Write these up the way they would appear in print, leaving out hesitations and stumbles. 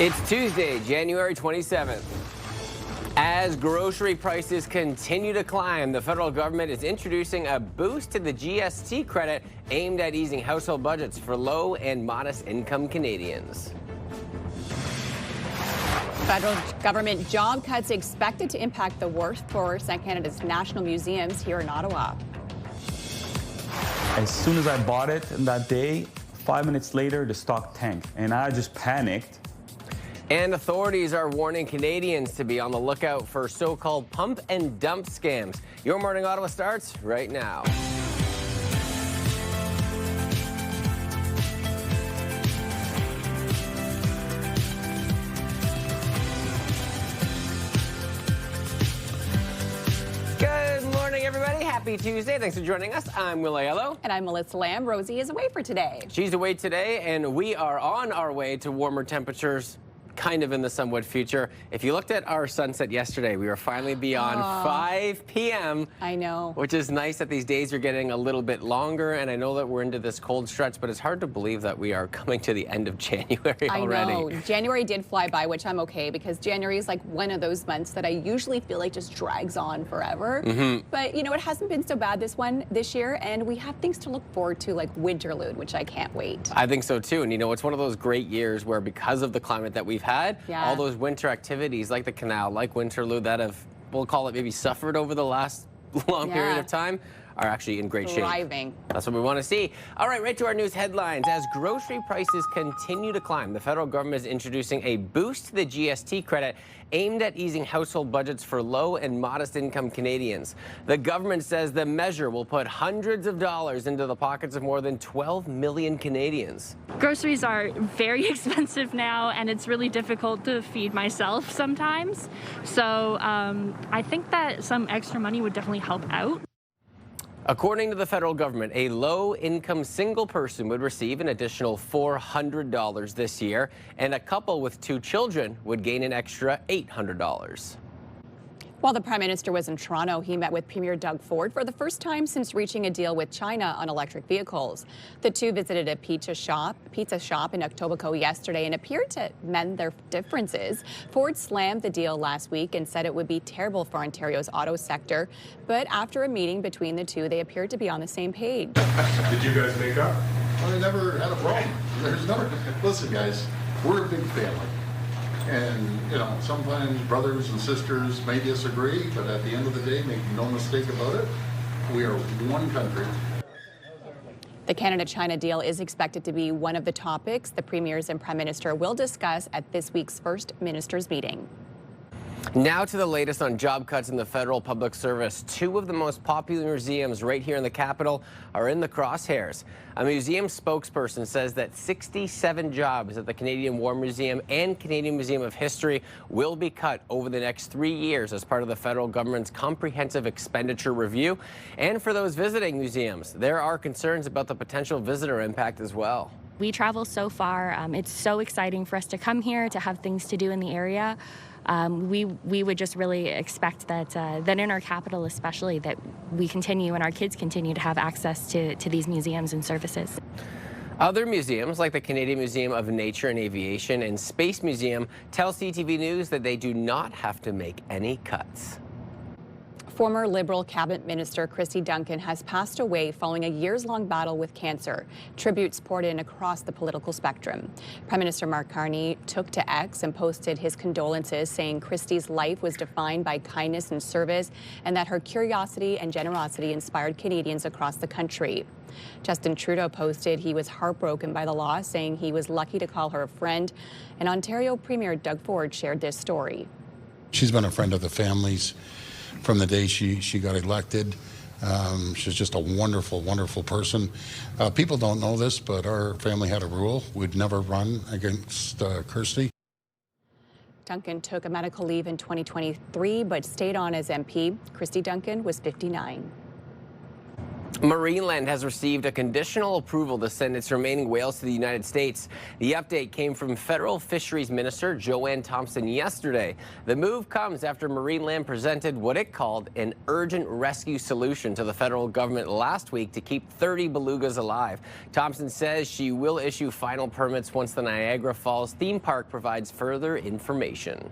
It's Tuesday, January 27th. As grocery prices continue to climb, the federal government is introducing a boost to the GST credit aimed at easing household budgets for low and modest income Canadians. Federal government job cuts expected to impact the workforce at Canada's national museums here in Ottawa. As soon as I bought it that day, 5 minutes later, the stock tanked, and I just panicked. And authorities are warning Canadians to be on the lookout for so-called pump and dump scams. Your Morning Ottawa starts right now. Good morning, everybody. Happy Tuesday. Thanks for joining us. I'm Will Aiello. And I'm Melissa Lamb. Rosie is away for today. She's away today, and we are on our way to warmer temperatures kind of in the somewhat future. If you looked at our sunset yesterday, we were finally beyond 5 p.m. I know. Which is nice that these days are getting a little bit longer, and I know that we're into this cold stretch, but it's hard to believe that we are coming to the end of January already. I know. January did fly by, which I'm okay, because January is like one of those months that I usually feel like just drags on forever. But you know, it hasn't been so bad this year, and we have things to look forward to, like Winterlude, which I can't wait. I think so too, and you know, it's one of those great years where because of the climate that we've had, all those winter activities like the canal, like Winterlude, that have, we'll call it, maybe suffered over the last long period of time, are actually in great shape. Thriving. That's what we want to see. All right, right to our news headlines. As grocery prices continue to climb, the federal government is introducing a boost to the GST credit aimed at easing household budgets for low and modest income Canadians. The government says the measure will put hundreds of dollars into the pockets of more than 12 million Canadians. Groceries are very expensive now, and it's really difficult to feed myself sometimes. So I think that some extra money would definitely help out. According to the federal government, a low-income single person would receive an additional $400 this year, and a couple with 2 children would gain an extra $800. While the Prime Minister was in Toronto, he met with Premier Doug Ford for the first time since reaching a deal with China on electric vehicles. The two visited a pizza shop in Etobicoke yesterday and appeared to mend their differences. Ford slammed the deal last week and said it would be terrible for Ontario's auto sector. But after a meeting between the two, they appeared to be on the same page. Did you guys make up? Well, I never had a problem. There's never. Listen, guys, we're a big family. And, you know, sometimes brothers and sisters may disagree, but at the end of the day, make no mistake about it, we are one country. The Canada-China deal is expected to be one of the topics the Premiers and Prime Minister will discuss at this week's First Ministers meeting. Now to the latest on job cuts in the federal public service. 2 of the most popular museums right here in the capital are in the crosshairs. A museum spokesperson says that 67 jobs at the Canadian War Museum and Canadian Museum of History will be cut over the next 3 years as part of the federal government's comprehensive expenditure review. And for those visiting museums, there are concerns about the potential visitor impact as well. We travel so far. It's so exciting for us to come here, to have things to do in the area. We would just really expect that in our capital especially, that we continue and our kids continue to have access to these museums and services. Other museums, like the Canadian Museum of Nature and Aviation and Space Museum, tell CTV News that they do not have to make any cuts. Former Liberal Cabinet Minister Christy Duncan has passed away following a years-long battle with cancer. Tributes poured in across the political spectrum. Prime Minister Mark Carney took to X and posted his condolences, saying Christy's life was defined by kindness and service, and that her curiosity and generosity inspired Canadians across the country. Justin Trudeau posted he was heartbroken by the loss, saying he was lucky to call her a friend. And Ontario Premier Doug Ford shared this story. She's been a friend of the family's from the day she got elected. She's just a wonderful, wonderful person. People don't know this, but our family had a rule. We'd never run against Kirsty. Duncan took a medical leave in 2023, but stayed on as MP. Christy Duncan was 59. Marineland has received a conditional approval to send its remaining whales to the United States. The update came from Federal Fisheries Minister Joanne Thompson yesterday. The move comes after Marineland presented what it called an urgent rescue solution to the federal government last week to keep 30 belugas alive. Thompson says she will issue final permits once the Niagara Falls theme park provides further information.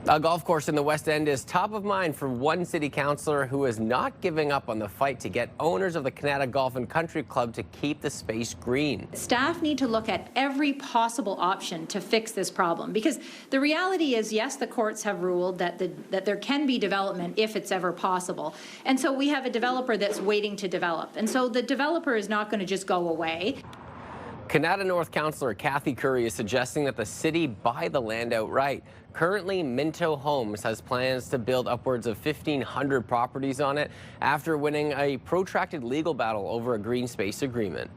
A golf course in the West End is top of mind for one city councillor who is not giving up on the fight to get owners of the Canada Golf and Country Club to keep the space green. Staff need to look at every possible option to fix this problem, because the reality is, yes, the courts have ruled that there can be development if it's ever possible. And so we have a developer that's waiting to develop. And so the developer is not going to just go away. Canada North Councillor Kathy Curry is suggesting that the city buy the land outright. Currently, Minto Homes has plans to build upwards of 1,500 properties on it after winning a protracted legal battle over a green space agreement.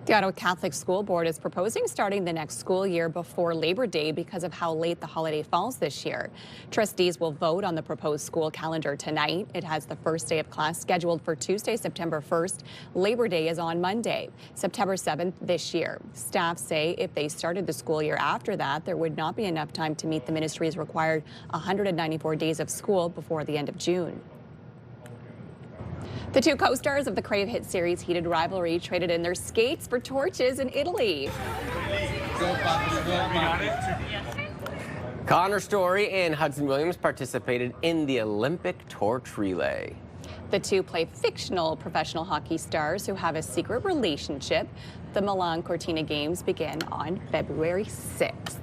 The Ottawa Catholic School Board is proposing starting the next school year before Labor Day because of how late the holiday falls this year. Trustees will vote on the proposed school calendar tonight. It has the first day of class scheduled for Tuesday, September 1st. Labor Day is on Monday, September 7th this year. Staff say if they started the school year after that, there would not be enough time to meet the ministry's required 194 days of school before the end of June. The two co-stars of the Crave hit series Heated Rivalry traded in their skates for torches in Italy. Connor Story and Hudson Williams participated in the Olympic torch relay. The two play fictional professional hockey stars who have a secret relationship. The Milan Cortina Games begin on February 6th.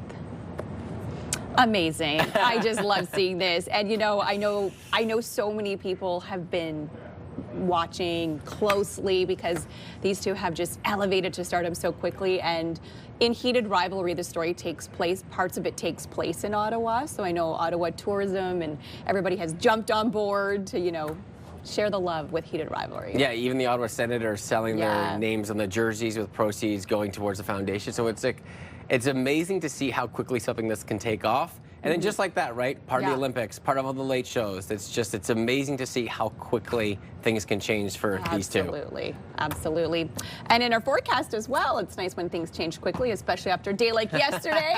Amazing. I just love seeing this. And you know, I know so many people have been watching closely because these two have just elevated to stardom so quickly. And in Heated Rivalry, the story takes place, parts of it takes place in Ottawa. So I know Ottawa tourism and everybody has jumped on board to, you know, share the love with Heated Rivalry. Yeah, even the Ottawa Senators selling their names on the jerseys with proceeds going towards the foundation. So it's like, it's amazing to see how quickly something this can take off. And then just like that, right? Part of the Olympics, part of all the late shows. It's amazing to see how quickly things can change for these two. Absolutely, absolutely. And in our forecast as well, it's nice when things change quickly, especially after a day like yesterday.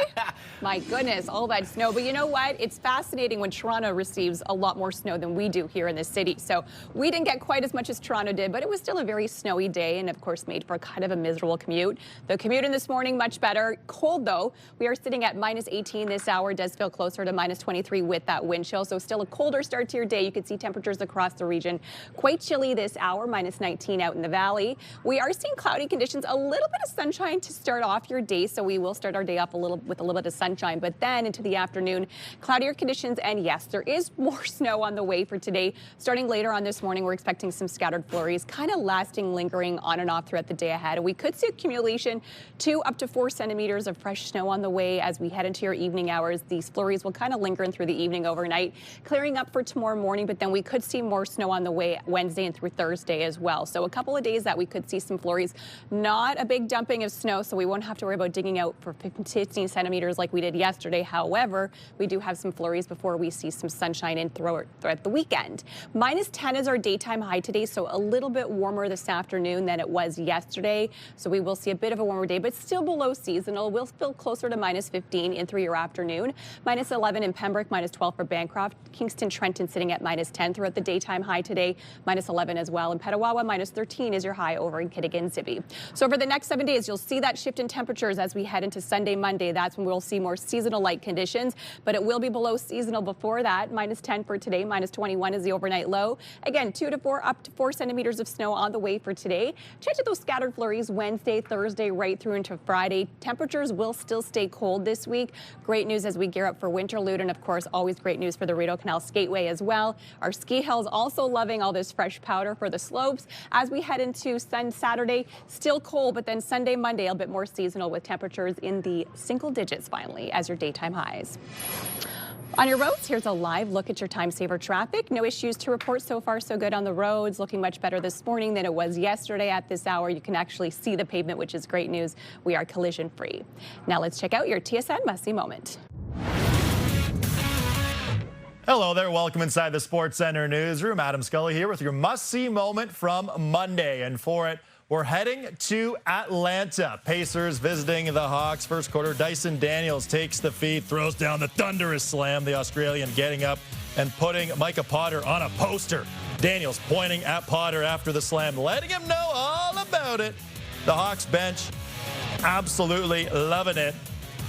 My goodness, all that snow. But you know what? It's fascinating when Toronto receives a lot more snow than we do here in the city. So we didn't get quite as much as Toronto did, but it was still a very snowy day and of course made for kind of a miserable commute. The commute in this morning, much better. Cold though. We are sitting at -18 this hour. Does feel closer to -23 with that wind chill. So still a colder start to your day. You can see temperatures across the region quite chilly this hour, -19 out in the valley. We are seeing cloudy conditions, a little bit of sunshine to start off your day. So we will start our day off with a little bit of sunshine, but then into the afternoon, cloudier conditions. And yes, there is more snow on the way for today. Starting later on this morning, we're expecting some scattered flurries, kind of lasting, lingering on and off throughout the day ahead. We could see accumulation 2 up to 4 centimeters of fresh snow on the way as we head into your evening hours. These flurries will kind of linger in through the evening overnight, clearing up for tomorrow morning, but then we could see more snow on the way Wednesday and through Thursday as well. So a couple of days that we could see some flurries. Not a big dumping of snow, so we won't have to worry about digging out for 15 centimeters like we did yesterday. However, we do have some flurries before we see some sunshine in throughout the weekend. -10 is our daytime high today, so a little bit warmer this afternoon than it was yesterday. So we will see a bit of a warmer day, but still below seasonal. We'll feel closer to -15 in through your afternoon. -11 in Pembroke, -12 for Bancroft. Kingston, Trenton sitting at -10 throughout the daytime high today, -11 as well. In Petawawa, -13 is your high over in Kittigan Zibi. So over the next 7 days, you'll see that shift in temperatures as we head into Sunday, Monday. That's when we'll see more seasonal-like conditions, but it will be below seasonal before that. -10 for today, -21 is the overnight low. Again, 2 to 4 up to 4 centimeters of snow on the way for today. Chance of those scattered flurries Wednesday, Thursday, right through into Friday. Temperatures will still stay cold this week. Great news as we gear up for Winterlude, and of course, always great news for the Rideau Canal Skateway as well. Our ski hills also loving all this fresh powder for the slopes. As we head into Saturday, still cold, but then Sunday, Monday, a bit more seasonal with temperatures in the single digits finally as your daytime highs. On your roads, here's a live look at your time saver traffic. No issues to report so far, so good on the roads. Looking much better this morning than it was yesterday at this hour. You can actually see the pavement, which is great news. We are collision free. Now let's check out your TSN Must See moment. Hello there. Welcome inside the Sports Center newsroom. Adam Scully here with your must-see moment from Monday. And for it, we're heading to Atlanta. Pacers visiting the Hawks. First quarter, Dyson Daniels takes the feed, throws down the thunderous slam. The Australian getting up and putting Micah Potter on a poster. Daniels pointing at Potter after the slam, letting him know all about it. The Hawks bench absolutely loving it.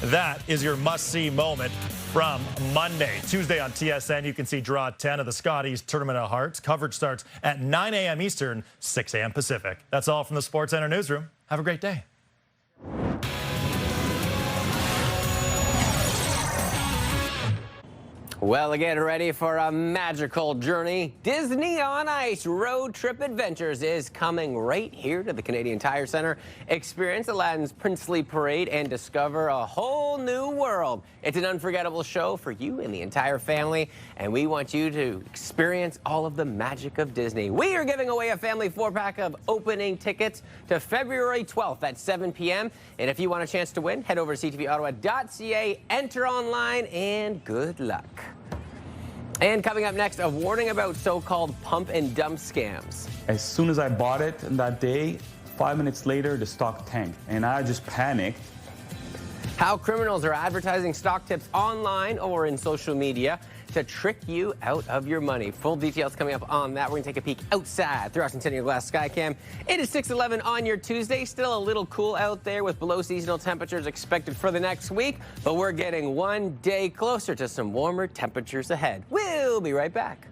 That is your must-see moment from Monday. Tuesday on TSN, you can see Draw 10 of the Scotties Tournament of Hearts. Coverage starts at 9 a.m. Eastern, 6 a.m. Pacific. That's all from the Sports Center newsroom. Have a great day. Well, get ready for a magical journey. Disney on Ice Road Trip Adventures is coming right here to the Canadian Tire Centre. Experience Aladdin's Princely Parade and discover a whole new world. It's an unforgettable show for you and the entire family, and we want you to experience all of the magic of Disney. We are giving away a family 4-pack of opening tickets to February 12th at 7 p.m. And if you want a chance to win, head over to ctvottawa.ca, enter online, and good luck. And coming up next, a warning about so-called pump and dump scams. As soon as I bought it that day, 5 minutes later, the stock tanked, and I just panicked. How criminals are advertising stock tips online or in social media to trick you out of your money. Full details coming up on that. We're going to take a peek outside through our Centennial Glass Skycam. It is 6:11 on your Tuesday. Still a little cool out there with below seasonal temperatures expected for the next week, but we're getting one day closer to some warmer temperatures ahead. We'll be right back.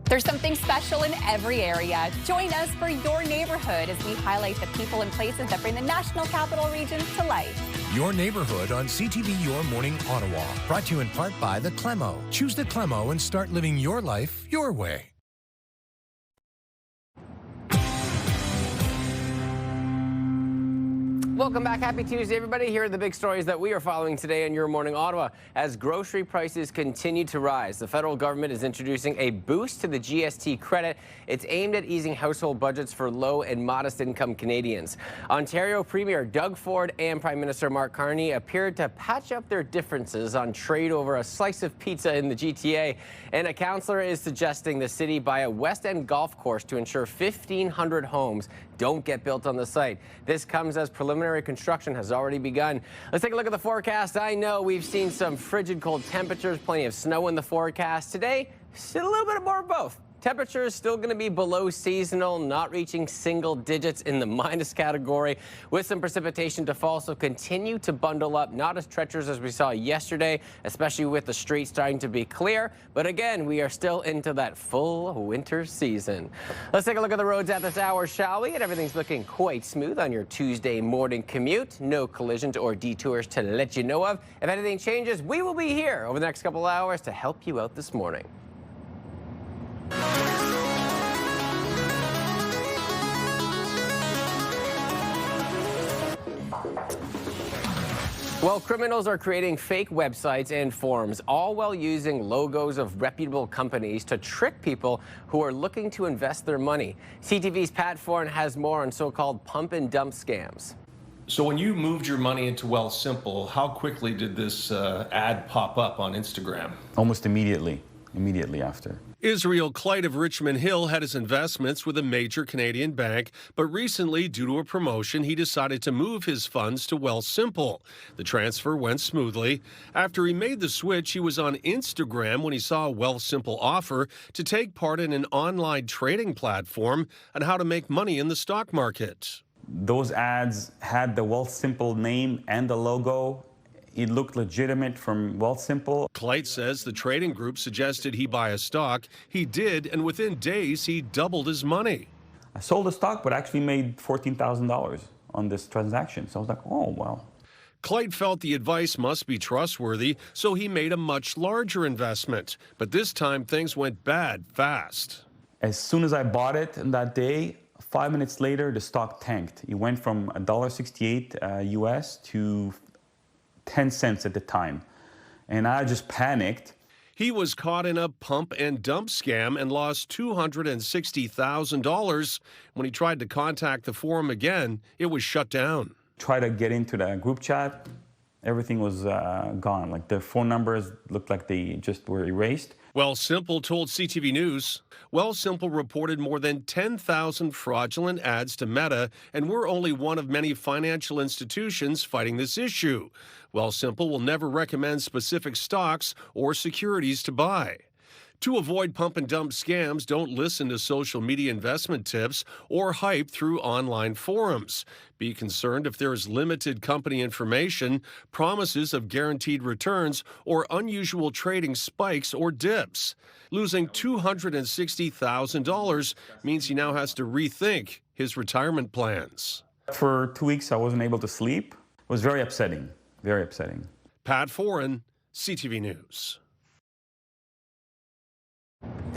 There's something special in every area. Join us for Your Neighborhood as we highlight the people and places that bring the National Capital Region to life. Your Neighborhood on CTV Your Morning Ottawa. Brought to you in part by the Clemo. Choose the Clemo and start living your life your way. Welcome back. Happy Tuesday, everybody. Here are the big stories that we are following today in Your Morning Ottawa. As grocery prices continue to rise, the federal government is introducing a boost to the GST credit. It's aimed at easing household budgets for low and modest income Canadians. Ontario Premier Doug Ford and Prime Minister Mark Carney appeared to patch up their differences on trade over a slice of pizza in the GTA. And a councillor is suggesting the city buy a West End golf course to ensure 1,500 homes don't get built on the site. This comes as preliminary construction has already begun. Let's take a look at the forecast. I know we've seen some frigid cold temperatures, plenty of snow in the forecast. Today, still a little bit more of both. Temperature is still going to be below seasonal, not reaching single digits in the minus category, with some precipitation to fall. So continue to bundle up, not as treacherous as we saw yesterday, especially with the streets starting to be clear. But again, we are still into that full winter season. Let's take a look at the roads at this hour, shall we? And everything's looking quite smooth on your Tuesday morning commute. No collisions or detours to let you know of. If anything changes, we will be here over the next couple of hours to help you out this morning. Well, criminals are creating fake websites and forums, all while using logos of reputable companies to trick people who are looking to invest their money. CTV's Pat Foran has more on so-called pump and dump scams. So when you moved your money into Wealthsimple, how quickly did this ad pop up on Instagram? Almost immediately after. Israel Clyde of Richmond Hill had his investments with a major Canadian bank, but recently, due to a promotion, he decided to move his funds to Wealthsimple. The transfer went smoothly. After he made the switch, he was on Instagram when he saw a Wealthsimple offer to take part in an online trading platform on how to make money in the stock market. Those ads had the Wealthsimple name and the logo. It looked legitimate from Wealthsimple. Clyde says the trading group suggested he buy a stock. He did, and within days, he doubled his money. I sold the stock, but actually made $14,000 on this transaction. So I was like, oh, wow. Clyde felt the advice must be trustworthy, so he made a much larger investment. But this time, things went bad fast. As soon as I bought it that day, 5 minutes later, the stock tanked. It went from $1.68 US to 10 cents at the time. And I just panicked. He was caught in a pump and dump scam and lost $260,000. When he tried to contact the forum again, it was shut down. Try to get into the group chat, everything was gone. Like the phone numbers looked like they just were erased. Wealthsimple told CTV News, Wealthsimple reported more than 10,000 fraudulent ads to Meta, and we're only one of many financial institutions fighting this issue. Wealthsimple will never recommend specific stocks or securities to buy. To avoid pump and dump scams, don't listen to social media investment tips or hype through online forums. Be concerned if there is limited company information, promises of guaranteed returns, or unusual trading spikes or dips. Losing $260,000 means he now has to rethink his retirement plans. For 2 weeks, I wasn't able to sleep. It was very upsetting, very upsetting. Pat Foran, CTV News.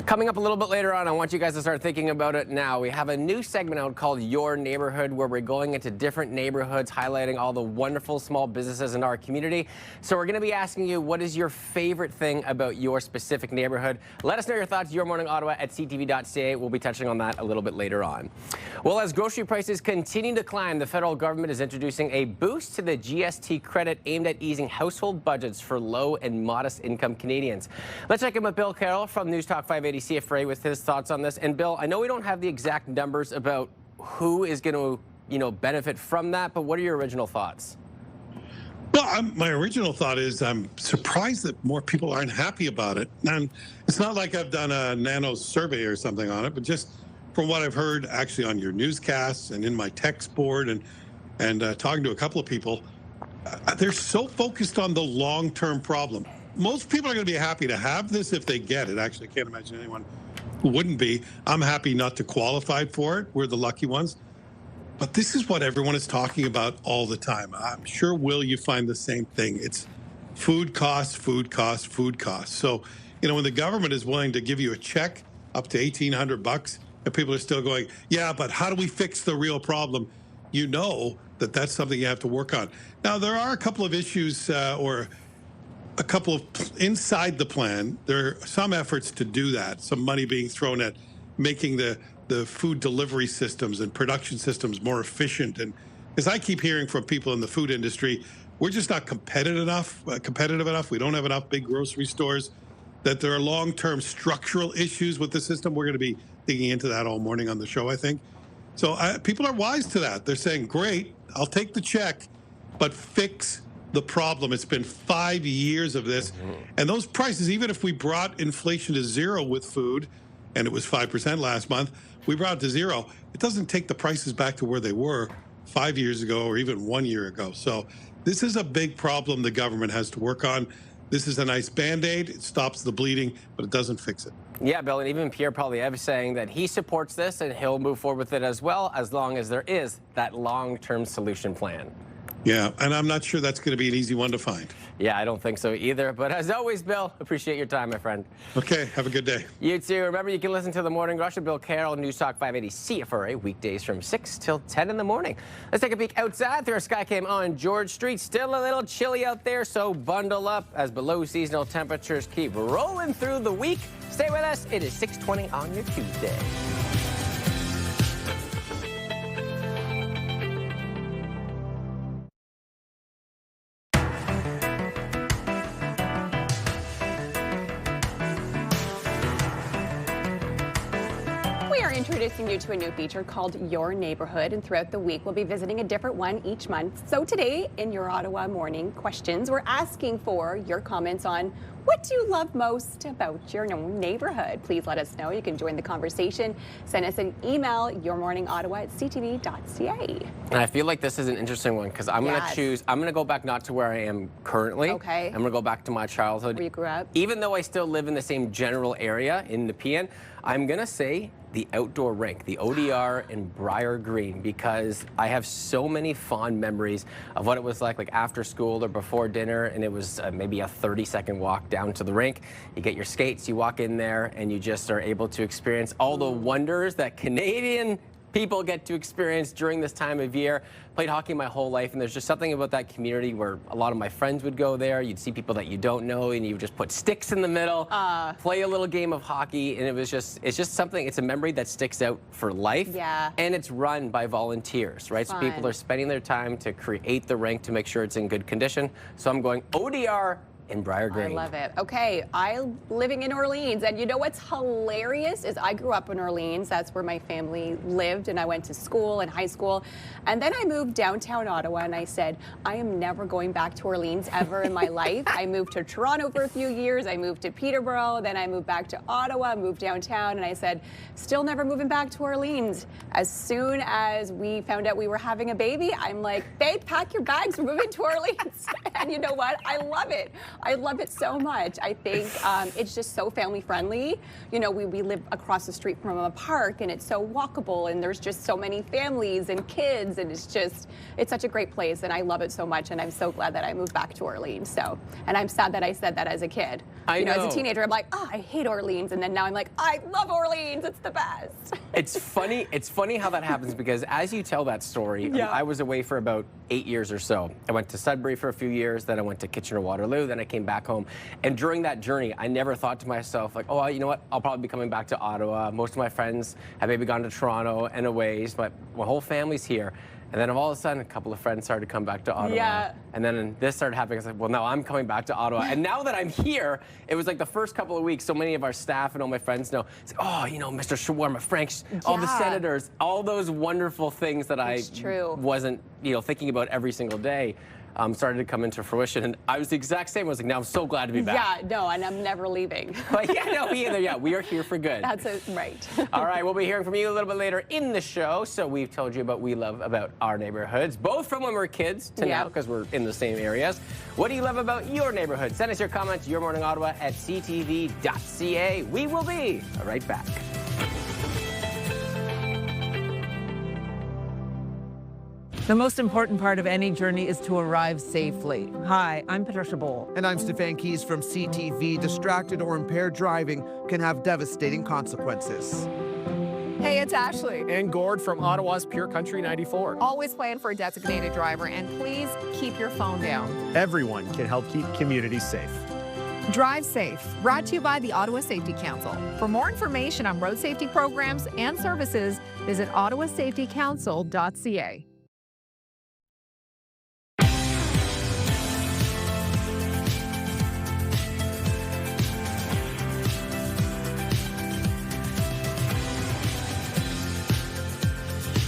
Coming up a little bit later on, I want you guys to start thinking about it now. We have a new segment out called Your Neighborhood, where we're going into different neighborhoods, highlighting all the wonderful small businesses in our community. So we're going to be asking you, what is your favorite thing about your specific neighborhood? Let us know your thoughts, Your Morning Ottawa at ctv.ca. We'll be touching on that a little bit later on. Well, as grocery prices continue to climb, the federal government is introducing a boost to the GST credit aimed at easing household budgets for low and modest income Canadians. Let's check in with Bill Carroll from News Talk 580 CFRA with his thoughts on this. And Bill, I know we don't have the exact numbers about who is going to, benefit from that, but what are your original thoughts? Well, my original thought is I'm surprised that more people aren't happy about it. And it's not like I've done a nano survey or something on it, but just from what I've heard actually on your newscasts and in my text board and talking to a couple of people, they're so focused on the long-term problem. Most people are going to be happy to have this if they get it. Actually, I can't imagine anyone who wouldn't be. I'm happy not to qualify for it. We're the lucky ones. But this is what everyone is talking about all the time. I'm sure, Will, you find the same thing. It's food costs, food costs, food costs. So, when the government is willing to give you a check up to $1,800 and people are still going, yeah, but how do we fix the real problem? You know that's something you have to work on. Now, there are a couple of issues or a couple of inside the plan. There are some efforts to do that, some money being thrown at making the food delivery systems and production systems more efficient. And as I keep hearing from people in the food industry, we're just not competitive enough. We don't have enough big grocery stores, that there are long-term structural issues with the system. We're going to be digging into that all morning on the show, I think. So people are wise to that. They're saying, great, I'll take the check, but fix the problem. It's been 5 years of this. And those prices, even if we brought inflation to zero with food, and it was 5% last month, we brought it to zero. It doesn't take the prices back to where they were 5 years ago or even 1 year ago. So this is a big problem the government has to work on. This is a nice Band-Aid. It stops the bleeding, but it doesn't fix it. Yeah, Bill, and even Pierre Poilievre is saying that he supports this and he'll move forward with it as well, as long as there is that long-term solution plan. Yeah, and I'm not sure that's going to be an easy one to find. Yeah, I don't think so either. But as always, Bill, appreciate your time, my friend. Okay, have a good day. You too. Remember, you can listen to The Morning Rush with Bill Carroll, News Talk 580 CFRA, weekdays from 6 till 10 in the morning. Let's take a peek outside through our Skycam on George Street. Still a little chilly out there, so bundle up as below seasonal temperatures keep rolling through the week. Stay with us. It is 6:20 on your Tuesday. Introducing you to a new feature called Your Neighborhood, and throughout the week we'll be visiting a different one each month. So today in your Ottawa Morning Questions, we're asking for your comments on what do you love most about your neighborhood. Please let us know. You can join the conversation. Send us an email, yourmorningottawa@ctv.ca. And I feel like this is an interesting one because I'm going to choose, I'm going to go back not to where I am currently. Okay. I'm going to go back to my childhood. Where you grew up. Even though I still live in the same general area in Nepean, I'm going to say the outdoor rink, the ODR in Briar Green, because I have so many fond memories of what it was like after school or before dinner, and it was maybe a 30-second walk down to the rink. You get your skates, you walk in there, and you just are able to experience all the wonders that Canadian people get to experience during this time of year. Played hockey my whole life, and there's just something about that community where a lot of my friends would go there. You'd see people that you don't know, and you would just put sticks in the middle, play a little game of hockey, and it's just something, it's a memory that sticks out for life. Yeah. And it's run by volunteers, right? So people are spending their time to create the rink to make sure it's in good condition. So I'm going ODR in Briar Green. I love it. Okay, I'm living in Orleans, and you know what's hilarious is I grew up in Orleans. That's where my family lived, and I went to school and high school. And then I moved downtown Ottawa, and I said, I am never going back to Orleans ever in my life. I moved to Toronto for a few years. I moved to Peterborough. Then I moved back to Ottawa, moved downtown, and I said, still never moving back to Orleans. As soon as we found out we were having a baby, I'm like, babe, pack your bags, we're moving to Orleans. And you know what? I love it. I love it so much. I think it's just so family friendly. You know, we live across the street from a park, and it's so walkable, and there's just so many families and kids, and it's such a great place, and I love it so much, and I'm so glad that I moved back to Orleans. So, and I'm sad that I said that as a kid. I know. As a teenager, I'm like, oh, I hate Orleans, and then now I'm like, I love Orleans. It's the best. It's funny how that happens, because as you tell that story, I was away for about 8 years or so. I went to Sudbury for a few years, then I went to Kitchener-Waterloo, then I came back home. And during that journey, I never thought to myself, like, oh, you know what, I'll probably be coming back to Ottawa. Most of my friends have maybe gone to Toronto and a ways, but my whole family's here. And then all of a sudden, a couple of friends started to come back to Ottawa. Yeah. And then this started happening. I was like, well, no, I'm coming back to Ottawa. And now that I'm here, it was like the first couple of weeks, so many of our staff and all my friends know, it's like, oh, you know, Mr. Shawarma, Frank, all the senators, all those wonderful things that I wasn't, thinking about every single day. Started to come into fruition, and I was the exact same. I was like, now I'm so glad to be back. Yeah, no, and I'm never leaving. Me either. Yeah, we are here for good. That's it, right. All right, we'll be hearing from you a little bit later in the show. So we've told you about what we love about our neighborhoods, both from when we're kids to now, because we're in the same areas. What do you love about your neighborhood? Send us your comments, Your Morning Ottawa at ctv.ca. We will be right back. The most important part of any journey is to arrive safely. Hi, I'm Patricia Bowl. And I'm Stefan Keys from CTV. Distracted or impaired driving can have devastating consequences. Hey, it's Ashley. And Gord from Ottawa's Pure Country 94. Always plan for a designated driver, and please keep your phone down. Everyone can help keep communities safe. Drive safe. Brought to you by the Ottawa Safety Council. For more information on road safety programs and services, visit ottawasafetycouncil.ca.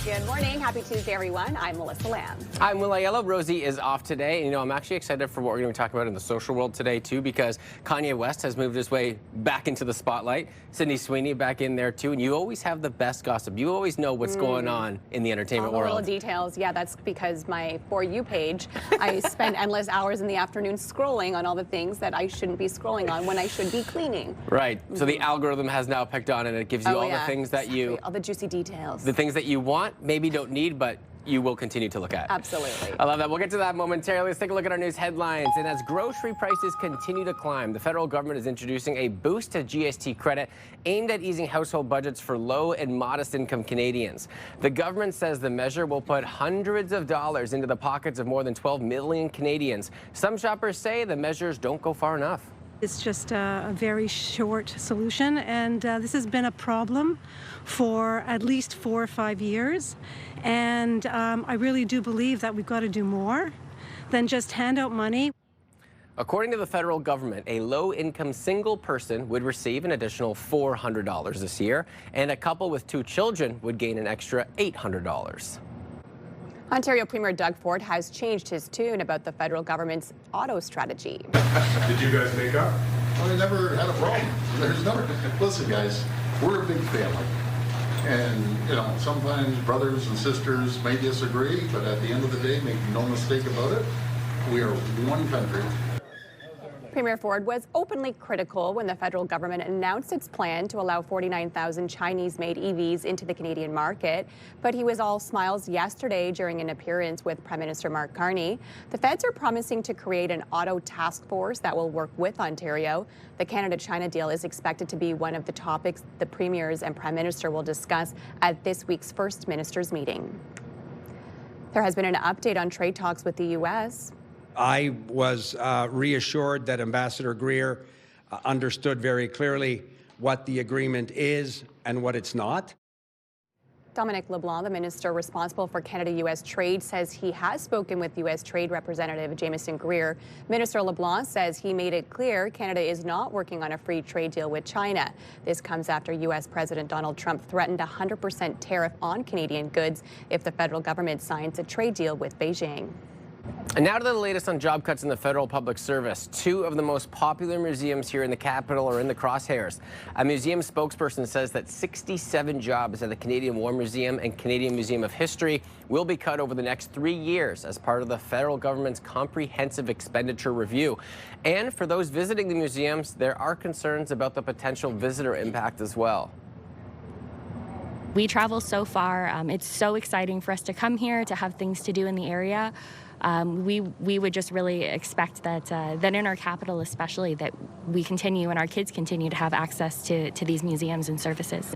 Good morning. Happy Tuesday, everyone. I'm Melissa Lamb. I'm Will Aiello. Rosie is off today. And, I'm actually excited for what we're going to be talking about in the social world today, too, because Kanye West has moved his way back into the spotlight. Sydney Sweeney back in there, too. And you always have the best gossip. You always know what's going on in the entertainment world. All the little details. Yeah, that's because my For You page, I spend endless hours in the afternoon scrolling on all the things that I shouldn't be scrolling on when I should be cleaning. Right. So the algorithm has now picked on, and it gives you all the things that you... all the juicy details. The things that you want, maybe don't need, but you will continue to look at. Absolutely. I love that. We'll get to that momentarily. Let's take a look at our news headlines. And as grocery prices continue to climb, the federal government is introducing a boost to GST credit aimed at easing household budgets for low and modest income Canadians. The government says the measure will put hundreds of dollars into the pockets of more than 12 million Canadians. Some shoppers say the measures don't go far enough. It's just a very short solution, and this has been a problem for at least 4 or 5 years. And I really do believe that we've got to do more than just hand out money. According to the federal government, a low-income single person would receive an additional $400 this year, and a couple with 2 children would gain an extra $800. Ontario Premier Doug Ford has changed his tune about the federal government's auto strategy. Did you guys make up? Well, I never had a problem. There's never. Listen, guys, we're a big family. And, sometimes brothers and sisters may disagree, but at the end of the day, make no mistake about it, we are one country. Premier Ford was openly critical when the federal government announced its plan to allow 49,000 Chinese-made EVs into the Canadian market. But he was all smiles yesterday during an appearance with Prime Minister Mark Carney. The feds are promising to create an auto task force that will work with Ontario. The Canada-China deal is expected to be one of the topics the premiers and Prime Minister will discuss at this week's First Ministers meeting. There has been an update on trade talks with the U.S. I was reassured that Ambassador Greer understood very clearly what the agreement is and what it's not. Dominic LeBlanc, the minister responsible for Canada-U.S. trade, says he has spoken with U.S. Trade Representative Jamieson Greer. Minister LeBlanc says he made it clear Canada is not working on a free trade deal with China. This comes after U.S. President Donald Trump threatened a 100% tariff on Canadian goods if the federal government signs a trade deal with Beijing. And now to the latest on job cuts in the federal public service. Two of the most popular museums here in the capital are in the crosshairs. A museum spokesperson says that 67 jobs at the Canadian War Museum and Canadian Museum of History will be cut over the next 3 years as part of the federal government's comprehensive expenditure review. And for those visiting the museums, there are concerns about the potential visitor impact as well. We travel so far. It's so exciting for us to come here, to have things to do in the area. We would just really expect that in our capital especially, that we continue and our kids continue to have access to these museums and services.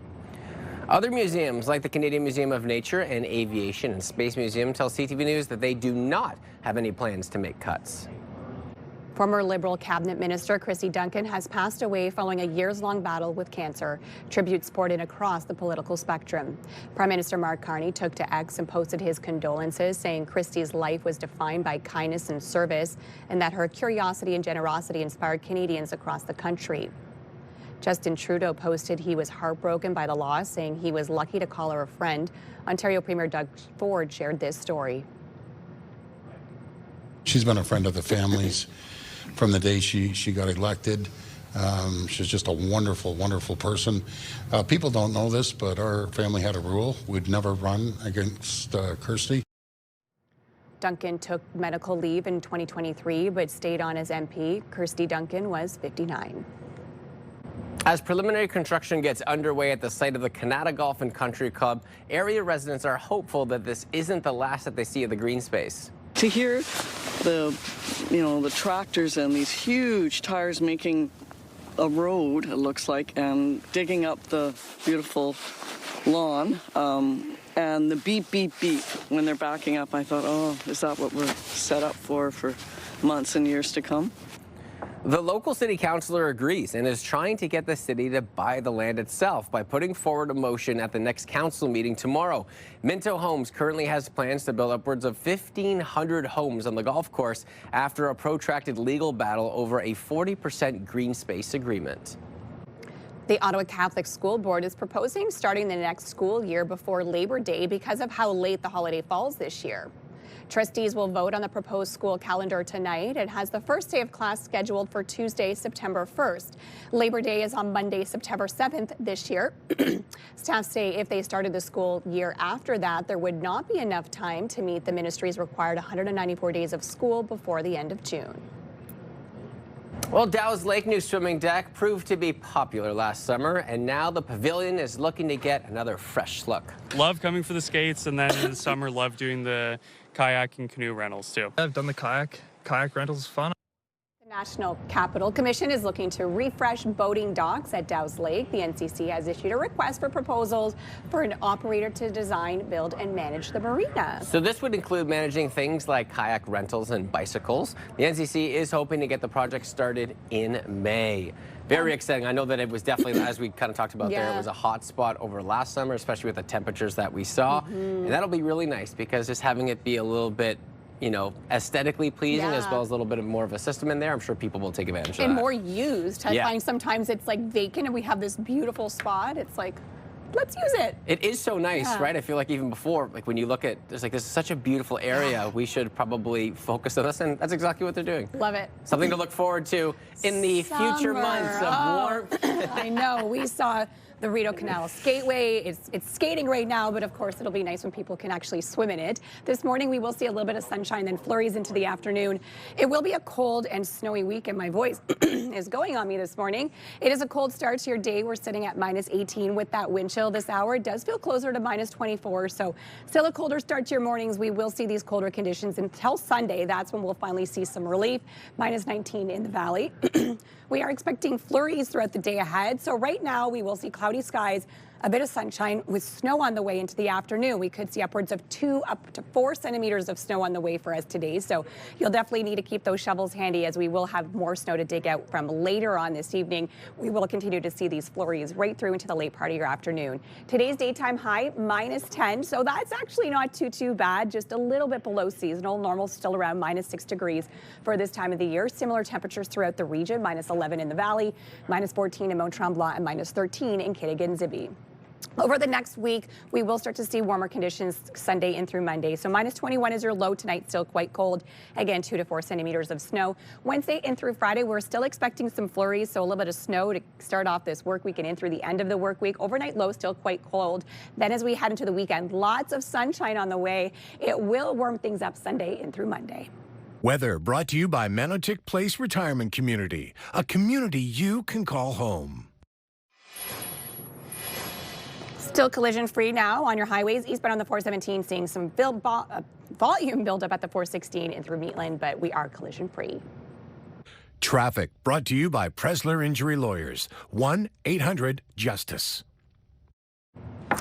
Other museums, like the Canadian Museum of Nature and Aviation and Space Museum, tell CTV News that they do not have any plans to make cuts. Former Liberal cabinet minister Christy Duncan has passed away following a years-long battle with cancer. Tributes poured in across the political spectrum. Prime Minister Mark Carney took to X and posted his condolences, saying Christy's life was defined by kindness and service, and that her curiosity and generosity inspired Canadians across the country. Justin Trudeau posted he was heartbroken by the loss, saying he was lucky to call her a friend. Ontario Premier Doug Ford shared this story. She's been a friend of the family's from the day she got elected. She's just a wonderful, wonderful person. People don't know this, but our family had a rule. We'd never run against Kirsty. Duncan took medical leave in 2023, but stayed on as MP. Kirsty Duncan was 59. As preliminary construction gets underway at the site of the Canada Golf and Country Club, area residents are hopeful that this isn't the last that they see of the green space. To hear the tractors and these huge tires making a road, it looks like, and digging up the beautiful lawn, and the beep, beep, beep when they're backing up, I thought, oh, is that what we're set up for months and years to come? The local city councillor agrees and is trying to get the city to buy the land itself by putting forward a motion at the next council meeting tomorrow. Minto Homes currently has plans to build upwards of 1,500 homes on the golf course after a protracted legal battle over a 40% green space agreement. The Ottawa Catholic School Board is proposing starting the next school year before Labor Day because of how late the holiday falls this year. Trustees will vote on the proposed school calendar tonight. It has the first day of class scheduled for Tuesday, September 1st. Labor Day is on Monday, September 7th this year. Staff say if they started the school year after that, there would not be enough time to meet the ministry's required 194 days of school before the end of June. Well, Dow's Lake new swimming deck proved to be popular last summer, and now the pavilion is looking to get another fresh look. Love coming for the skates, and then in the summer, love doing the kayak and canoe rentals too. I've done the kayak rentals, fun. The National Capital Commission is looking to refresh boating docks at Dow's Lake. The NCC has issued a request for proposals for an operator to design, build, and manage the marina. So this would include managing things like kayak rentals and bicycles. The NCC is hoping to get the project started in May. Very exciting. I know that it was definitely, as we kind of talked about there, it was a hot spot over last summer, especially with the temperatures that we saw. And that'll be really nice because just having it be a little bit, aesthetically pleasing as well as a little bit more of a system in there, I'm sure people will take advantage of that. And more used. I find sometimes it's like vacant and we have this beautiful spot. It's like, let's use it. It is so nice, right? I feel like even before, like when you look at, this is such a beautiful area. We should probably focus on this, and that's exactly what they're doing. Love it. Something to look forward to in the future months of warmth. I know. We saw the Rideau Canal Skateway. It's skating right now, but of course it'll be nice when people can actually swim in it. This morning we will see a little bit of sunshine, then flurries into the afternoon. It will be a cold and snowy week, and my voice is going on me this morning. It is a cold start to your day. We're sitting at -18 with that wind chill this hour. It does feel closer to -24, so still a colder start to your mornings. We will see these colder conditions until Sunday. That's when we'll finally see some relief. -19 in the valley. We are expecting flurries throughout the day ahead. So right now we will see cloudy skies, a bit of sunshine with snow on the way into the afternoon. We could see upwards of 2 up to 4 centimeters of snow on the way for us today. So you'll definitely need to keep those shovels handy, as we will have more snow to dig out from later on this evening. We will continue to see these flurries right through into the late part of your afternoon. Today's daytime high -10. So that's actually not too bad. Just a little bit below seasonal. Normal still around -6 degrees for this time of the year. Similar temperatures throughout the region. -11 in the valley, -14 in Mont Tremblant, and -13 in Kittagan-Zibi. Over the next week, we will start to see warmer conditions Sunday and through Monday. So -21 is your low tonight, still quite cold. Again, 2 to 4 centimeters of snow. Wednesday and through Friday, we're still expecting some flurries, so a little bit of snow to start off this work week and in through the end of the work week. Overnight low, still quite cold. Then as we head into the weekend, lots of sunshine on the way. It will warm things up Sunday and through Monday. Weather brought to you by Manotick Place Retirement Community, a community you can call home. Still collision-free now on your highways. Eastbound on the 417, seeing some volume build up at the 416 and through Meatland, but we are collision-free. Traffic brought to you by Presler Injury Lawyers, 1-800-JUSTICE.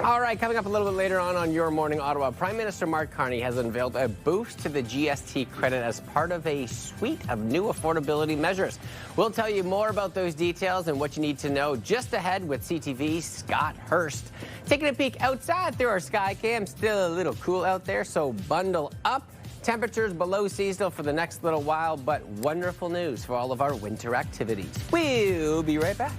All right, coming up a little bit later on Your Morning Ottawa, Prime Minister Mark Carney has unveiled a boost to the GST credit as part of a suite of new affordability measures. We'll tell you more about those details and what you need to know just ahead with CTV's Scott Hurst. Taking a peek outside through our sky cam, still a little cool out there, so bundle up. Temperatures below seasonal for the next little while, but wonderful news for all of our winter activities. We'll be right back.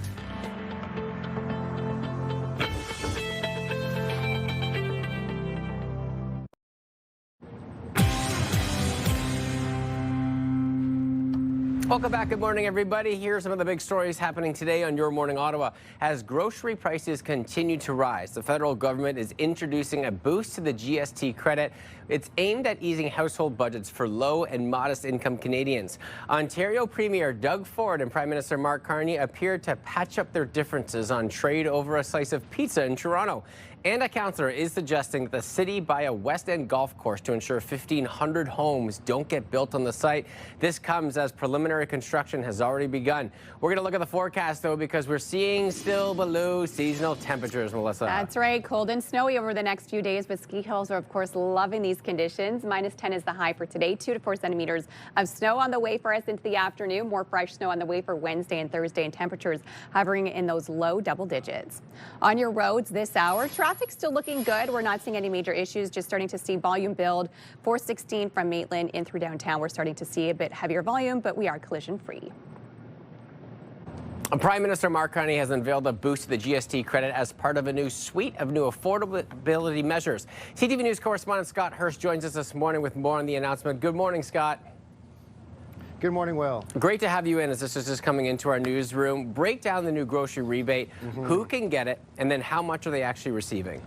Welcome back. Good morning, everybody. Here are some of the big stories happening today on Your Morning Ottawa. As grocery prices continue to rise, the federal government is introducing a boost to the GST credit. It's aimed at easing household budgets for low and modest income Canadians. Ontario Premier Doug Ford and Prime Minister Mark Carney appeared to patch up their differences on trade over a slice of pizza in Toronto. And a councillor is suggesting that the city buy a West End golf course to ensure 1,500 homes don't get built on the site. This comes as preliminary construction has already begun. We're going to look at the forecast, though, because we're seeing still below seasonal temperatures, Melissa. That's right. Cold and snowy over the next few days, but ski hills are, of course, loving these conditions. -10 is the high for today. 2 to 4 centimeters of snow on the way for us into the afternoon. More fresh snow on the way for Wednesday and Thursday, and temperatures hovering in those low double digits. On your roads this hour, traffic's still looking good. We're not seeing any major issues, just starting to see volume build. 416 from Maitland in through downtown. We're starting to see a bit heavier volume, but we are collision-free. Prime Minister Mark Carney has unveiled a boost to the GST credit as part of a new suite of new affordability measures. CTV News correspondent Scott Hurst joins us this morning with more on the announcement. Good morning, Scott. Good morning, Will. Great to have you in as this is just coming into our newsroom. Break down the new grocery rebate. Who can get it, and then how much are they actually receiving?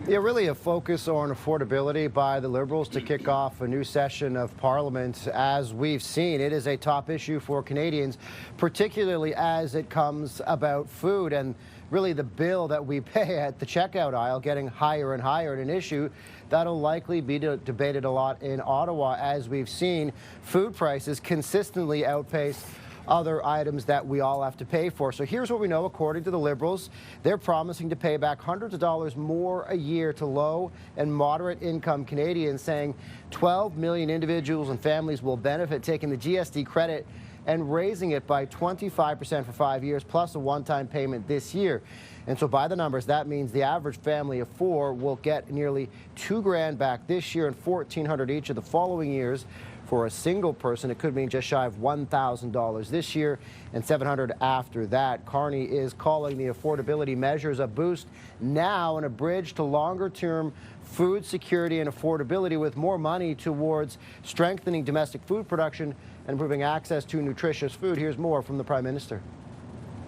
Yeah, really a focus on affordability by the Liberals to kick off a new session of Parliament. As we've seen, it is a top issue for Canadians, particularly as it comes about food and really the bill that we pay at the checkout aisle getting higher and higher, and an issue that'll likely be debated a lot in Ottawa. As we've seen, food prices consistently outpace other items that we all have to pay for. So here's what we know. According to the Liberals, they're promising to pay back hundreds of dollars more a year to low and moderate income Canadians, saying 12 million individuals and families will benefit, taking the GST credit and raising it by 25% for 5 years, plus a one-time payment this year. And so by the numbers, that means the average family of 4 will get nearly $2,000 back this year and $1,400 each of the following years. For a single person, it could mean just shy of $1,000 this year and $700 after that. Carney is calling the affordability measures a boost now and a bridge to longer-term food security and affordability, with more money towards strengthening domestic food production and improving access to nutritious food. Here's more from the Prime Minister.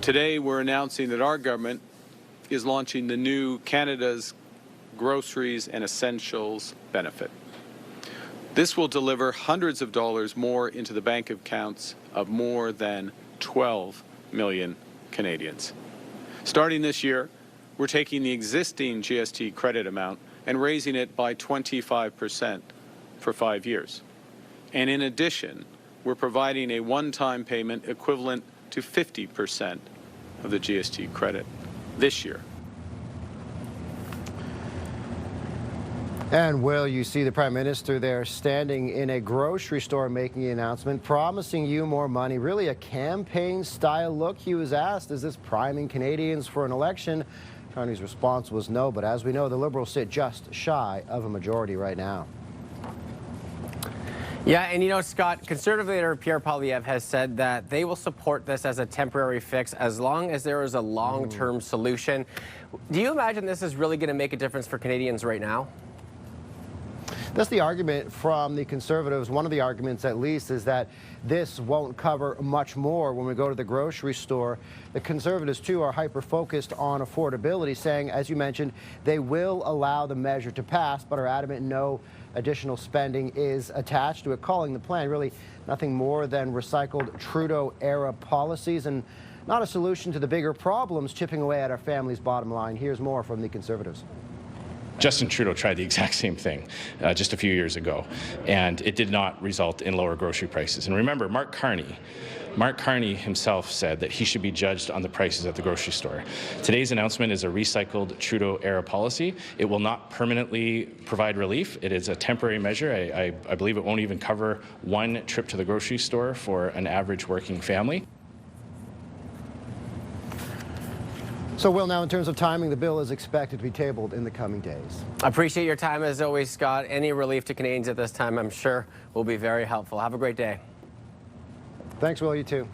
Today, we're announcing that our government is launching the new Canada's Groceries and Essentials benefit. This will deliver hundreds of dollars more into the bank accounts of more than 12 million Canadians. Starting this year, we're taking the existing GST credit amount and raising it by 25% for 5 years. And in addition, we're providing a one-time payment equivalent to 50% of the GST credit this year. And Will, you see the Prime Minister there standing in a grocery store making an announcement, promising you more money, really a campaign-style look. He was asked, is this priming Canadians for an election? Carney's response was no, but as we know, the Liberals sit just shy of a majority right now. Yeah, and you know, Scott, Conservative leader Pierre Poilievre has said that they will support this as a temporary fix as long as there is a long-term solution. Do you imagine this is really going to make a difference for Canadians right now? That's the argument from the Conservatives. One of the arguments, at least, is that this won't cover much more when we go to the grocery store. The Conservatives, too, are hyper-focused on affordability, saying, as you mentioned, they will allow the measure to pass, but are adamant no additional spending is attached to it, calling the plan really nothing more than recycled Trudeau-era policies and not a solution to the bigger problems chipping away at our family's bottom line. Here's more from the Conservatives. Justin Trudeau tried the exact same thing just a few years ago, and it did not result in lower grocery prices. And remember, Mark Carney himself said that he should be judged on the prices at the grocery store. Today's announcement is a recycled Trudeau-era policy. It will not permanently provide relief. It is a temporary measure. I believe it won't even cover one trip to the grocery store for an average working family. So, Will, now in terms of timing, the bill is expected to be tabled in the coming days. I appreciate your time as always, Scott. Any relief to Canadians at this time, I'm sure, will be very helpful. Have a great day. Thanks, Will. You too.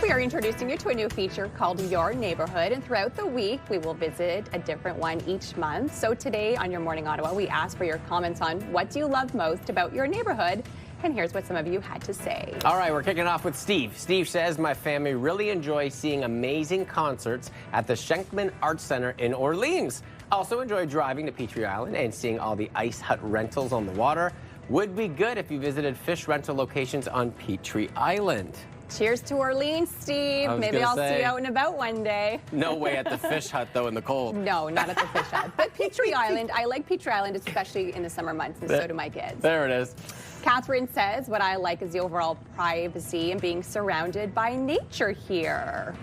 We are introducing you to a new feature called Your Neighborhood, and throughout the week we will visit a different one each month. So today on Your Morning Ottawa, we asked for your comments on what do you love most about your neighborhood, and here's what some of you had to say. All right, we're kicking off with Steve. Steve says, my family really enjoys seeing amazing concerts at the Schenkman Arts Center in Orleans. Also enjoy driving to Petrie Island and seeing all the ice hut rentals on the water. Would be good if you visited fish rental locations on Petrie Island. Cheers to Orleans, Steve. Maybe I'll see you out and about one day. No way at the fish hut, though, in the cold. No, not at the fish hut. But Petrie Island, I like Petrie Island, especially in the summer months, and so do my kids. There it is. Catherine says, what I like is the overall privacy and being surrounded by nature here.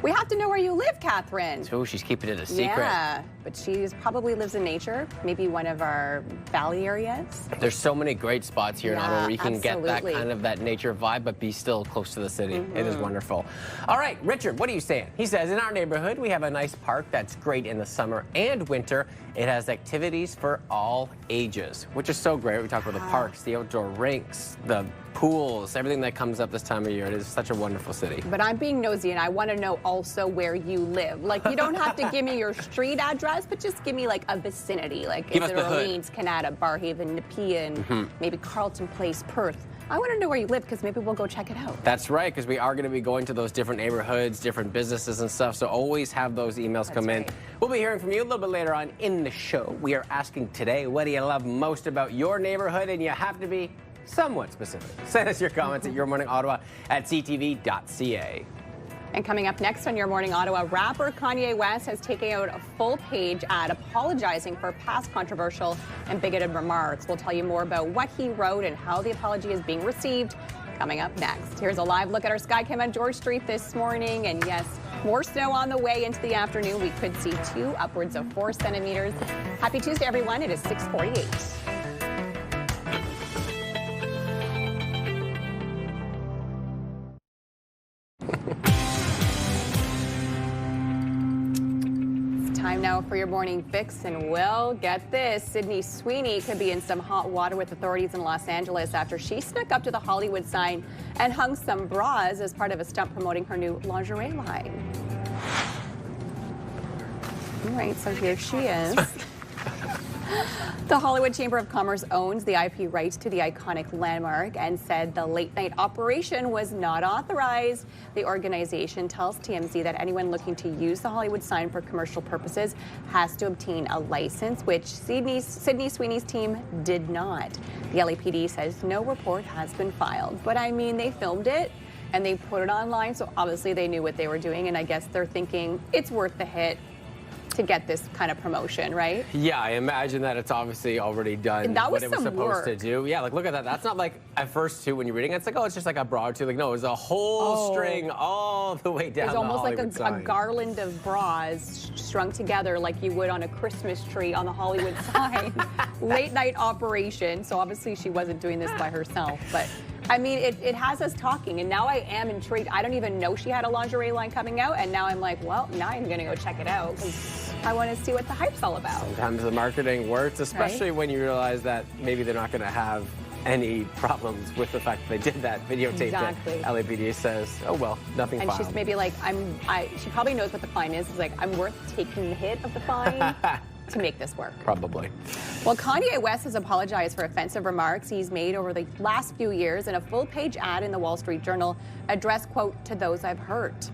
We have to know where you live, Catherine. Oh, she's keeping it a secret. Yeah, but she probably lives in nature, maybe one of our valley areas. There's so many great spots here in Ottawa where you can get that absolutely. kind of that nature vibe, but be still close to the city. It is wonderful. All right, Richard, what are you saying? He says, in our neighborhood, we have a nice park that's great in the summer and winter. It has activities for all ages, which is so great. We talk about the parks, the outdoor rinks, the pools, everything that comes up this time of year. It is such a wonderful city. But I'm being nosy, and I want to know also where you live. Like, you don't have to give me your street address, but just give me, like, a vicinity. Like, Give is us it the hood. Orleans, Canada, Barhaven, Nepean, maybe Carleton Place, Perth? I want to know where you live, because maybe we'll go check it out. That's right, because we are going to be going to those different neighborhoods, different businesses and stuff, so always have those emails come in. We'll be hearing from you a little bit later on in the show. We are asking today, what do you love most about your neighborhood? And you have to be somewhat specific. Send us your comments at yourmorningottawa@ctv.ca. And coming up next on Your Morning Ottawa, rapper Kanye West has taken out a full-page ad apologizing for past controversial and bigoted remarks. We'll tell you more about what he wrote and how the apology is being received coming up next. Here's a live look at our Skycam on George Street this morning. And yes, more snow on the way into the afternoon. We could see upwards of 4 centimeters. Happy Tuesday, everyone. It is 6:48. Time now for your morning fix, and well, get this. Sydney Sweeney could be in some hot water with authorities in Los Angeles after she snuck up to the Hollywood sign and hung some bras as part of a stunt promoting her new lingerie line. All right, so here she is. The Hollywood Chamber of Commerce owns the IP rights to the iconic landmark and said the late-night operation was not authorized. The organization tells TMZ that anyone looking to use the Hollywood sign for commercial purposes has to obtain a license, which Sydney Sweeney's team did not. The LAPD says no report has been filed. But I mean, they filmed it and they put it online, so obviously they knew what they were doing, and I guess they're thinking it's worth the hit to get this kind of promotion, right? Yeah, I imagine that it's obviously already done And that was what it was some supposed to work. do. Yeah, like look at that. That's not like at first too when you're reading it, it's like, oh, it's just like a broad too. Like no, it was a whole string all the way down. It's almost like a sign. garland of bras strung together like you would on a Christmas tree on the Hollywood sign. Late night operation. So obviously she wasn't doing this by herself, but I mean, it has us talking, and now I am intrigued. I don't even know she had a lingerie line coming out, and now I'm like, well, now I'm going to go check it out because I want to see what the hype's all about. Sometimes the marketing works, especially when you realize that maybe they're not going to have any problems with the fact that they did that videotape. Exactly. That LAPD says, oh well, nothing And filed. she's maybe like, she probably knows what the fine is. It's like, I'm worth taking the hit of the fine to make this work. Probably. Well, Kanye West has apologized for offensive remarks he's made over the last few years in a full-page ad in the Wall Street Journal addressed, quote, to those I've hurt.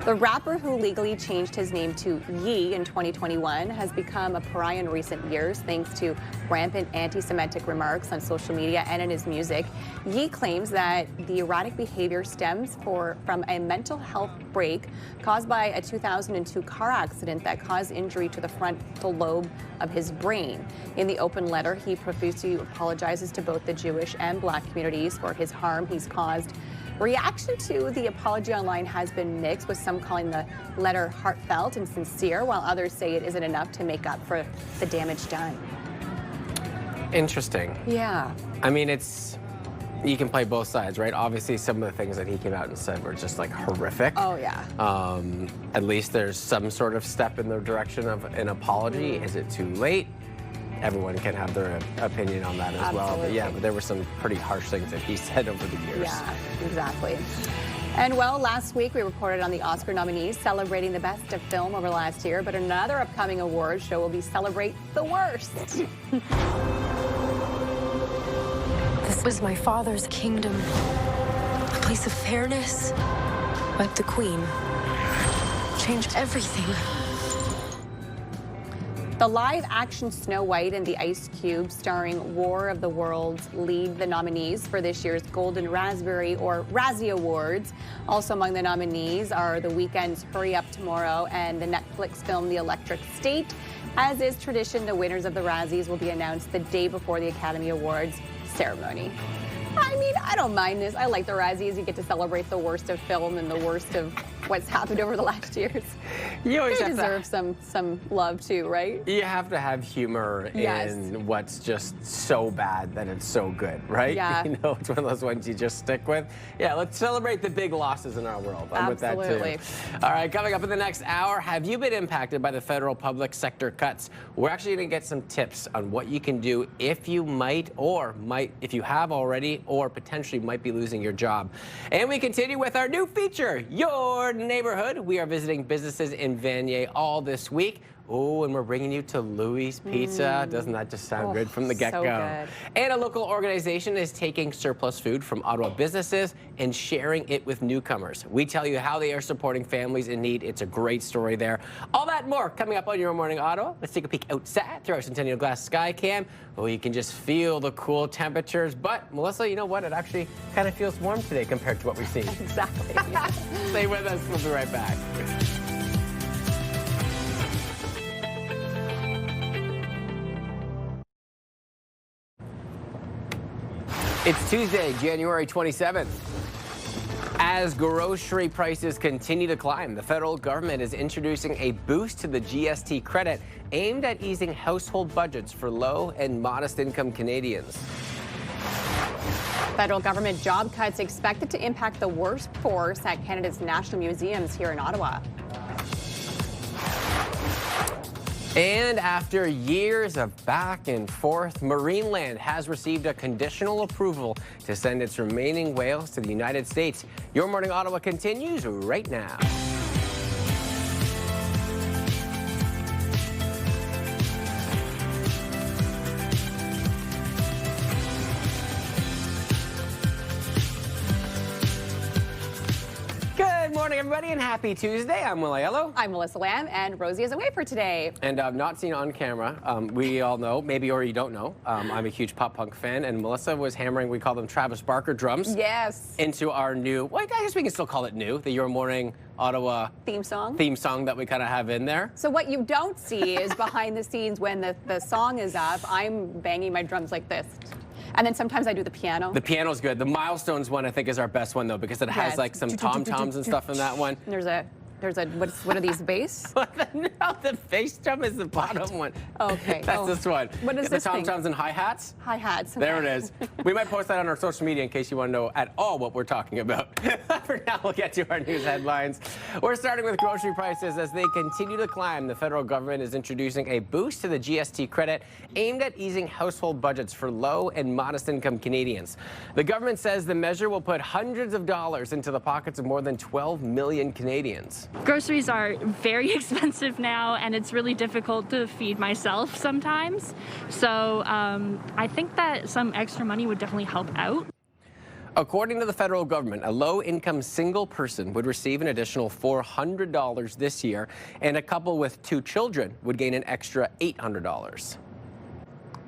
The rapper who legally changed his name to Ye in 2021 has become a pariah in recent years thanks to rampant anti-Semitic remarks on social media and in his music. Ye claims that the erratic behavior stems from a mental health break caused by a 2002 car accident that caused injury to the frontal lobe of his brain. In the open letter, he profusely apologizes to both the Jewish and Black communities for his harm he's caused. Reaction to the apology online has been mixed, with some calling the letter heartfelt and sincere, while others say it isn't enough to make up for the damage done. Interesting. Yeah. I mean, you can play both sides, right? Obviously, some of the things that he came out and said were just like horrific. Oh, yeah. At least there's some sort of step in the direction of an apology. Is it too late? Everyone can have their opinion on that as well. But yeah, there were some pretty harsh things that he said over the years. Yeah, exactly. And well, last week we reported on the Oscar nominees celebrating the best of film over last year, but another upcoming award show will be Celebrate the Worst. This was my father's kingdom, a place of fairness, but the Queen changed everything. The live-action Snow White and the Ice Cube starring War of the Worlds lead the nominees for this year's Golden Raspberry or Razzie Awards. Also among the nominees are The Weeknd's Hurry Up Tomorrow and the Netflix film The Electric State. As is tradition, the winners of the Razzies will be announced the day before the Academy Awards ceremony. I mean, I don't mind this. I like the Razzies. You get to celebrate the worst of film and the worst of what's happened over the last years. You always they have deserve some love too, right? You have to have humor in what's just so bad that it's so good, right? Yeah. You know, it's one of those ones you just stick with. Yeah, let's celebrate the big losses in our world. I'm Absolutely. with that too. All right, coming up in the next hour, have you been impacted by the federal public sector cuts? We're actually going to get some tips on what you can do if you if you have already, or potentially might be losing your job. And we continue with our new feature, Your Neighborhood. We are visiting businesses in Vanier all this week. Oh, and we're bringing you to Louis Pizza. Doesn't that just sound good from the get-go? So good. And a local organization is taking surplus food from Ottawa businesses and sharing it with newcomers. We tell you how they are supporting families in need. It's a great story there. All that and more coming up on Your Morning Ottawa. Let's take a peek outside through our Centennial Glass Sky Cam. Oh, you can just feel the cool temperatures. But, Melissa, you know what? It actually kind of feels warm today compared to what we've seen. Exactly. Stay with us. We'll be right back. It's Tuesday, January 27th. As grocery prices continue to climb, the federal government is introducing a boost to the GST credit aimed at easing household budgets for low and modest income Canadians. Federal government job cuts expected to impact the workforce at Canada's national museums here in Ottawa. And after years of back and forth, Marineland has received a conditional approval to send its remaining whales to the United States. Your Morning Ottawa continues right now. Good morning, everybody, and happy Tuesday. I'm Will Aiello. I'm Melissa Lamb, and Rosie is away for today. And not seen on camera. We all know, maybe or you don't know, I'm a huge pop punk fan, and Melissa was hammering, we call them Travis Barker drums. Yes. Into our new, well, I guess we can still call it new, the Your Morning Ottawa theme song that we kind of have in there. So what you don't see is behind the scenes when the song is up, I'm banging my drums like this. And then sometimes I do the piano. The piano's good. The Milestones one, I think, is our best one, though, because it has, like, some tom-toms and stuff in that one. There's a, what are these, bass? No, the bass drum is the bottom one. Okay. That's this one. What is this the tom-toms and hi-hats? Hi-hats. There it is. We might post that on our social media in case you want to know at all what we're talking about. For now, we'll get to our news headlines. We're starting with grocery prices as they continue to climb. The federal government is introducing a boost to the GST credit aimed at easing household budgets for low and modest income Canadians. The government says the measure will put hundreds of dollars into the pockets of more than 12 million Canadians. Groceries are very expensive now, and it's really difficult to feed myself sometimes. So I think that some extra money would definitely help out. According to the federal government, a low-income single person would receive an additional $400 this year, and a couple with 2 children would gain an extra $800.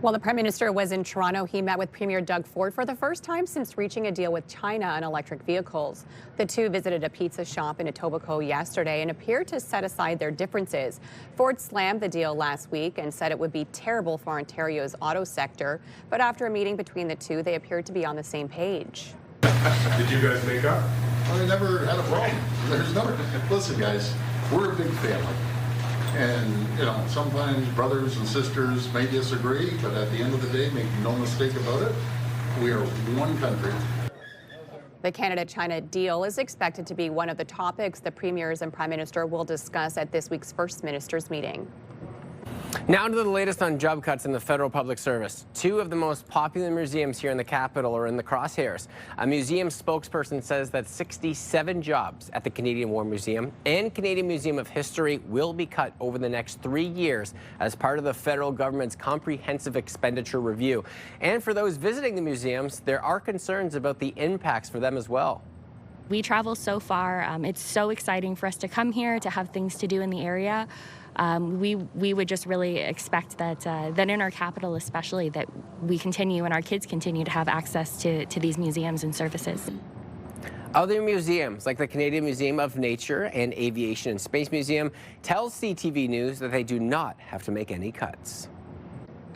While the Prime Minister was in Toronto, he met with Premier Doug Ford for the first time since reaching a deal with China on electric vehicles. The two visited a pizza shop in Etobicoke yesterday and appeared to set aside their differences. Ford slammed the deal last week and said it would be terrible for Ontario's auto sector. But after a meeting between the two, they appeared to be on the same page. Did you guys make up? I never had a problem. There's never. Listen, guys, we're a big family. And, you know, sometimes brothers and sisters may disagree, but at the end of the day, make no mistake about it, we are one country. The Canada-China deal is expected to be one of the topics the premiers and Prime Minister will discuss at this week's First Ministers meeting. Now to the latest on job cuts in the federal public service. 2 of the most popular museums here in the capital are in the crosshairs. A museum spokesperson says that 67 jobs at the Canadian War Museum and Canadian Museum of History will be cut over the next 3 years as part of the federal government's comprehensive expenditure review. And for those visiting the museums, there are concerns about the impacts for them as well. We travel so far. It's so exciting for us to come here, to have things to do in the area. We would just really expect that that in our capital especially, that we continue and our kids continue to have access to these museums and services. Other museums, like the Canadian Museum of Nature and Aviation and Space Museum, tell CTV News that they do not have to make any cuts.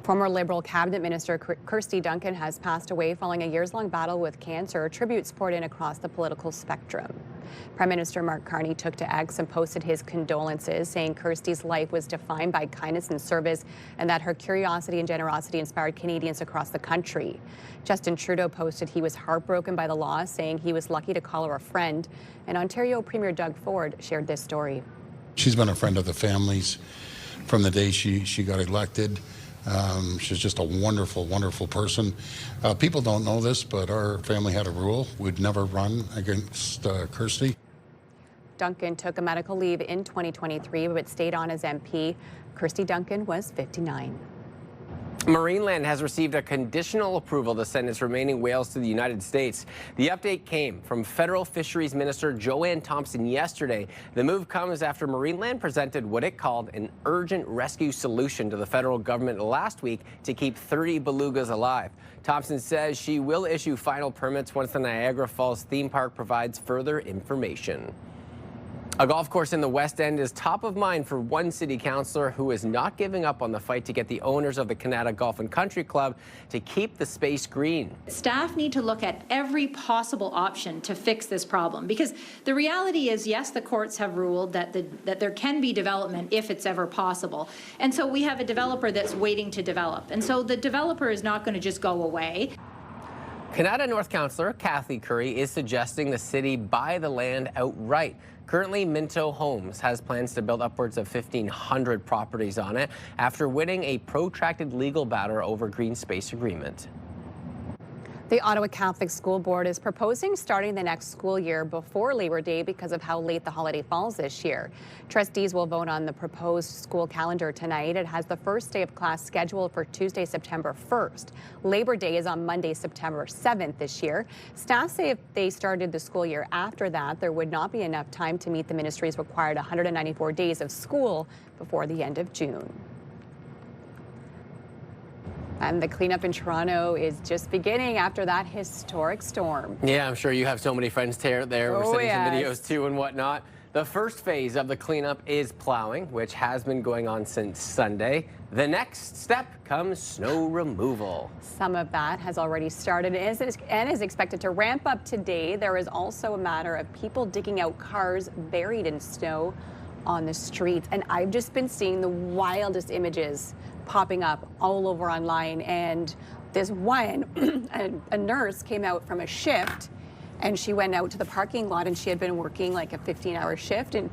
Former Liberal Cabinet Minister Kirsty Duncan has passed away following a years-long battle with cancer. Tributes poured in across the political spectrum. Prime Minister Mark Carney took to X and posted his condolences, saying Kirsty's life was defined by kindness and service, and that her curiosity and generosity inspired Canadians across the country. Justin Trudeau posted he was heartbroken by the loss, saying he was lucky to call her a friend. And Ontario Premier Doug Ford shared this story. She's been a friend of the family's from the day she got elected. She's just a wonderful, wonderful person. People don't know this, but our family had a rule. We'd never run against Kirsty. Duncan took a medical leave in 2023, but stayed on as MP. Kirsty Duncan was 59. Marineland has received a conditional approval to send its remaining whales to the United States. The update came from Federal Fisheries Minister Joanne Thompson yesterday. The move comes after Marineland presented what it called an urgent rescue solution to the federal government last week to keep 30 belugas alive. Thompson says she will issue final permits once the Niagara Falls theme park provides further information. A golf course in the West End is top of mind for one city councillor who is not giving up on the fight to get the owners of the Canada Golf and Country Club to keep the space green. Staff need to look at every possible option to fix this problem, because the reality is, yes, the courts have ruled that there can be development if it's ever possible. And so we have a developer that's waiting to develop. And so the developer is not going to just go away. Canada North Councillor Kathy Curry is suggesting the city buy the land outright. Currently, Minto Homes has plans to build upwards of 1,500 properties on it after winning a protracted legal battle over green space agreement. The Ottawa Catholic School Board is proposing starting the next school year before Labor Day because of how late the holiday falls this year. Trustees will vote on the proposed school calendar tonight. It has the first day of class scheduled for Tuesday, September 1st. Labor Day is on Monday, September 7th this year. Staff say if they started the school year after that, there would not be enough time to meet the ministry's required 194 days of school before the end of June. And the cleanup in Toronto is just beginning after that historic storm. Yeah, I'm sure you have so many friends there. We're sending some videos too and whatnot. The first phase of the cleanup is plowing, which has been going on since Sunday. The next step comes snow removal. Some of that has already started and is expected to ramp up today. There is also a matter of people digging out cars buried in snow on the streets. And I've just been seeing the wildest images popping up all over online. And this one, a nurse came out from a shift and she went out to the parking lot and she had been working like a 15-hour shift and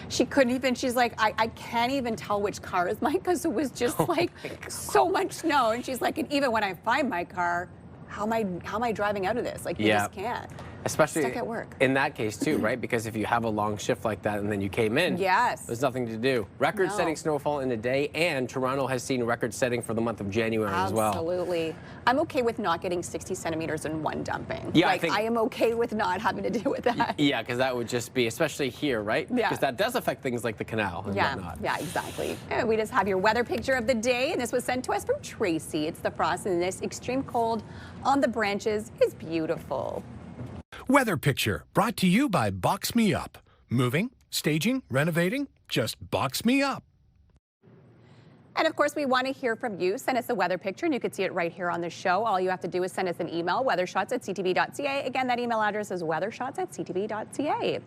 she couldn't even, she's like, I can't even tell which car is mine because it was just like so much snow. And she's like, and even when I find my car, how am I driving out of this? Like, you just can't. Especially stuck at work. In that case too, right? Because if you have a long shift like that and then you came in, there's nothing to do. Record-setting snowfall in a day, and Toronto has seen record-setting for the month of January as well. Absolutely. I'm okay with not getting 60 centimeters in one dumping. Yeah, like, I am okay with not having to deal with that. Yeah, because that would just be, especially here, right? Yeah. Because that does affect things like the canal and whatnot. Yeah, exactly. And we just have your weather picture of the day, and this was sent to us from Tracy. It's the frost, and this extreme cold on the branches is beautiful. Weather Picture, brought to you by Box Me Up. Moving, staging, renovating, just box me up. And of course, we want to hear from you. Send us a weather picture, and you can see it right here on the show. All you have to do is send us an email, weathershots@ctv.ca. Again, that email address is weathershots@ctv.ca.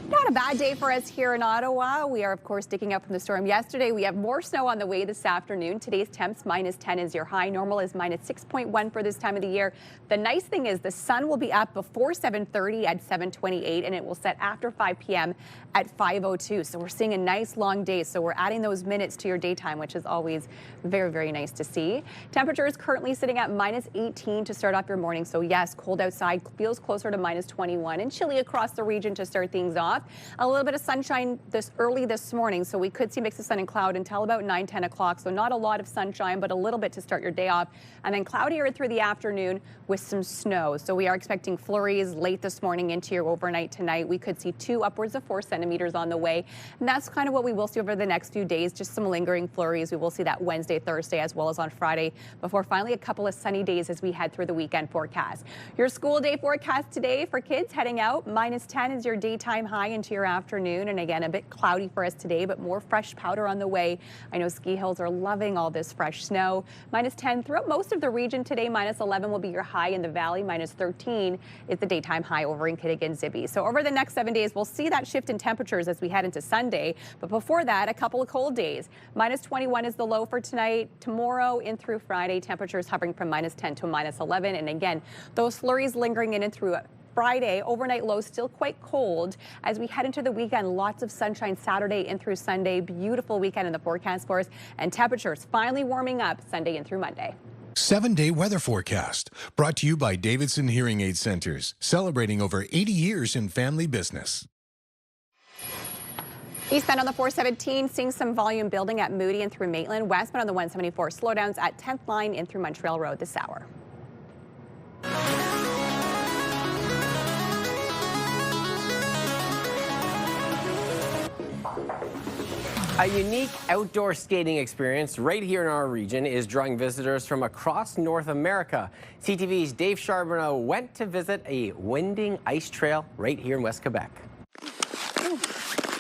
Not a bad day for us here in Ottawa. We are, of course, digging up from the storm yesterday. We have more snow on the way this afternoon. Today's temps -10 is your high. Normal is -6.1 for this time of the year. The nice thing is the sun will be up before 7:30 at 7:28, and it will set after 5 p.m. at 5:02. So we're seeing a nice long day. So we're adding those minutes to your daytime, which is always very, very nice to see. Temperature is currently sitting at -18 to start off your morning. So yes, cold outside, feels closer to -21 and chilly across the region to start things off. A little bit of sunshine early this morning, so we could see mix of sun and cloud until about 9-10 o'clock. So not a lot of sunshine, but a little bit to start your day off. And then cloudier through the afternoon with some snow. So we are expecting flurries late this morning into your overnight tonight. We could see 2 upwards of 4 centimeters on the way. And that's kind of what we will see over the next few days, just some lingering flurries. We will see that Wednesday, Thursday, as well as on Friday, before finally a couple of sunny days as we head through the weekend forecast. Your school day forecast today for kids heading out, -10 is your daytime high into your afternoon. And again, a bit cloudy for us today, but more fresh powder on the way. I know ski hills are loving all this fresh snow. -10 throughout most of the region today. -11 will be your high in the valley. -13 is the daytime high over in Kitigan Zibi. So over the next 7 days, we'll see that shift in temperatures as we head into Sunday. But before that, a couple of cold days. -21 is the low for tonight. Tomorrow in through Friday, temperatures hovering from -10 to -11. And again, those flurries lingering in and through Friday, overnight low still quite cold. As we head into the weekend, lots of sunshine Saturday in through Sunday. Beautiful weekend in the forecast for us, and temperatures finally warming up Sunday in through Monday. 7-day weather forecast, brought to you by Davidson Hearing Aid Centers, celebrating over 80 years in family business. Eastbound on the 417, seeing some volume building at Moody and through Maitland. Westbound on the 174, slowdowns at 10th line in through Montreal Road this hour. A unique outdoor skating experience right here in our region is drawing visitors from across North America. CTV's Dave Charbonneau went to visit a winding ice trail right here in West Quebec.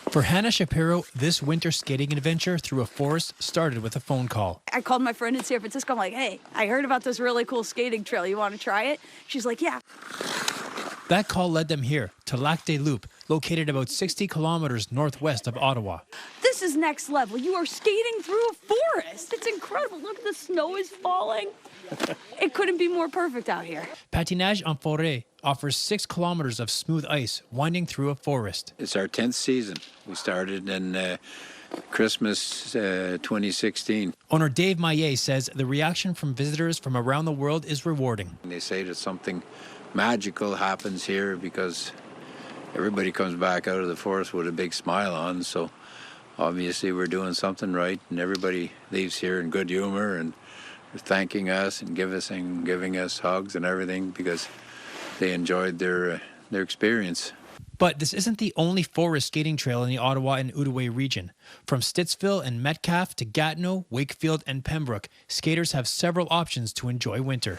For Hannah Shapiro, this winter skating adventure through a forest started with a phone call. I called my friend in San Francisco. I'm like, hey, I heard about this really cool skating trail. You want to try it? She's like, yeah. That call led them here to Lac des Loups, located about 60 kilometers northwest of Ottawa. This is next level. You are skating through a forest. It's incredible. Look, the snow is falling. It couldn't be more perfect out here. Patinage en forêt offers 6 kilometers of smooth ice winding through a forest. It's our 10th season. We started in Christmas 2016. Owner Dave Maillet says the reaction from visitors from around the world is rewarding. They say that something magical happens here because everybody comes back out of the forest with a big smile on. So obviously we're doing something right, and everybody leaves here in good humor and thanking us and giving us hugs and everything because they enjoyed their experience. But this isn't the only forest skating trail in the Ottawa and Outaouais region. From Stittsville and Metcalfe to Gatineau, Wakefield, and Pembroke, skaters have several options to enjoy winter.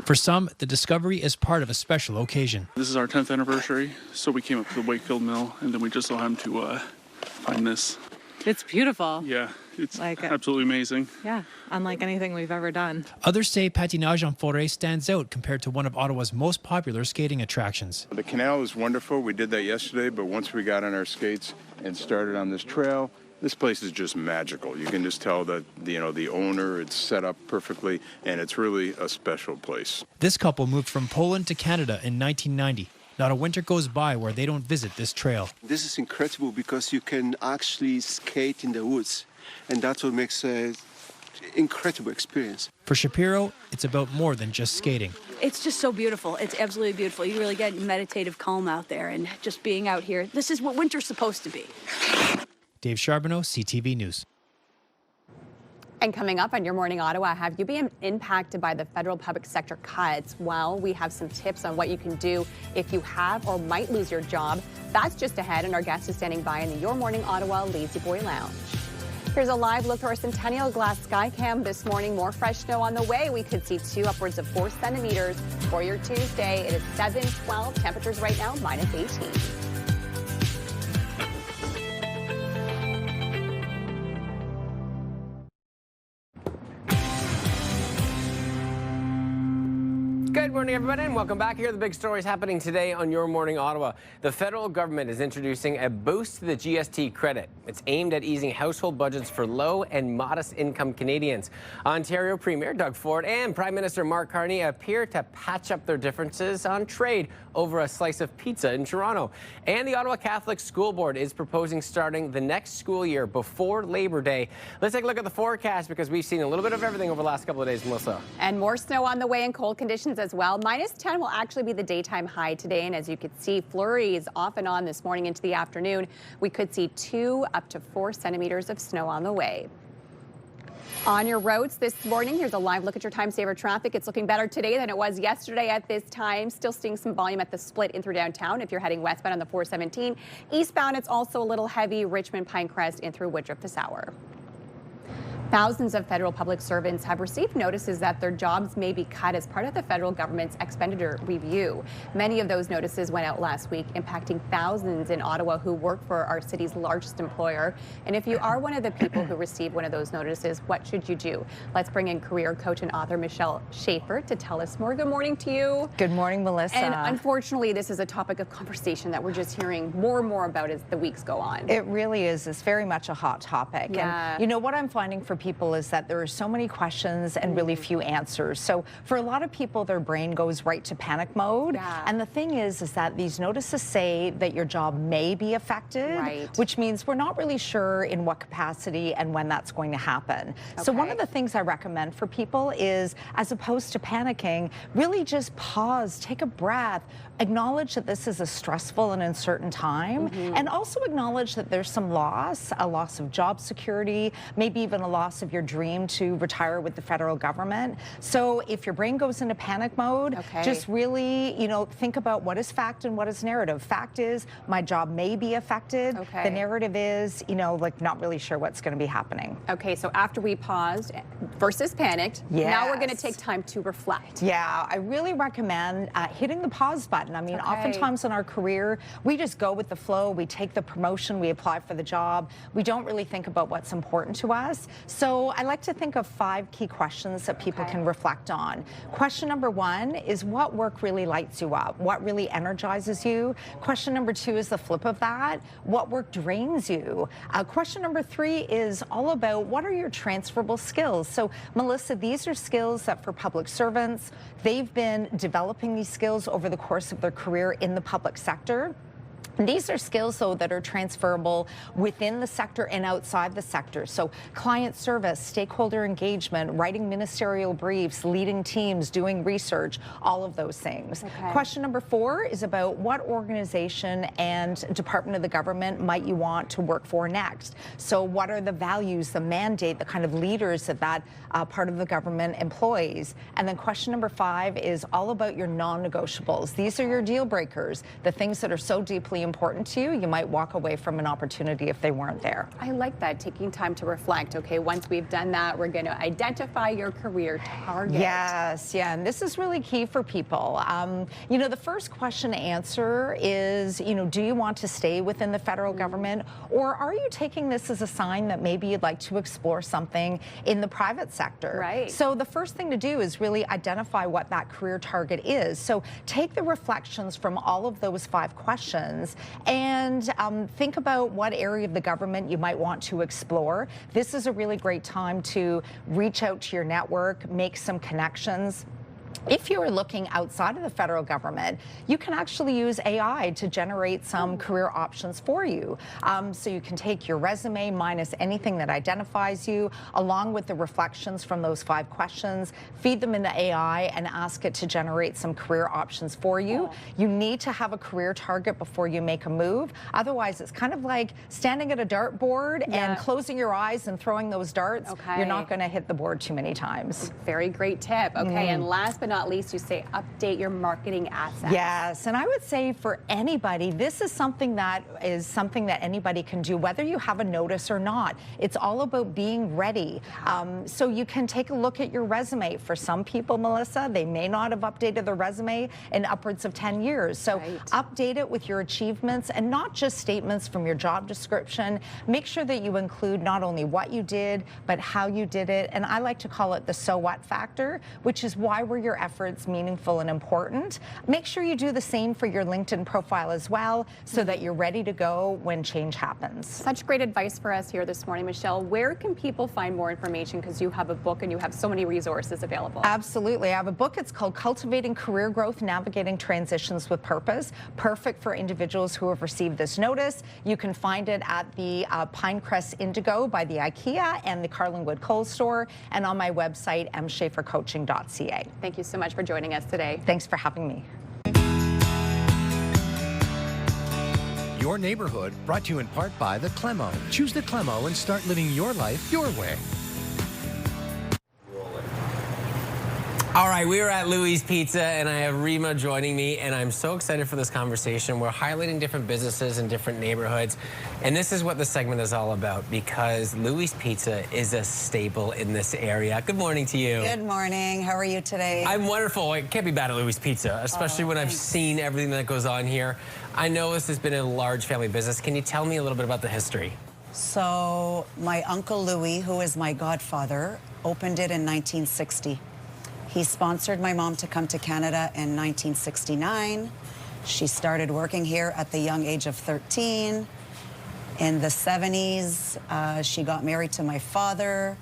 For some, the discovery is part of a special occasion. This is our 10th anniversary, so we came up to the Wakefield Mill, and then we just so happened to find this. It's beautiful. Yeah, it's like absolutely amazing. Yeah, unlike anything we've ever done. Others say Patinage en Forêt stands out compared to one of Ottawa's most popular skating attractions. The canal is wonderful. We did that yesterday, but once we got on our skates and started on this trail, this place is just magical. You can just tell that, the owner, it's set up perfectly, and it's really a special place. This couple moved from Poland to Canada in 1990. Not a winter goes by where they don't visit this trail. This is incredible because you can actually skate in the woods, and that's what makes an incredible experience. For Shapiro, it's about more than just skating. It's just so beautiful. It's absolutely beautiful. You really get meditative calm out there, and just being out here. This is what winter's supposed to be. Dave Charbonneau, CTV News. And coming up on Your Morning Ottawa, have you been impacted by the federal public sector cuts? Well, we have some tips on what you can do if you have or might lose your job. That's just ahead, and our guest is standing by in the Your Morning Ottawa Lazy Boy Lounge. Here's a live look through our Centennial Glass Skycam this morning. More fresh snow on the way. We could see upwards of 4 centimeters for your Tuesday. It is 7-12. Temperatures right now, -18. Good morning, everybody, and welcome back. Here are the big stories happening today on Your Morning Ottawa. The federal government is introducing a boost to the GST credit. It's aimed at easing household budgets for low and modest income Canadians. Ontario Premier Doug Ford and Prime Minister Mark Carney appear to patch up their differences on trade over a slice of pizza in Toronto. And the Ottawa Catholic School Board is proposing starting the next school year before Labor Day. Let's take a look at the forecast because we've seen a little bit of everything over the last couple of days, Melissa. And more snow on the way and cold conditions as well. -10 will actually be the daytime high today. And as you can see, flurries off and on this morning into the afternoon. We could see 2 up to 4 centimeters of snow on the way. On your roads this morning, here's a live look at your time saver traffic. It's looking better today than it was yesterday at this time. Still seeing some volume at the split in through downtown if you're heading westbound on the 417. Eastbound, it's also a little heavy. Richmond, Pinecrest, in through Woodruff this hour. Thousands of federal public servants have received notices that their jobs may be cut as part of the federal government's expenditure review. Many of those notices went out last week, impacting thousands in Ottawa who work for our city's largest employer. And if you are one of the people who received one of those notices, what should you do? Let's bring in career coach and author Michelle Schaefer to tell us more. Good morning to you. Good morning, Melissa. And unfortunately, this is a topic of conversation that we're just hearing more and more about as the weeks go on. It really is. It's very much a hot topic. Yeah. And you know what I'm finding for people is that there are so many questions and really few answers. So for a lot of people, their brain goes right to panic mode. Yeah. And the thing is that these notices say that your job may be affected, Right. which means we're not really sure in what capacity and when that's going to happen. So one of the things I recommend for people is, as opposed to panicking, really just pause, take a breath, acknowledge that this is a stressful and uncertain time, and also acknowledge that there's some loss, a loss of job security, maybe even a loss of your dream to retire with the federal government. So if your brain goes into panic mode, just really, think about what is fact and what is narrative. Fact is, my job may be affected. The narrative is, not really sure what's going to be happening. Okay, so after we paused versus panicked, now we're going to take time to reflect. Yeah, I really recommend hitting the pause button. I mean, oftentimes in our career, we just go with the flow. We take the promotion, we apply for the job. We don't really think about what's important to us. So I like to think of 5 key questions that people can reflect on. Question number 1 is, what work really lights you up? What really energizes you? Question number 2 is the flip of that. What work drains you? Question number 3 is all about, what are your transferable skills? So Melissa, these are skills that for public servants, they've been developing these skills over the course of their career in the public sector. These are skills, though, that are transferable within the sector and outside the sector. So client service, stakeholder engagement, writing ministerial briefs, leading teams, doing research, all of those things. Okay. Question number 4 is about what organization and department of the government might you want to work for next. So what are the values, the mandate, the kind of leaders that part of the government employs? And then question number 5 is all about your non-negotiables. These are your deal breakers, the things that are so deeply important to you, you might walk away from an opportunity if they weren't there. I like that, taking time to reflect. Okay, once we've done that, we're going to identify your career target. Yes, yeah, and this is really key for people. You know, the first question to answer is, you know, do you want to stay within the federal government, or are you taking this as a sign that maybe you'd like to explore something in the private sector? Right. So the first thing to do is really identify what that career target is. So take the reflections from all of those 5 questions and think about what area of the government you might want to explore. This is a really great time to reach out to your network, make some connections. If you are looking outside of the federal government, you can actually use AI to generate some career options for you. So you can take your resume minus anything that identifies you, along with the reflections from those 5 questions, feed them into AI and ask it to generate some career options for you. You need to have a career target before you make a move. Otherwise, it's kind of like standing at a dartboard and closing your eyes and throwing those darts. Okay. You're not going to hit the board too many times. Very great tip. Okay, and last but not least, you say update your marketing assets. Yes, and I would say for anybody, this is something that anybody can do, whether you have a notice or not. It's all about being ready. So you can take a look at your resume. For some people, Melissa, they may not have updated their resume in upwards of 10 years. So update it with your achievements and not just statements from your job description. Make sure that you include not only what you did, but how you did it. And I like to call it the so what factor, which is why were your efforts meaningful and important. Make sure you do the same for your LinkedIn profile as well, so that you're ready to go when change happens. Such great advice for us here this morning, Michelle. Where can people find more information? Because you have a book and you have so many resources available. Absolutely. I have a book. It's called Cultivating Career Growth, Navigating Transitions with Purpose. Perfect for individuals who have received this notice. You can find it at the Pinecrest Indigo by the IKEA and the Carlingwood Coal Store, and on my website, mschafercoaching.ca. Thank you so much for joining us today. Thanks for having me. Your neighborhood brought to you in part by the Clemo. Choose the Clemo and start living your life your way. All right, we are at Louie's Pizza, and I have Rima joining me, and I'm so excited for this conversation. We're highlighting different businesses in different neighborhoods, and this is what the segment is all about, because Louie's Pizza is a staple in this area. Good morning to you. Good morning. How are you today? I'm wonderful. It can't be bad at Louie's Pizza, especially when I've seen everything that goes on here. I know this has been a large family business. Can you tell me a little bit about the history? So my Uncle Louis, who is my godfather, opened it in 1960. He sponsored my mom to come to Canada in 1969. She started working here at the young age of 13. In the 70s, she got married to my father,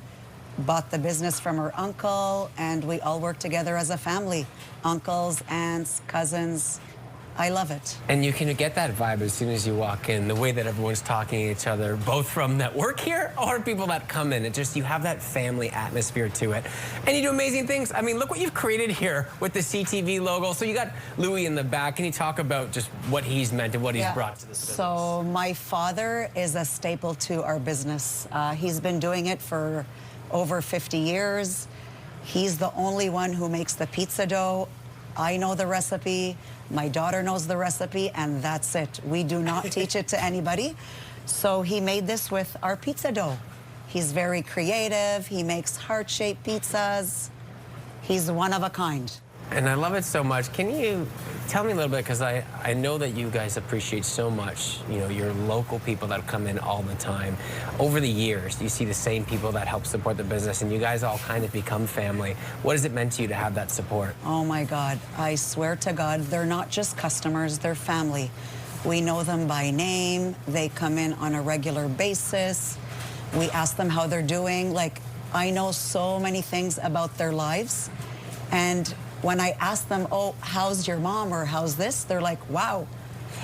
bought the business from her uncle, and we all worked together as a family. Uncles, aunts, cousins. I love it. And you can get that vibe as soon as you walk in, the way that everyone's talking to each other, both from that work here or people that come in. It just, you have that family atmosphere to it. And you do amazing things. I mean, look what you've created here with the CTV logo. So you got Louis in the back. Can you talk about just what he's meant and what he's brought to this business? So my father is a staple to our business. He's been doing it for over 50 years. He's the only one who makes the pizza dough. I know the recipe. My daughter knows the recipe, and that's it. We do not teach it to anybody. So he made this with our pizza dough. He's very creative. He makes heart-shaped pizzas. He's one of a kind. And I love it so much. Can you tell me a little bit, because I know that you guys appreciate so much, you know, your local people that come in all the time. Over the years, you see the same people that help support the business, and you guys all kind of become family. What has it meant to you to have that support? Oh my God, I swear to God, they're not just customers, they're family. We know them by name. They come in on a regular basis. We ask them how they're doing. Like, I know so many things about their lives, and when I ask them, oh, how's your mom or how's this? They're like, wow,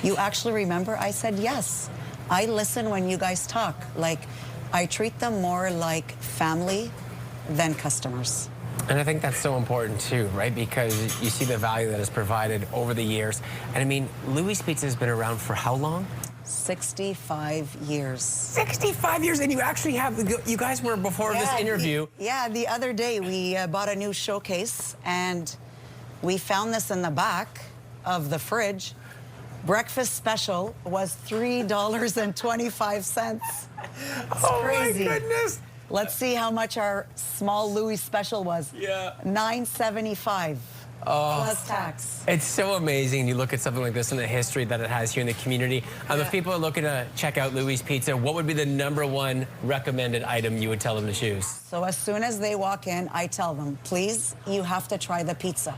You actually remember I said yes. I listen when you guys talk. Like, I treat them more like family than customers. And I think that's so important too, right? Because you see the value that is provided over the years. And I mean, Louis Pizza has been around for how long? 65 years. 65 years, and you actually have, you guys were before this interview. The other day we bought a new showcase and we found this in the back of the fridge. Breakfast special was $3.25. It's crazy. My goodness. Let's see how much our small Louis special was. Yeah. $9.75 plus tax. It's so amazing. You look at something like this and the history that it has here in the community. If people are looking to check out Louis Pizza, what would be the #1 recommended item you would tell them to choose? So as soon as they walk in, I tell them, please, you have to try the pizza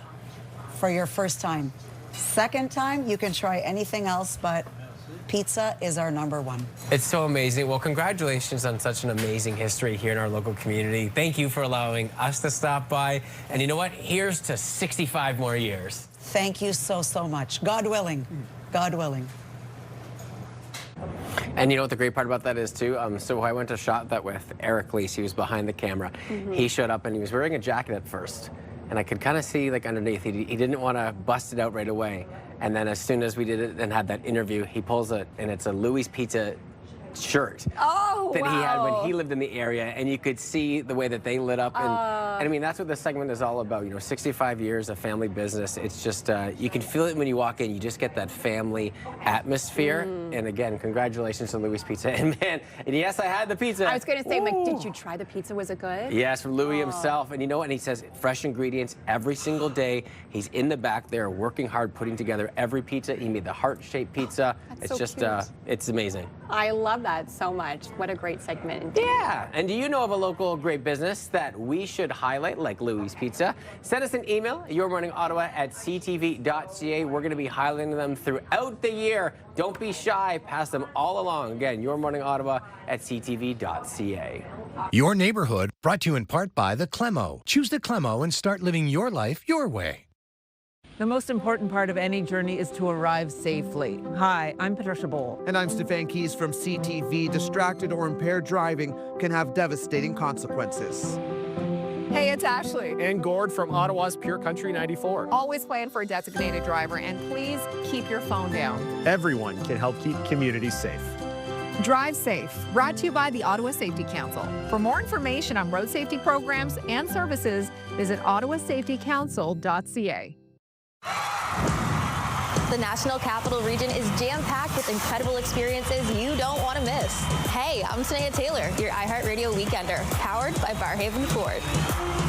for your first time. Second time, you can try anything else, but pizza is our #1. It's so amazing. Well, congratulations on such an amazing history here in our local community. Thank you for allowing us to stop by. And you know what? Here's to 65 more years. Thank you so, so much. God willing. God willing. And you know what the great part about that is, too? So I went to shot that with Eric Leese. He was behind the camera. He showed up, and he was wearing a jacket at first. And I could kind of see, like, underneath. He didn't want to bust it out right away. And then as soon as we did it and had that interview, he pulls it, and it's a Louis Pizza shirt that he had when he lived in the area, and you could see the way that they lit up. And I mean, that's what this segment is all about. You know, 65 years of family business. It's just, you can feel it when you walk in. You just get that family atmosphere. And again, congratulations to Louis Pizza. And man, and yes, I had the pizza. I was going to say, like, did you try the pizza? Was it good? Yes, from Louis himself. And you know what? And he says fresh ingredients every single day. He's in the back there working hard, putting together every pizza. He made the heart-shaped pizza. That's it's so just, cute. it's amazing. I love that so much. What a great segment. Yeah. And do you know of a local great business that we should highlight, like Louis Pizza? Send us an email, yourmorningottawa@ctv.ca. We're going to be highlighting them throughout the year. Don't be shy. Pass them all along. Again, yourmorningottawa@ctv.ca. Your neighborhood brought to you in part by the Clemo. Choose the Clemo and start living your life your way. The most important part of any journey is to arrive safely. Hi, I'm Patricia Bowl. And I'm Stefan Keys from CTV. Distracted or impaired driving can have devastating consequences. Hey, it's Ashley. And Gord from Ottawa's Pure Country 94. Always plan for a designated driver, and please keep your phone down. Everyone can help keep communities safe. Drive safe. Brought to you by the Ottawa Safety Council. For more information on road safety programs and services, visit ottawasafetycouncil.ca. The National Capital Region is jam-packed with incredible experiences you don't want to miss. Hey, I'm Sanaya Taylor, your iHeartRadio Weekender, powered by Barrhaven Ford.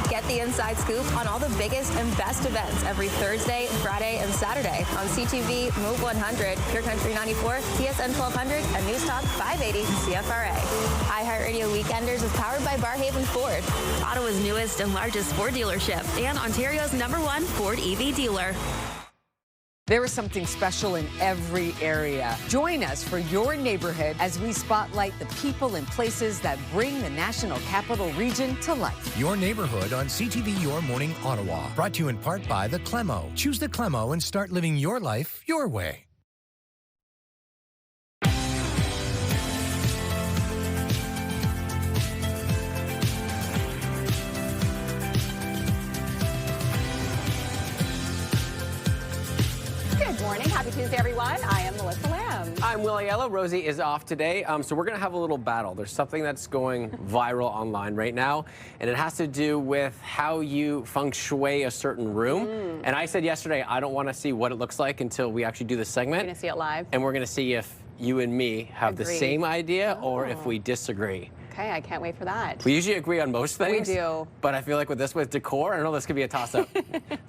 Get the inside scoop on all the biggest and best events every Thursday, Friday, and Saturday on CTV, Move 100, Pure Country 94, TSN 1200, and Newstalk 580 CFRA. iHeartRadio Weekenders is powered by Barrhaven Ford, Ottawa's newest and largest Ford dealership, and Ontario's #1 Ford EV dealer. There is something special in every area. Join us for your neighborhood as we spotlight the people and places that bring the National Capital Region to life. Your neighborhood on CTV Your Morning Ottawa. Brought to you in part by the Clemo. Choose the Clemo and start living your life your way. Good morning. Happy Tuesday, everyone. I am Melissa Lamb. I'm Will Aiello. Rosie is off today, so we're going to have a little battle. There's something that's going viral online right now, and it has to do with how you feng shui a certain room. And I said yesterday, I don't want to see what it looks like until we actually do the segment. We're going to see it live. And we're going to see if you and me have the Agree. same idea or if we disagree. Okay, I can't wait for that. We usually agree on most things. We do. But I feel like with decor, I don't know, this could be a toss-up.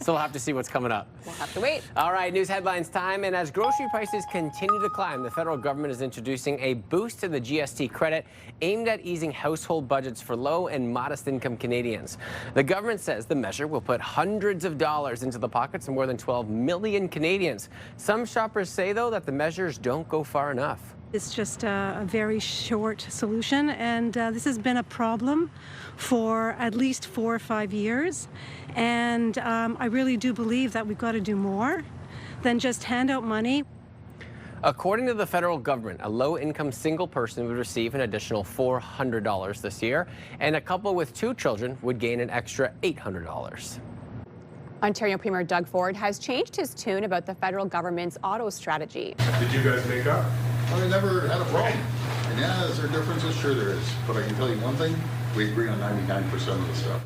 So we'll have to see what's coming up. We'll have to wait. All right, news headlines time. And as grocery prices continue to climb, the federal government is introducing a boost to the GST credit aimed at easing household budgets for low and modest income Canadians. The government says the measure will put hundreds of dollars into the pockets of more than 12 million Canadians. Some shoppers say, though, that the measures don't go far enough. It's just a very short solution, and this has been a problem for at least 4 or 5 years. And I really do believe that we've got to do more than just hand out money. According to the federal government, a low-income single person would receive an additional $400 this year, and a couple with 2 children would gain an extra $800. Ontario Premier Doug Ford has changed his tune about the federal government's auto strategy. Did you guys make up? Well, we never had a problem. And yeah, is there differences? Sure there is. But I can tell you one thing, we agree on 99% of the stuff.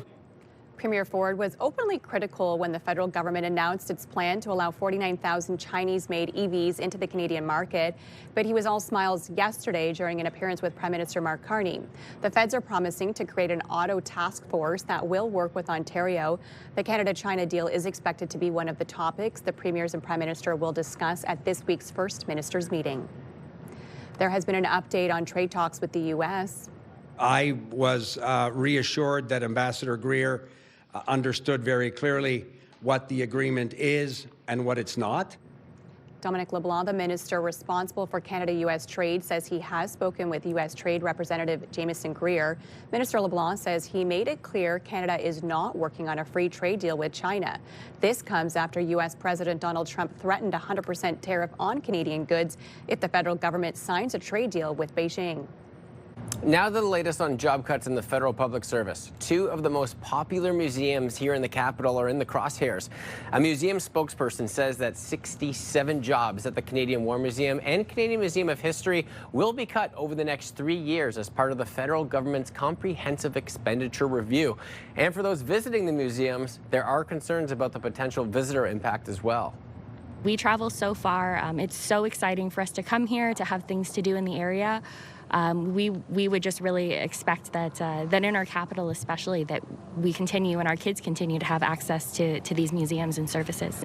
Premier Ford was openly critical when the federal government announced its plan to allow 49,000 Chinese-made EVs into the Canadian market, but he was all smiles yesterday during an appearance with Prime Minister Mark Carney. The feds are promising to create an auto task force that will work with Ontario. The Canada-China deal is expected to be one of the topics the premiers and Prime Minister will discuss at this week's First Ministers meeting. There has been an update on trade talks with the U.S. I was reassured that Ambassador Greer understood very clearly what the agreement is and what it's not. Dominic LeBlanc, the minister responsible for Canada-U.S. trade, says he has spoken with U.S. Trade Representative Jamieson Greer. Minister LeBlanc says he made it clear Canada is not working on a free trade deal with China. This comes after U.S. President Donald Trump threatened a 100% tariff on Canadian goods if the federal government signs a trade deal with Beijing. Now to the latest on job cuts in the federal public service. 2 of the most popular museums here in the capital are in the crosshairs. A museum spokesperson says that 67 jobs at the Canadian War Museum and Canadian Museum of History will be cut over the next 3 years as part of the federal government's comprehensive expenditure review. And for those visiting the museums, there are concerns about the potential visitor impact as well. We travel so far. It's so exciting for us to come here, to have things to do in the area. We would just really expect that that in our capital especially, that we continue and our kids continue to have access to these museums and services.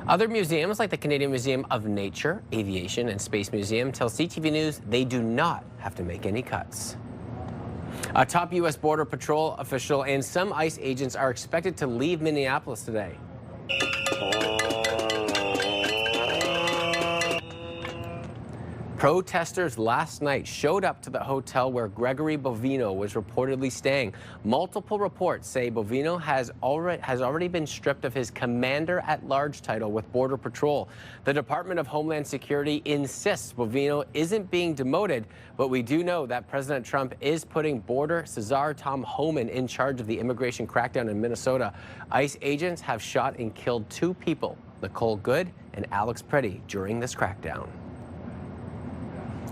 Other museums like the Canadian Museum of Nature, Aviation and Space Museum tell CTV News they do not have to make any cuts. A top U.S. Border Patrol official and some ICE agents are expected to leave Minneapolis today. Protesters last night showed up to the hotel where Gregory Bovino was reportedly staying. Multiple reports say Bovino has already been stripped of his commander-at-large title with Border Patrol. The Department of Homeland Security insists Bovino isn't being demoted, but we do know that President Trump is putting Border Cesar Tom Homan in charge of the immigration crackdown in Minnesota. ICE agents have shot and killed 2 people, Nicole Good and Alex Preddy, during this crackdown.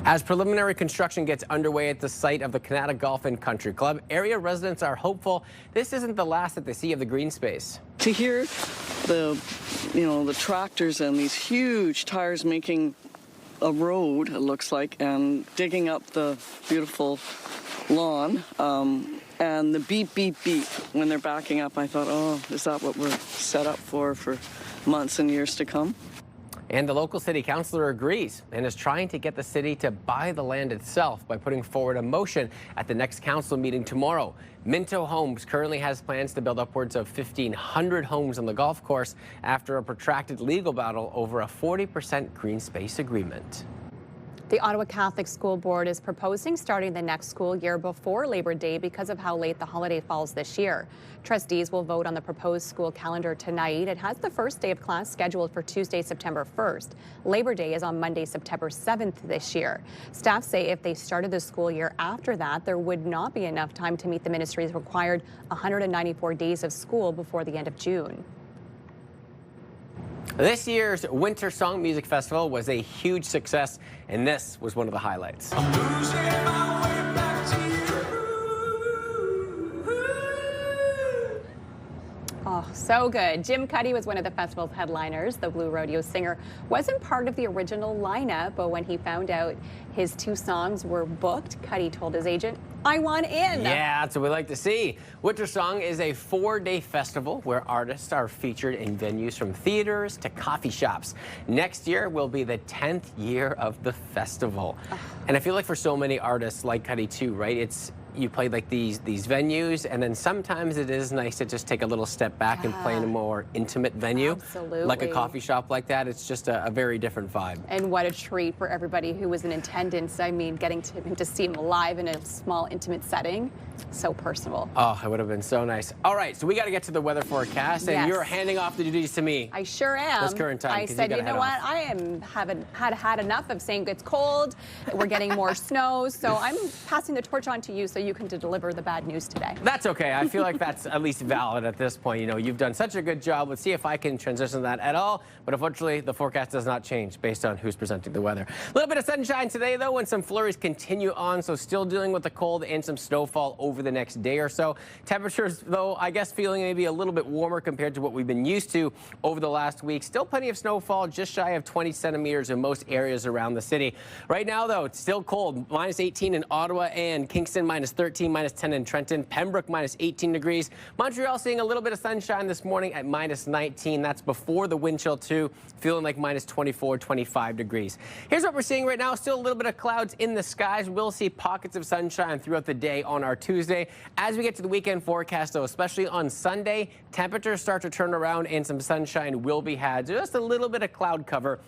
As preliminary construction gets underway at the site of the Canada Golf and Country Club, area residents are hopeful this isn't the last that they see of the green space. To hear the tractors and these huge tires making a road, it looks like, and digging up the beautiful lawn, and the beep, beep, beep when they're backing up, I thought, oh, is that what we're set up for months and years to come? And the local city councilor agrees and is trying to get the city to buy the land itself by putting forward a motion at the next council meeting tomorrow. Minto Homes currently has plans to build upwards of 1,500 homes on the golf course after a protracted legal battle over a 40% green space agreement. The Ottawa Catholic School Board is proposing starting the next school year before Labor Day because of how late the holiday falls this year. Trustees will vote on the proposed school calendar tonight. It has the first day of class scheduled for Tuesday, September 1st. Labor Day is on Monday, September 7th this year. Staff say if they started the school year after that, there would not be enough time to meet the ministry's required 194 days of school before the end of June. This year's Winter Song Music Festival was a huge success, and this was one of the highlights. Oh, so good. Jim Cuddy was one of the festival's headliners. The Blue Rodeo singer wasn't part of the original lineup, but when he found out his 2 songs were booked, Cuddy told his agent, I want in. Yeah, that's what we like to see. Winter Song is a 4-day festival where artists are featured in venues from theaters to coffee shops. Next year will be the 10th year of the festival. And I feel like for so many artists like Cuddy too, right? It's you play like these venues, and then sometimes it is nice to just take a little step back and play in a more intimate venue. Absolutely. Like a coffee shop like that. It's just a very different vibe. And what a treat for everybody who was in attendance. I mean, getting to see him live in a small, intimate setting, so personal. Oh, it would have been so nice. All right, so we got to get to the weather forecast, and you're handing off the duties to me. I sure am. This current time. I said, you know what? I haven't had enough of saying it's cold. We're getting more snow, so I'm passing the torch on to you so you can deliver the bad news today. That's okay. I feel like that's at least valid at this point. You know, you've done such a good job. Let's see if I can transition that at all. But unfortunately, the forecast does not change based on who's presenting the weather. A little bit of sunshine today, though, and some flurries continue on. So still dealing with the cold and some snowfall over the next day or so. Temperatures, though, I guess feeling maybe a little bit warmer compared to what we've been used to over the last week. Still plenty of snowfall, just shy of 20 centimeters in most areas around the city. Right now, though, it's still cold. Minus 18 in Ottawa and Kingston, minus 13, minus 10 in Trenton. Pembroke, minus 18 degrees. Montreal seeing a little bit of sunshine this morning at minus 19. That's before the wind chill, too. Feeling like minus 24, 25 degrees. Here's what we're seeing right now. Still a little bit of clouds in the skies. We'll see pockets of sunshine throughout the day on our Tuesday. As we get to the weekend forecast, though, especially on Sunday, temperatures start to turn around and some sunshine will be had. Just a little bit of cloud cover,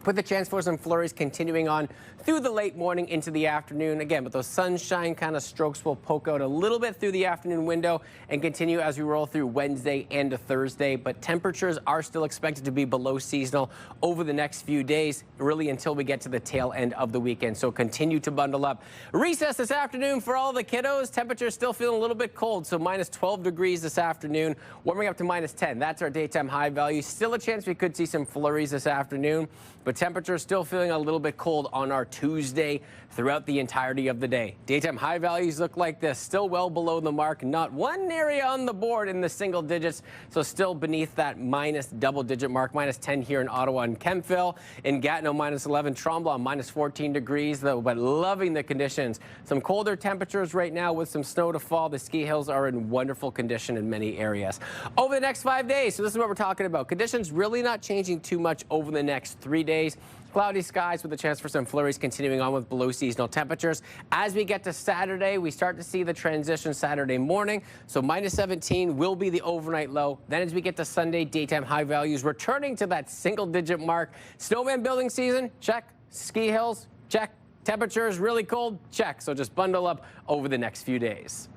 with the chance for some flurries continuing on through the late morning into the afternoon. Again, but those sunshine kind of strokes will poke out a little bit through the afternoon window and continue as we roll through Wednesday and to Thursday. But temperatures are still expected to be below seasonal over the next few days, really until we get to the tail end of the weekend. So continue to bundle up. Recess this afternoon for all the kiddos. Temperatures still feeling a little bit cold, so minus 12 degrees this afternoon, warming up to minus 10. That's our daytime high value. Still a chance we could see some flurries this afternoon, but temperatures still feeling a little bit cold on our Tuesday throughout the entirety of the day. Daytime high values look like this, still well below the mark. Not one area on the board in the single digits, so still beneath that minus double-digit mark. Minus 10 here in Ottawa and Kemptville. In Gatineau, minus 11. Tremblant, minus 14 degrees, though, but loving the conditions. Some colder temperatures right now with some snow to fall. The ski hills are in wonderful condition in many areas. Over the next 5 days, so this is what we're talking about. Conditions really not changing too much over the next 3 days. Cloudy skies with a chance for some flurries continuing on with below seasonal temperatures. As we get to Saturday, we start to see the transition Saturday morning. So minus 17 will be the overnight low. Then as we get to Sunday, daytime high values returning to that single digit mark. Snowman building season, check. Ski hills, check. Temperatures really cold, check. So just bundle up over the next few days.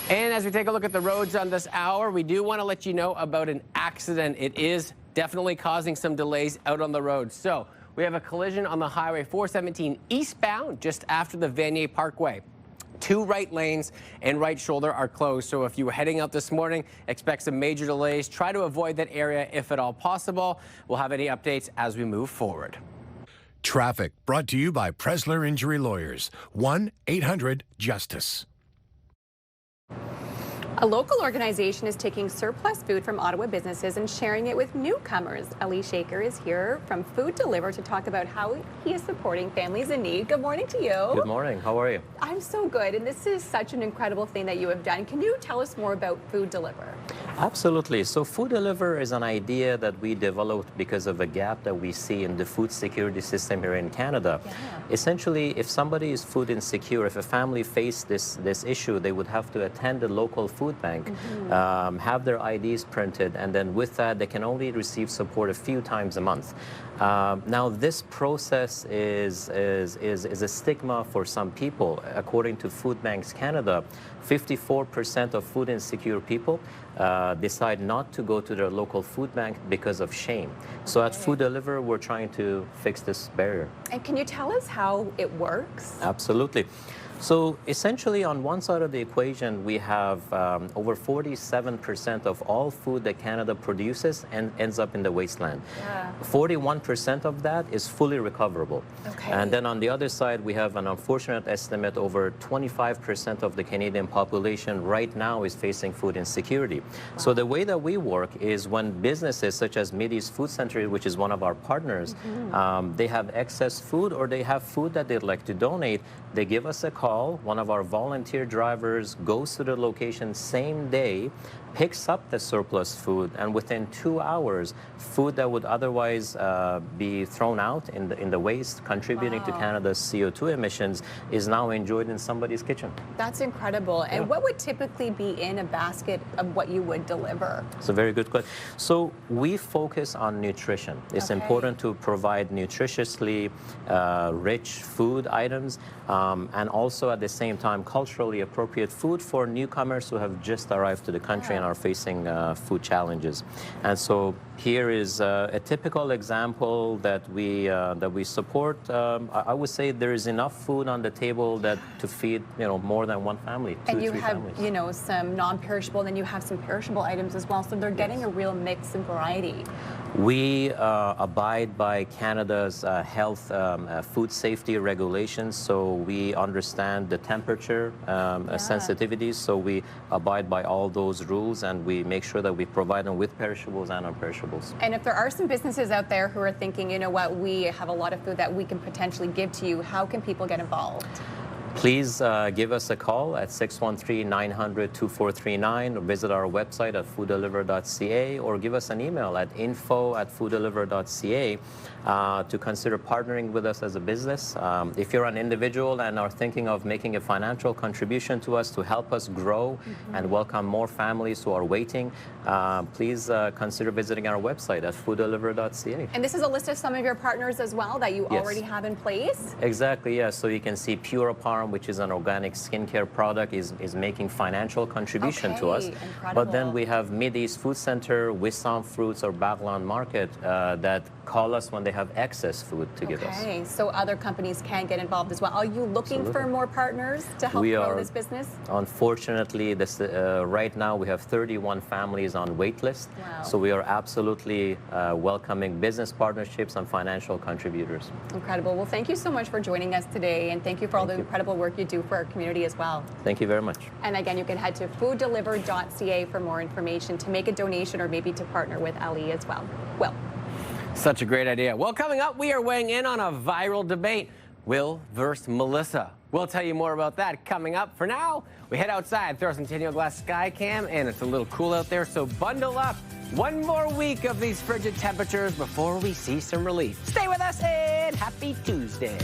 And as we take a look at the roads on this hour, we do want to let you know about an accident. It is definitely causing some delays out on the road. So we have a collision on the Highway 417 eastbound just after the Vanier Parkway. 2 right lanes and right shoulder are closed. So if you were heading out this morning, expect some major delays. Try to avoid that area if at all possible. We'll have any updates as we move forward. Traffic brought to you by Presler Injury Lawyers. 1-800-JUSTICE. A local organization is taking surplus food from Ottawa businesses and sharing it with newcomers. Ali Shaker is here from Food Deliver to talk about how he is supporting families in need. Good morning to you. Good morning. How are you? I'm so good, and this is such an incredible thing that you have done. Can you tell us more about Food Deliver? Absolutely. So Food Deliver is an idea that we developed because of a gap that we see in the food security system here in Canada. Yeah. Essentially, if somebody is food insecure, if a family faced this issue, they would have to attend a local food bank, have their IDs printed, and then with that, they can only receive support a few times a month. Now, this process is a stigma for some people. According to Food Banks Canada, 54% of food insecure people decide not to go to their local food bank because of shame. So at Food Deliver, we're trying to fix this barrier. And can you tell us how it works? Absolutely. So essentially, on one side of the equation, we have over 47% of all food that Canada produces and ends up in the wasteland. 41% of that is fully recoverable. Okay. And then on the other side, we have an unfortunate estimate over 25% of the Canadian population right now is facing food insecurity. Wow. So the way that we work is when businesses such as Mideast Food Center, which is one of our partners, they have excess food or they have food that they'd like to donate, they give us a call. call, one of our volunteer drivers goes to the location same day, picks up the surplus food, and within 2 hours, food that would otherwise be thrown out in the waste, contributing to Canada's CO2 emissions, is now enjoyed in somebody's kitchen. That's incredible. And what would typically be in a basket of what you would deliver? It's a very good question. So we focus on nutrition. It's important to provide nutritiously rich food items and also at the same time culturally appropriate food for newcomers who have just arrived to the country and are facing food challenges. And so here is a typical example that we support. I would say there is enough food on the table that to feed more than one family, two, and you three have families. some non-perishable, and then you have some perishable items as well. So they're getting a real mix and variety. We abide by Canada's health food safety regulations, so we understand the temperature sensitivities, so we abide by all those rules, and we make sure that we provide them with perishables and non-perishables. And if there are some businesses out there who are thinking, you know what, we have a lot of food that we can potentially give to you, how can people get involved? Please give us a call at 613-900-2439 or visit our website at fooddeliver.ca or give us an email at info@fooddeliver.ca to consider partnering with us as a business. If you're an individual and are thinking of making a financial contribution to us to help us grow and welcome more families who are waiting, please consider visiting our website at fooddeliver.ca. And this is a list of some of your partners as well that you already have in place? Exactly, yes. So you can see Pure Parm, which is an organic skincare product, is making financial contribution to us. Incredible. But then we have Mid-East Food Center, Wissam Fruits, or Baglan Market that call us when they have excess food to give us. Okay, so other companies can get involved as well. Are you looking for more partners to help grow this business? Unfortunately, right now we have 31 families on wait list. Wow. So we are absolutely welcoming business partnerships and financial contributors. Incredible. Well, thank you so much for joining us today, and thank you for all the incredible work you do for our community as well. Thank you very much. And again, you can head to fooddeliver.ca for more information to make a donation or maybe to partner with Ali as well. Will. Such a great idea. Well, coming up, we are weighing in on a viral debate, Will versus Melissa. We'll tell you more about that coming up. For now, we head outside, throw some Centennial Glass sky cam, and it's a little cool out there, so bundle up. One more week of these frigid temperatures before we see some relief. Stay with us, and happy Tuesday.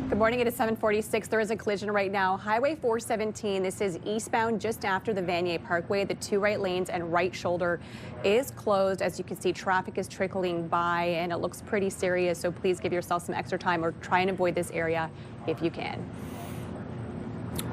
Good morning, it is 7:46. There is a collision right now. Highway 417, this is eastbound just after the Vanier Parkway. The two right lanes and right shoulder is closed. As you can see, traffic is trickling by and it looks pretty serious. So please give yourself some extra time or try and avoid this area if you can.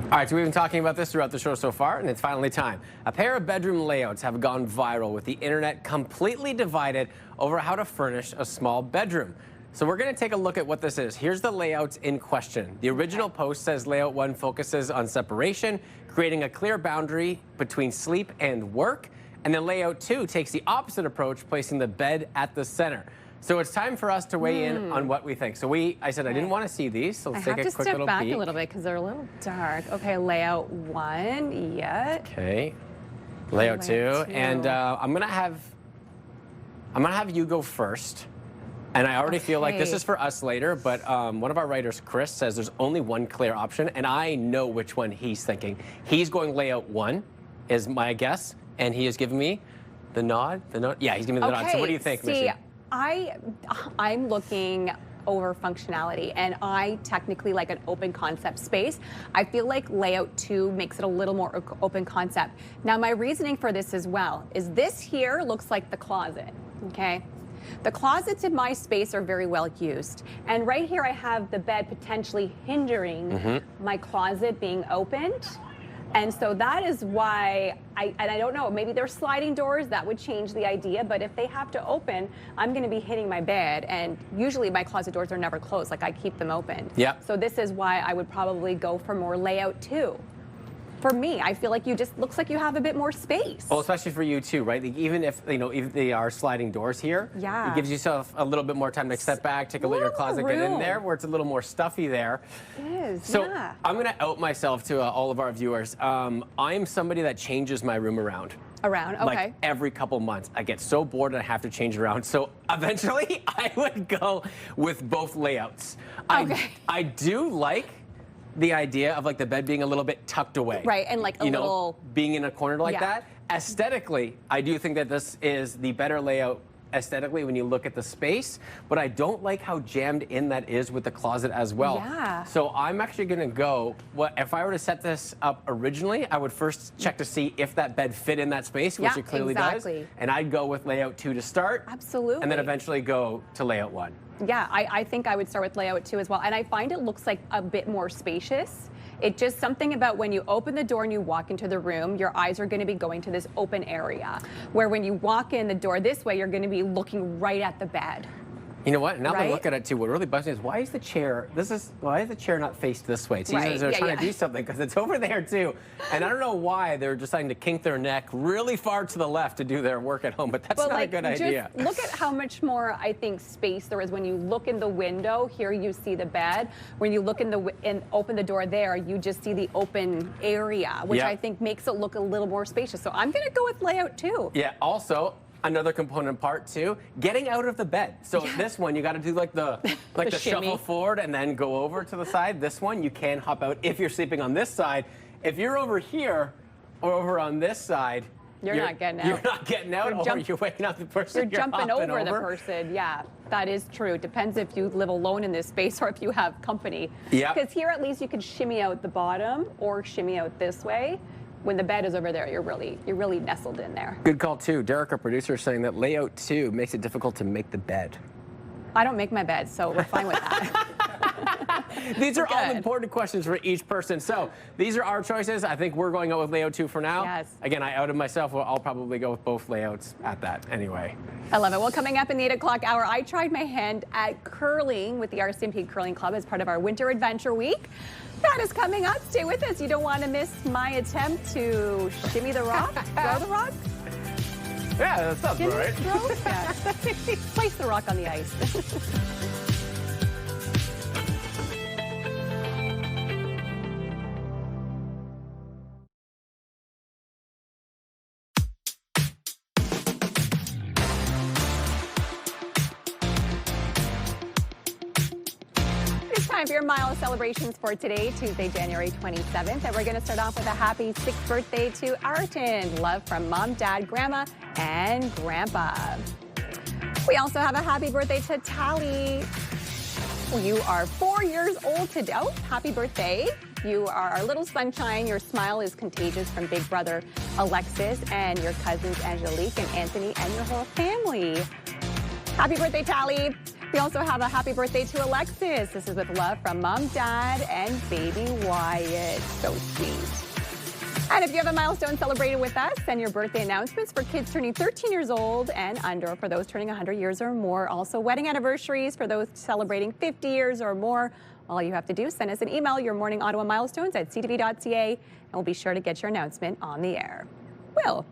All right, so we've been talking about this throughout the show so far, and it's finally time. A pair of bedroom layouts have gone viral with the internet completely divided over how to furnish a small bedroom. So we're going to take a look at what this is. Here's the layouts in question. The original post says layout 1 focuses on separation, creating a clear boundary between sleep and work. And then layout 2 takes the opposite approach, placing the bed at the center. So it's time for us to weigh in on what we think. So I said I didn't want to see these, so let's take a quick little peek. I have to step back a little bit because they're a little dark. Okay, layout 1, Okay, layout 2. And I'm gonna have you go first. And I already feel like this is for us later, but one of our writers, Chris, says there's only one clear option, and I know which one he's thinking. He's going layout 1 is my guess, and he is giving me the nod. Yeah, he's giving me the nod. So what do you think, Missy? I'm looking over functionality, and I technically like an open concept space. I feel like layout 2 makes it a little more open concept. Now, my reasoning for this as well is this here looks like the closet, okay? The closets in my space are very well used. And right here I have the bed potentially hindering my closet being opened. And so that is why, I don't know, maybe they're sliding doors, that would change the idea, but if they have to open, I'm gonna be hitting my bed, and usually my closet doors are never closed, like I keep them open. Yeah. So this is why I would probably go for more layout 2. for me, I feel like you just looks like you have a bit more space. Well, especially for you too, right? Like, even if even they are sliding doors here, Yeah. it gives yourself a little bit more time to step back, take a look at your closet, get in there, where it's a little more stuffy there. It is. So yeah. I'm gonna out myself to all of our viewers. I'm somebody that changes my room around. Around, okay. Like every couple months. I get so bored and I have to change it around. So eventually I would go with both layouts. Okay. I do like the idea of like the bed being a little bit tucked away. Right, and like a you know, little... being in a corner like Yeah. that. Aesthetically, I do think that this is the better layout aesthetically when you look at the space, but I don't like how jammed in that is with the closet as well. Yeah. So I'm actually gonna go, if I were to set this up originally, I would first check to see if that bed fit in that space, which Yeah, it clearly exactly. does. And I'd go with layout 2 to start. Absolutely. And then eventually go to layout 1. Yeah, I think I would start with layout 2 as well. And I find it looks like a bit more spacious. It just something about when you open the door and you walk into the room, your eyes are going to be going to this open area. Where when you walk in the door this way, you're going to be looking right at the bed. You know what? Now that I Right? look at it too, what really bugs me is why is the chair not faced this way? It's Right, they're yeah, trying to yeah. do something because it's over there too. And I don't know why they're deciding to kink their neck really far to the left to do their work at home, but that's But not like, a good just idea. look at how much more I think space there is when you look in the window. Here you see the bed. When you look in and open the door there, you just see the open area, which Yeah. I think makes it look a little more spacious. So I'm going to go with layout 2. Yeah, also, another component part too, getting out of the bed. So this one, you got to do like the The shuffle shimmy. forward and then go over to the side. This one, you can hop out if you're sleeping on this side. If you're over here or over on this side, You're not getting out. You're not getting out, You're or jump- you're waking up the person. You're jumping hopping over the person. Yeah, that is true. It depends if you live alone in this space or if you have company. Yeah. Because here at least you can shimmy out the bottom or shimmy out this way. When the bed is over there, you're really nestled in there. Good call too. Derek, our producer, is saying that layout 2 makes it difficult to make the bed. I don't make my bed, so we're fine with that. These are all Good. important questions for each person. So these are our choices. I think we're going out with layout 2 for now. Yes. Again, I outed myself. Well, I'll probably go with both layouts at that anyway. I love it. Well, coming up in the 8 o'clock hour, I tried my hand at curling with the RCMP Curling Club as part of our Winter Adventure Week. That is coming up. Stay with us. You don't want to miss my attempt to shimmy the rock, throw the rock. Yeah, that sounds Shimmy, right. throw, yeah. Place the rock on the ice. It's time for your Mile celebrations for today, Tuesday, January 27th. And we're going to start off with a happy 6th birthday to Arton. Love from Mom, Dad, Grandma, and Grandpa. We also have a happy birthday to Tally. You are 4 years old today. Oh, happy birthday. You are our little sunshine. Your smile is contagious from big brother Alexis and your cousins Angelique and Anthony and your whole family. Happy birthday, Tally. We also have a happy birthday to Alexis. This is with love from Mom, Dad, and baby Wyatt. So sweet. And if you have a milestone celebrated with us, send your birthday announcements for kids turning 13 years old and under, for those turning 100 years or more. Also, wedding anniversaries for those celebrating 50 years or more. All you have to do is send us an email, your Morning Ottawa milestones at ctv.ca, and we'll be sure to get your announcement on the air. Will.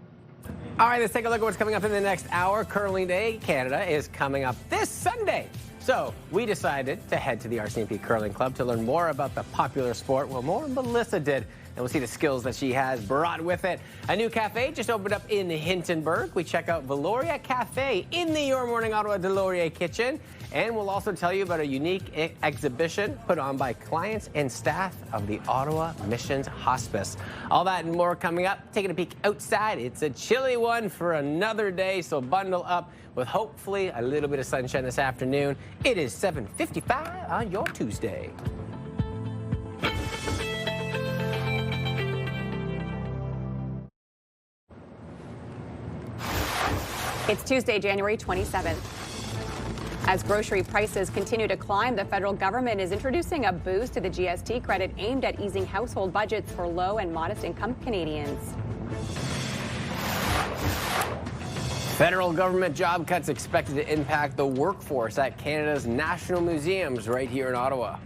All right, let's take a look at what's coming up in the next hour. Curling Day Canada is coming up this Sunday. So we decided to head to the RCMP Curling Club to learn more about the popular sport. Well, more Melissa did. And we'll see the skills that she has brought with it. A new cafe just opened up in Hintonburg. We check out Valoria Cafe in the Your Morning Ottawa Delorier kitchen. And we'll also tell you about a unique exhibition put on by clients and staff of the Ottawa Missions Hospice. All that and more coming up. Taking a peek outside. It's a chilly one for another day, so bundle up with hopefully a little bit of sunshine this afternoon. It is 7:55 on your Tuesday. It's Tuesday, January 27th. As grocery prices continue to climb, the federal government is introducing a boost to the GST credit aimed at easing household budgets for low and modest income Canadians. Federal government job cuts expected to impact the workforce at Canada's national museums right here in Ottawa.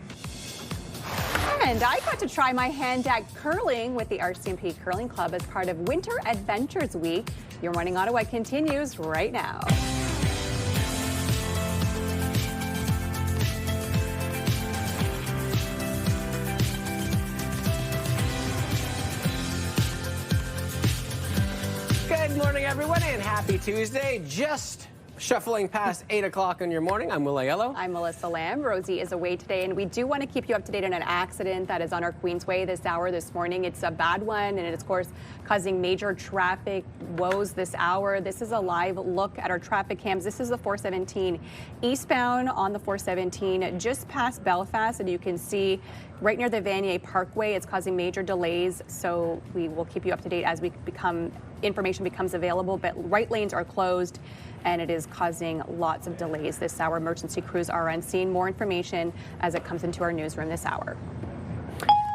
And I got to try my hand at curling with the RCMP Curling Club as part of Winter Adventures Week. Your Morning Ottawa continues right now. Good morning, everyone, and happy Tuesday. Just shuffling past 8 o'clock in your morning. I'm Will Aiello. I'm Melissa Lamb. Rosie is away today, and we do want to keep you up to date on an accident that is on our Queensway this hour this morning. It's a bad one, and it is, of course, causing major traffic woes this hour. This is a live look at our traffic cams. This is the 417 eastbound on the 417 just past Belfast, and you can see right near the Vanier Parkway. It's causing major delays, so we will keep you up to date as information becomes available, but right lanes are closed and it is causing lots of delays this hour. Emergency crews are on scene. More information as it comes into our newsroom this hour.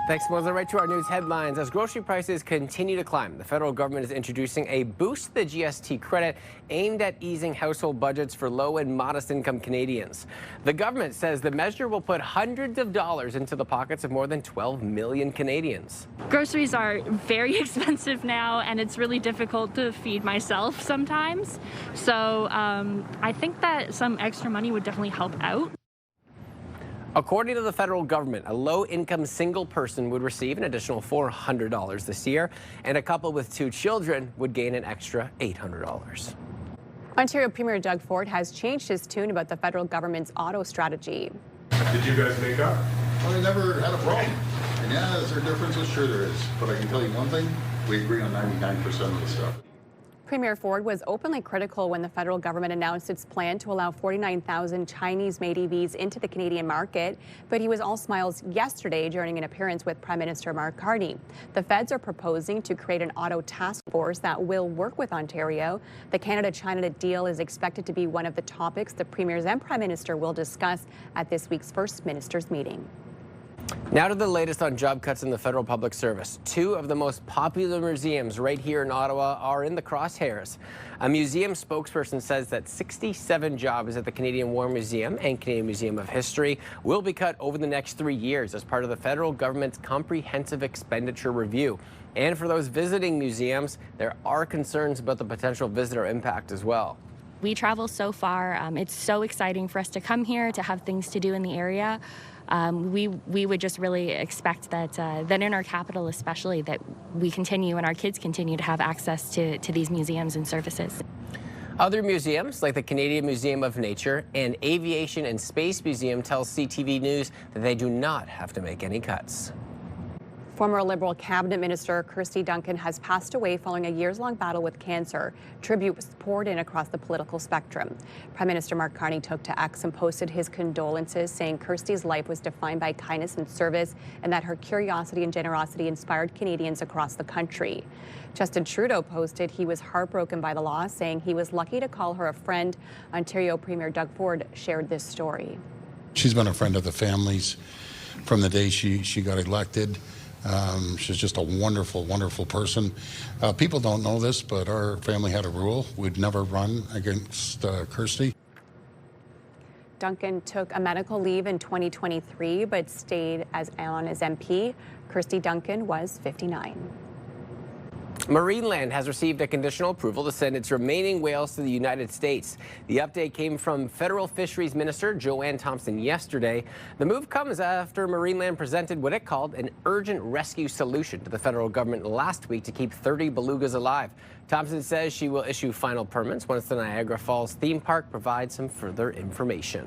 Thanks, Melissa. Right to our news headlines. As grocery prices continue to climb, the federal government is introducing a boost to the GST credit aimed at easing household budgets for low and modest income Canadians. The government says the measure will put hundreds of dollars into the pockets of more than 12 million Canadians. Groceries are very expensive now, and it's really difficult to feed myself sometimes. So I think that some extra money would definitely help out. According to the federal government, a low-income single person would receive an additional $400 this year, and a couple with 2 children would gain an extra $800. Ontario Premier Doug Ford has changed his tune about the federal government's auto strategy. Did you guys make up? Well, I never had a problem. And yeah, is there differences? Sure there is. But I can tell you one thing, we agree on 99% of the stuff. Premier Ford was openly critical when the federal government announced its plan to allow 49,000 Chinese-made EVs into the Canadian market, but he was all smiles yesterday during an appearance with Prime Minister Mark Carney. The feds are proposing to create an auto task force that will work with Ontario. The Canada-China deal is expected to be one of the topics the premiers and Prime Minister will discuss at this week's First Ministers meeting. Now to the latest on job cuts in the federal public service. 2 of the most popular museums right here in Ottawa are in the crosshairs. A museum spokesperson says that 67 jobs at the Canadian War Museum and Canadian Museum of History will be cut over the next 3 years as part of the federal government's comprehensive expenditure review. And for those visiting museums, there are concerns about the potential visitor impact as well. We travel so far. It's so exciting for us to come here, to have things to do in the area. We would just really expect that in our capital especially, that we continue and our kids continue to have access to these museums and services. Other museums, like the Canadian Museum of Nature and Aviation and Space Museum, tell CTV News that they do not have to make any cuts. Former Liberal Cabinet Minister Kirsty Duncan has passed away following a years-long battle with cancer. Tributes poured in across the political spectrum. Prime Minister Mark Carney took to X and posted his condolences, saying Kirsty's life was defined by kindness and service, and that her curiosity and generosity inspired Canadians across the country. Justin Trudeau posted he was heartbroken by the loss, saying he was lucky to call her a friend. Ontario Premier Doug Ford shared this story. She's been a friend of the families from the day she got elected. She's just a wonderful, wonderful person. People don't know this, but our family had a rule. We'd never run against Kirsty. Duncan took a medical leave in 2023, but stayed on as MP. Kirsty Duncan was 59. Marineland has received a conditional approval to send its remaining whales to the United States. The update came from Federal Fisheries Minister Joanne Thompson yesterday. The move comes after Marineland presented what it called an urgent rescue solution to the federal government last week to keep 30 belugas alive. Thompson says she will issue final permits once the Niagara Falls theme park provides some further information.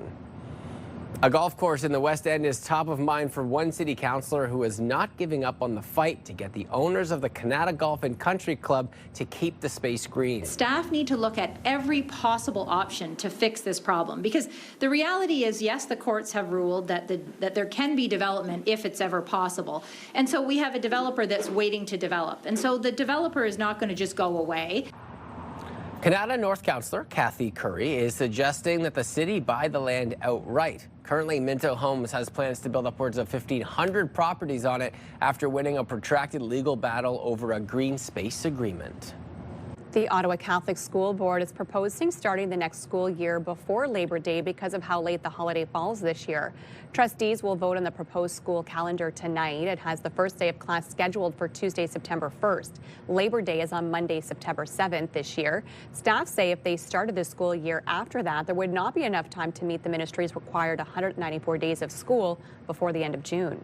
A golf course in the West End is top of mind for one city councillor who is not giving up on the fight to get the owners of the Canada Golf and Country Club to keep the space green. Staff need to look at every possible option to fix this problem, because the reality is, yes, the courts have ruled that there can be development if it's ever possible. And so we have a developer that's waiting to develop. And so the developer is not going to just go away. Canada North Councillor Kathy Curry is suggesting that the city buy the land outright. Currently, Minto Homes has plans to build upwards of 1,500 properties on it after winning a protracted legal battle over a green space agreement. The Ottawa Catholic School Board is proposing starting the next school year before Labor Day because of how late the holiday falls this year. Trustees will vote on the proposed school calendar tonight. It has the first day of class scheduled for Tuesday, September 1st. Labor Day is on Monday, September 7th this year. Staff say if they started the school year after that, there would not be enough time to meet the ministry's required 194 days of school before the end of June.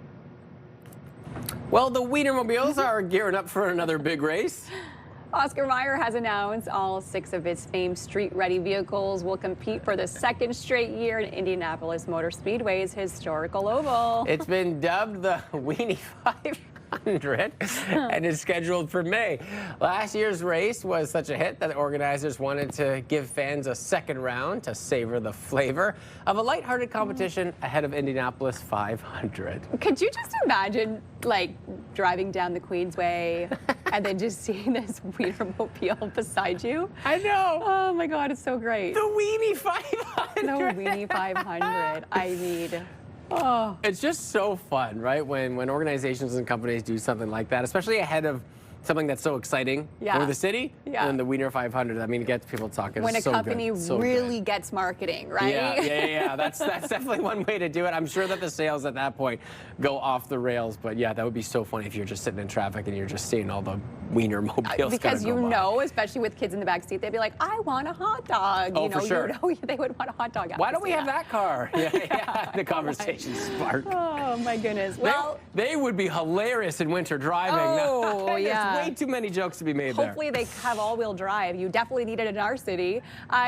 Well, the Wienermobiles are gearing up for another big race. Oscar Mayer has announced all 6 of his famed street-ready vehicles will compete for the second straight year in Indianapolis Motor Speedway's historical oval. It's been dubbed the Weenie 500 and is scheduled for May. Last year's race was such a hit that the organizers wanted to give fans a second round to savor the flavor of a lighthearted competition ahead of Indianapolis 500. Could you just imagine, like, driving down the Queensway and then just seeing this Wienermobile beside you? I know. Oh my God, it's so great. The Weenie 500. The Weenie 500. I need. Oh. It's just so fun, right? When organizations and companies do something like that, especially ahead of something that's so exciting for the city. Yeah. And the Wiener 500, I mean, it gets people talking. When a so company good. So really good. gets marketing, right? Yeah. That's definitely one way to do it. I'm sure that the sales at that point go off the rails, but yeah, that would be so funny if you're just sitting in traffic and you're just seeing all the Wiener mobiles. Because you know, especially with kids in the back seat, they'd be like, "I want a hot dog." Oh, you know, for sure. You know, they would want a hot dog. Why don't we have that car? Yeah. The conversation sparked. Oh my goodness. Well, they would be hilarious in winter driving. Oh, yeah. There's way too many jokes to be made there. Hopefully they have all-wheel drive. You definitely need it in our city.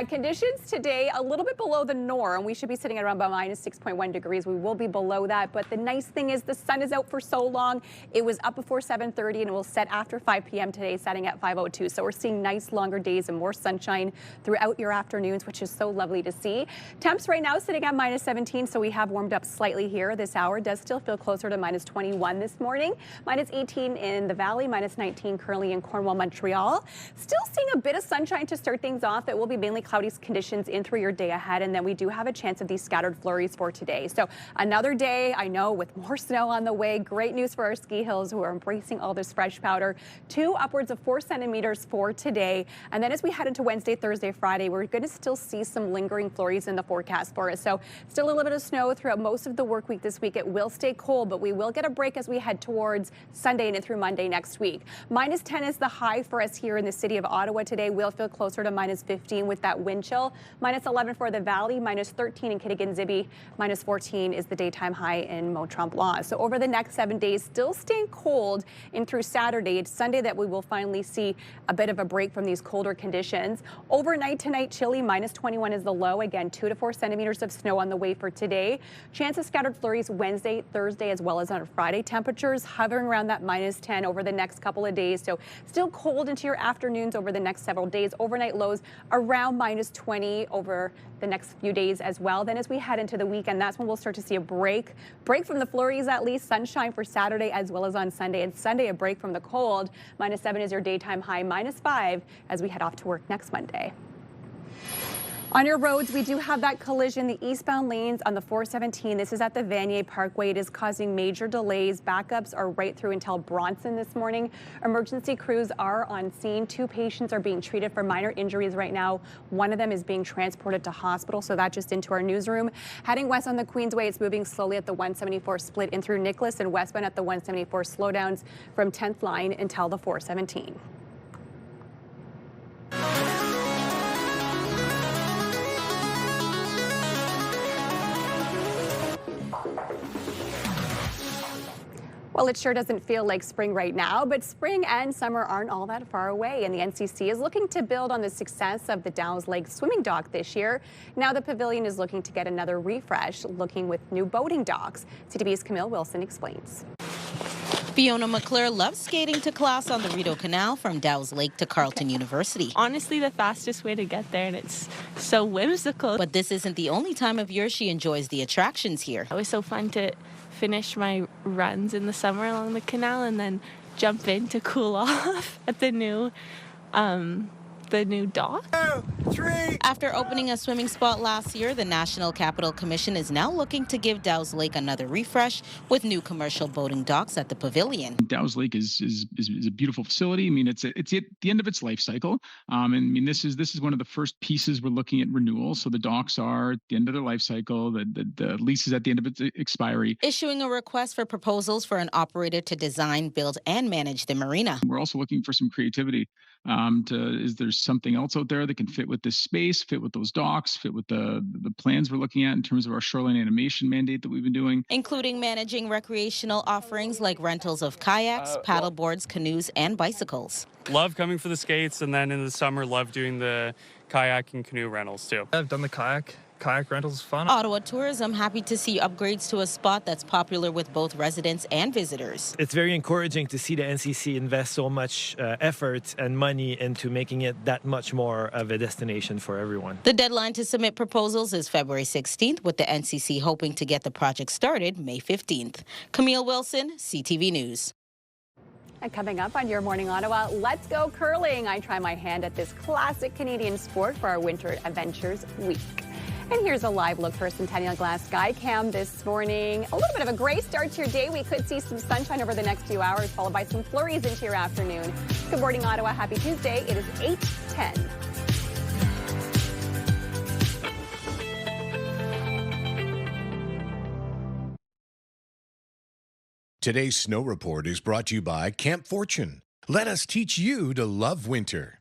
Conditions today a little bit below the norm. We should be sitting at around about -6.1 degrees. We will be below that, but the nice thing is the sun is out for so long. It was up before 7:30 and it will set after 5 p.m. today, setting at 5:02. So we're seeing nice longer days and more sunshine throughout your afternoons, which is so lovely to see. Temps right now sitting at -17, so we have warmed up slightly here. This hour does still feel closer to -21 this morning. -18 in the valley, -19 currently in Cornwall, Montreal. Still seeing a bit of sunshine to start things off. It will be mainly cloudy conditions in through your day ahead, and then we do have a chance of these scattered flurries for today. So another day, I know, with more snow on the way. Great news for our ski hills who are embracing all this fresh powder. Upwards of 4 centimeters for today. And then as we head into Wednesday, Thursday, Friday, we're going to still see some lingering flurries in the forecast for us. So still a little bit of snow throughout most of the work week this week. It will stay cold, but we will get a break as we head towards Sunday and through Monday next week. -10 is the high for us here in the city of Ottawa today. We'll feel closer to -15 with that wind chill. -11 for the valley, -13 in Kittigan-Zibi, -14 is the daytime high in Mont-Tremblant. So over the next 7 days, still staying cold in through Saturday. It's Sunday that we will finally see a bit of a break from these colder conditions. Overnight tonight, chilly, -21 is the low. Again, 2 to 4 centimeters of snow on the way for today. Chance of scattered flurries Wednesday, Thursday, as well as on Friday. Temperatures hovering around that -10 over the next couple of days. So still cold into your afternoons over the next several days. Overnight lows around -20 over the next few days as well. Then as we head into the weekend, that's when we'll start to see a break from the flurries, at least. Sunshine for Saturday as well as on Sunday. And Sunday, a break from the cold. -7 is your daytime high, -5 as we head off to work next Monday. On your roads, we do have that collision. The eastbound lanes on the 417. This is at the Vanier Parkway. It is causing major delays. Backups are right through until Bronson this morning. Emergency crews are on scene. 2 patients are being treated for minor injuries right now. One of them is being transported to hospital. So that just into our newsroom. Heading west on the Queensway, it's moving slowly at the 174 split in through Nicholas, and westbound at the 174 slowdowns from 10th line until the 417. Well, it sure doesn't feel like spring right now, but spring and summer aren't all that far away, and the NCC is looking to build on the success of the Dow's Lake swimming dock this year. Now the pavilion is looking to get another refresh, looking with new boating docks. CTV's Camille Wilson explains. Fiona McClure loves skating to class on the Rideau Canal from Dow's Lake to Carleton University. Honestly, the fastest way to get there, and it's so whimsical. But this isn't the only time of year she enjoys the attractions here. It was so fun to finish my runs in the summer along the canal and then jump in to cool off at the new the new dock. After opening a swimming spot last year, the National Capital Commission is now looking to give Dow's Lake another refresh with new commercial boating docks at the pavilion. Dow's Lake is a beautiful facility. I mean, it's at the end of its life cycle. And I mean, this is one of the first pieces we're looking at renewal. So the docks are at the end of their life cycle. The lease is at the end of its expiry. Issuing a request for proposals for an operator to design, build, and manage the marina. We're also looking for some creativity. Is there something else out there that can fit with this space, fit with those docks, fit with the plans we're looking at in terms of our shoreline animation mandate that we've been doing, including managing recreational offerings like rentals of kayaks, paddle boards, canoes, and bicycles. Love coming for the skates, and then in the summer, love doing the kayak and canoe rentals too. I've done the kayak rentals is fun. Ottawa Tourism happy to see upgrades to a spot that's popular with both residents and visitors. It's very encouraging to see the NCC invest so much effort and money into making it that much more of a destination for everyone. The deadline to submit proposals is February 16th, with the NCC hoping to get the project started May 15th. Camille Wilson, CTV News. And coming up on Your Morning Ottawa, let's go curling. I try my hand at this classic Canadian sport for our Winter Adventures Week. And here's a live look for Centennial Glass Sky Cam this morning. A little bit of a gray start to your day. We could see some sunshine over the next few hours, followed by some flurries into your afternoon. Good morning, Ottawa. Happy Tuesday. It is 8:10. Today's snow report is brought to you by Camp Fortune. Let us teach you to love winter.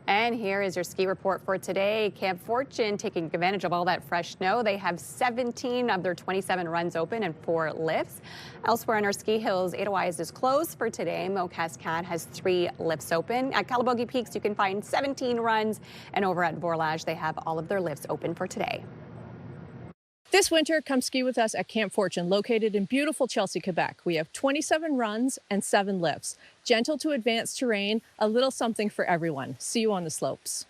And here is your ski report for today. Camp Fortune taking advantage of all that fresh snow. They have 17 of their 27 runs open and 4 lifts. Elsewhere on our ski hills, Edelweiss is closed for today. Mount Cascade has 3 lifts open. At Calabogie Peaks, you can find 17 runs. And over at Vorlage, they have all of their lifts open for today. This winter, come ski with us at Camp Fortune, located in beautiful Chelsea, Quebec. We have 27 runs and 7 lifts. Gentle to advanced terrain, a little something for everyone. See you on the slopes.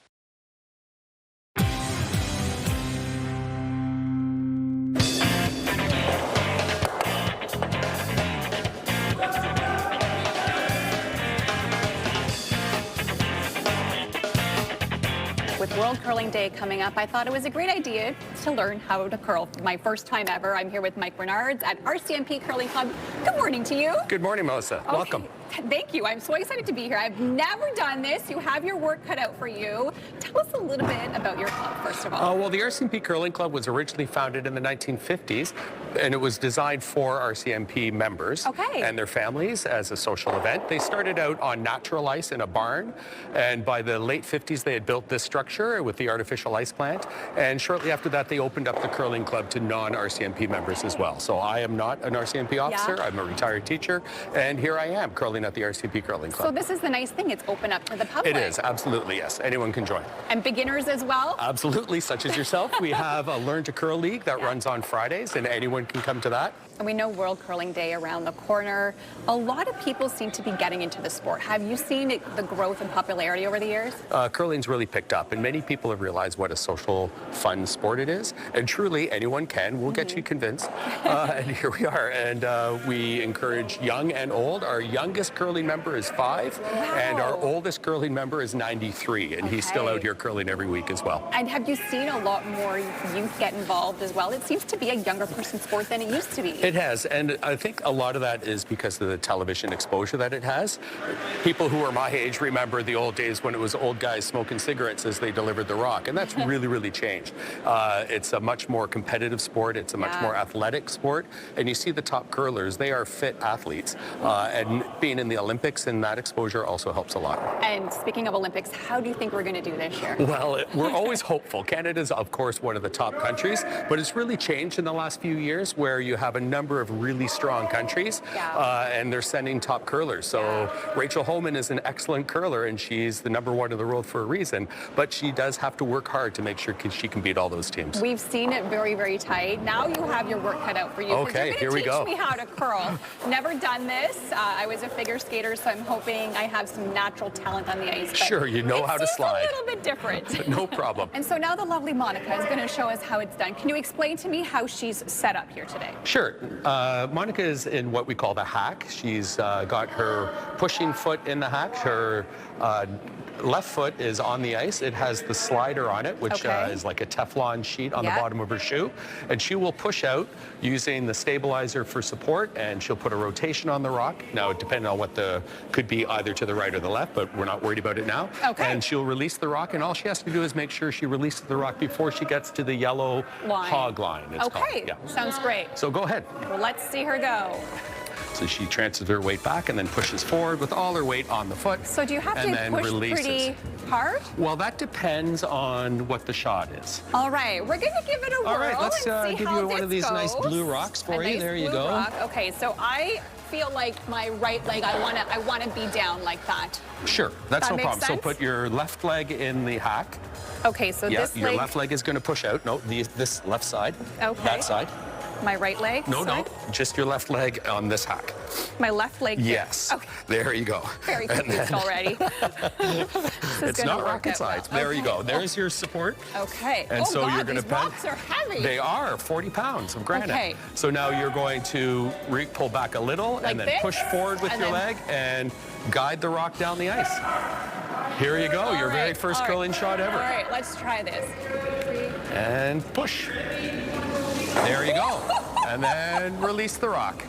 With World Curling Day coming up, I thought it was a great idea to learn how to curl. My first time ever. I'm here with Mike Bernards at RCMP Curling Club. Good morning to you. Good morning, Melissa. Okay. Welcome. Thank you. I'm so excited to be here. I've never done this. You have your work cut out for you. Tell us a little bit about your club, first of all. Well, the RCMP Curling Club was originally founded in the 1950s, and it was designed for RCMP members and their families as a social event. They started out on natural ice in a barn, and by the late 50s, they had built this structure with the artificial ice plant, and shortly after that, they opened up the curling club to non-RCMP members as well. So I am not an RCMP officer. I'm a retired teacher, and here I am curling at the RCMP Curling Club. So this is the nice thing. It's open up to the public. It is, absolutely, yes. Anyone can join. And beginners as well? Absolutely, such as yourself. We have a Learn to Curl League that runs on Fridays, and anyone can come to that. And we know World Curling Day around the corner. A lot of people seem to be getting into the sport. Have you seen the growth and popularity over the years? Curling's really picked up, and many people have realized what a social, fun sport it is. And truly, anyone can. We'll get you convinced. And here we are. And we encourage young and old. Our youngest curling member is 5, and our oldest curling member is 93, and he's still out here curling every week as well. And have you seen a lot more youth get involved as well? It seems to be a younger person's sport than it used to be. It has, and I think a lot of that is because of the television exposure that it has. People who are my age remember the old days when it was old guys smoking cigarettes as they delivered the rock, and that's really, really changed. It's a much more competitive sport. It's a much more athletic sport, and you see the top curlers, they are fit athletes, and being in the Olympics and that exposure also helps a lot. And speaking of Olympics, how do you think we're going to do this year? Well, we're always hopeful. Canada's, of course, one of the top countries, but it's really changed in the last few years where you have a number of really strong countries, and they're sending top curlers. So Rachel Homan is an excellent curler, and she's the #1 in the world for a reason, but she does have to work hard to make sure she can beat all those teams. We've seen it very, very tight. Now you have your work cut out for you. Okay, here we go. Teach me how to curl. Never done this. I was a figure skater, so I'm hoping I have some natural talent on the ice. Sure, you know how to slide. It's a little bit different. No problem. And so now the lovely Monica is going to show us how it's done. Can you explain to me how she's set up here today? Sure. Monica is in what we call the hack. She's got her pushing foot in the hack, her left foot is on the ice. It has the slider on it, which is like a Teflon sheet on the bottom of her shoe. And she will push out using the stabilizer for support, and she'll put a rotation on the rock. Now, depending on what could be either to the right or the left, but we're not worried about it now. And she'll release the rock, and all she has to do is make sure she releases the rock before she gets to the yellow hog line. It's called. Yeah. Sounds great. So go ahead. Well, let's see her go. So she transfers her weight back and then pushes forward with all her weight on the foot. So do you have to push pretty hard? Well, that depends on what the shot is. All right, we're going to give it a whirl. All right, let's and see give how you one of these goes. nice blue rocks for you. Nice there you blue go. Rock. Okay, so I feel like my right leg, I want to be down like that. Sure, that's no problem. Sense? So put your left leg in the hack. Okay, so this your leg. left leg is going to push out. No, this left side. Okay. That side. My right leg? No, just your left leg on this hack. My left leg? Yes. Okay. There you go. Very confused already. It's not rocket science. There you go. There's your support. Okay. And so God, you're going to these rocks are heavy. They are 40 pounds of granite. Okay. So now you're going to pull back a little Like and then this? push forward with your leg and guide the rock down the ice. Here you go. Your very first curling shot ever. All right, let's try this. And push. There you go. And then release the rock.